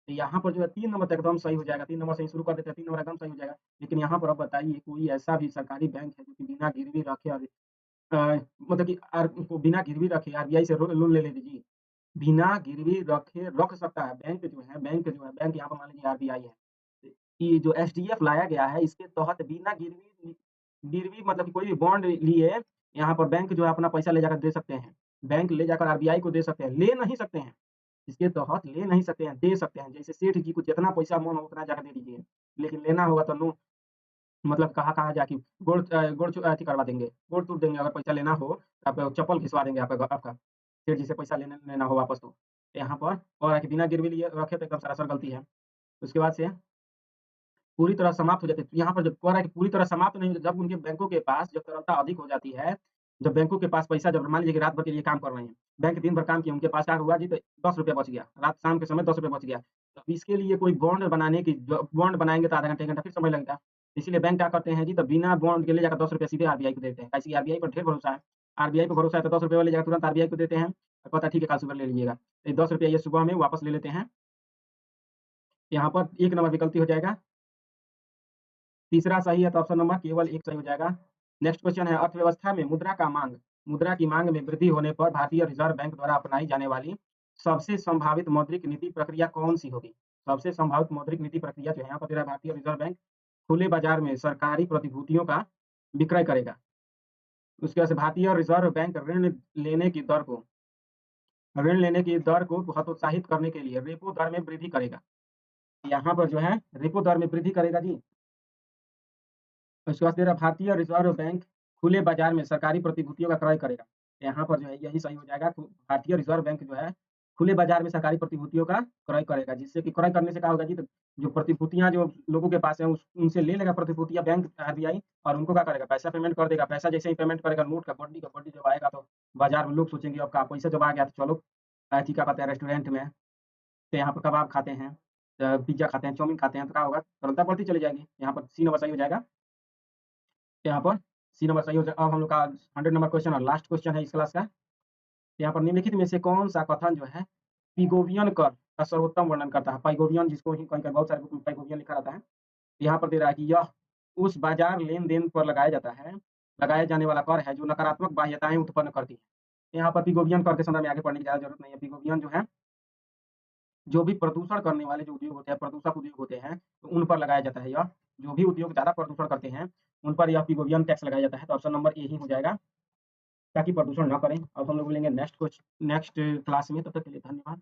तो यहाँ पर जो है 3 नंबर तक एकदम सही हो जाएगा। 3 नंबर से ही शुरू कर देते हैं, 3 नंबर एकदम सही हो जाएगा। लेकिन यहाँ पर अब बताइए, कोई ऐसा भी सरकारी बैंक है जो कि बिना गिरवी रखे और मतलब कि को बिना गिरवी रखे आरबीआई से लोन ले लेते जी? बिना गिरवी रखे रख सकता है बैंक जो है, बैंक यहाँ पर मान लीजिए आरबीआई है। ये जो एसडीएफ लाया गया है, इसके तहत बिना गिरवी गिरवी मतलब कि कोई भी बॉन्ड लिए यहाँ पर बैंक जो है अपना पैसा ले जाकर दे सकते हैं। बैंक ले जाकर आरबीआई को दे सकते हैं, ले नहीं सकते हैं। इसके तहत ले नहीं सकते हैं, दे सकते हैं। जैसे सेठ जी को जितना पैसा मन हो उतना जाकर दे दीजिए, लेकिन लेना होगा तो नो मतलब कहाँ-कहाँ जाके गोड़ अथी करवा देंगे, गोड़ तोड़ देंगे अगर पैसा लेना हो, आप चप्पल घिसवा देंगे आपका सेठ जी से पैसा लेना हो वापस तो। यहाँ पर और है कि बिना गिरवी लिए रखे तो एकदम सरासर गलती है। उसके बाद से पूरी तरह समाप्त हो जाती है। तो यहाँ पर जब कह रहा है कि पूरी तरह समाप्त नहीं होती, जब उनके बैंकों के पास जब तरलता अधिक हो जाती है, जब बैंकों के पास पैसा जब मान लीजिए कि रात भर के लिए काम कर रहे हैं, बैंक दिन भर काम किए, उनके पास क्या हुआ जी तो ₹10 बच गया, रात शाम के समय ₹10 बच गया। तो इसके लिए कोई बॉन्ड बनाने की ज बॉन्ड बनाएँगे तो आधा घंटा, 1 घंटा फिर समय लगेगा। इसीलिए बैंक क्या करते हैं जी, तो बिना बॉन्ड के ले जाकर ₹10 सीधे आरबीआई को देते हैं। कैसे कि आरबीआई पर ढेर भरोसा है। आरबीआई पे भरोसा है तो ₹10 वाली जगह तुरंत आरबीआई को देते हैं और कहता है ठीक है, कल सुबह ले लीजिएगा। तो ये ₹10 ये सुबह में वापस ले लेते हैं। यहाँ पर 1 नंबर विकल्प हो जाएगा। तीसरा सही है तो ऑप्शन नंबर केवल 1 सही हो जाएगा। नेक्स्ट क्वेश्चन है अर्थव्यवस्था में मुद्रा की माँग में वृद्धि होने पर भारतीय रिज़र्व बैंक द्वारा अपनाई जाने वाली सबसे संभावित मौद्रिक नीति प्रक्रिया कौन-सी होगी? सबसे संभावित मौद्रिक नीति प्रक्रिया जो है यहाँ पर दे रहा है भारतीय रिज़र्व बैंक खुले बाज़ार में सरकारी प्रतिभूतियों का विक्रय करेगा। उसके बाद से भारतीय रिज़र्व बैंक ऋण लेने की दर को हतोत्साहित करने के लिए रेपो दर में वृद्धि करेगा। यहाँ पर जो है रेपो दर में वृद्धि करेगा जी। उसके बाद तेरा भारतीय रिज़र्व बैंक खुले बाज़ार में सरकारी प्रतिभूतियों का क्रय करेगा। यहाँ पर जो है यही सही हो जाएगा। भारतीय रिज़र्व बैंक जो है खुले बाज़ार में सरकारी प्रतिभूतियों का क्रय करेगा, जिससे कि क्रय करने से क्या होगा जी, तो जो प्रतिभूतियाँ जो लोगों के पास है उनसे ले लेगा प्रतिभूतियाँ बैंक आरबीआई और उनको क्या करेगा, पैसा पेमेंट कर देगा। पैसा जैसे ही पेमेंट करेगा नोट का बड्डी जब आएगा तो बाज़ार में लोग सोचेंगे अब का पैसा जब आ गया तो चलो अथी क्या कहते हैं रेस्टोरेंट में, तो यहाँ पर कबाब खाते हैं, पिज़्ज़ा खाते हैं, चाउमीन खाते हैं, तो क्या होगा तरलता बढ़ती चली जाएगी। यहाँ पर सी नंबर सही हो जाएगा। यहाँ पर सी नंबर सही हो जाए। अब हम लोग का 100 नंबर क्वेश्चन और लास्ट क्वेश्चन है इस क्लास का। यहाँ पर निम्नलिखित में से कौन-सा कथन जो है पिगोवियन कर का सर्वोत्तम वर्णन करता है? पाइगोवियन जिसको ही कहीं-कहीं बहुत सारे बुक में पाइगोवियन लिखा रहता है। यहाँ पर दे रहा है कि यह उस बाज़ार लेन-देन पर लगाया जाने वाला कर है जो नकारात्मक बाह्यताएँ उत्पन्न करती है। यहाँ पर पिगोवियन कर के संदर्भ में आगे पढ़ने की ज़्यादा ज़रूरत नहीं है। पिगोवियन जो है जो भी प्रदूषण करने वाले जो उद्योग होते हैं, प्रदूषक उद्योग होते हैं, तो उन पर लगाया जाता है यह। जो भी उद्योग ज़्यादा प्रदूषण करते हैं, उन पर यह पिगोवियन टैक्स लगाया जाता है। तो ऑप्शन नंबर ए ही हो जाएगा, ताकि प्रदूषण ना करें। अब हम लोग मिलेंगे नेक्स्ट क्लास में, तब तक के लिए धन्यवाद।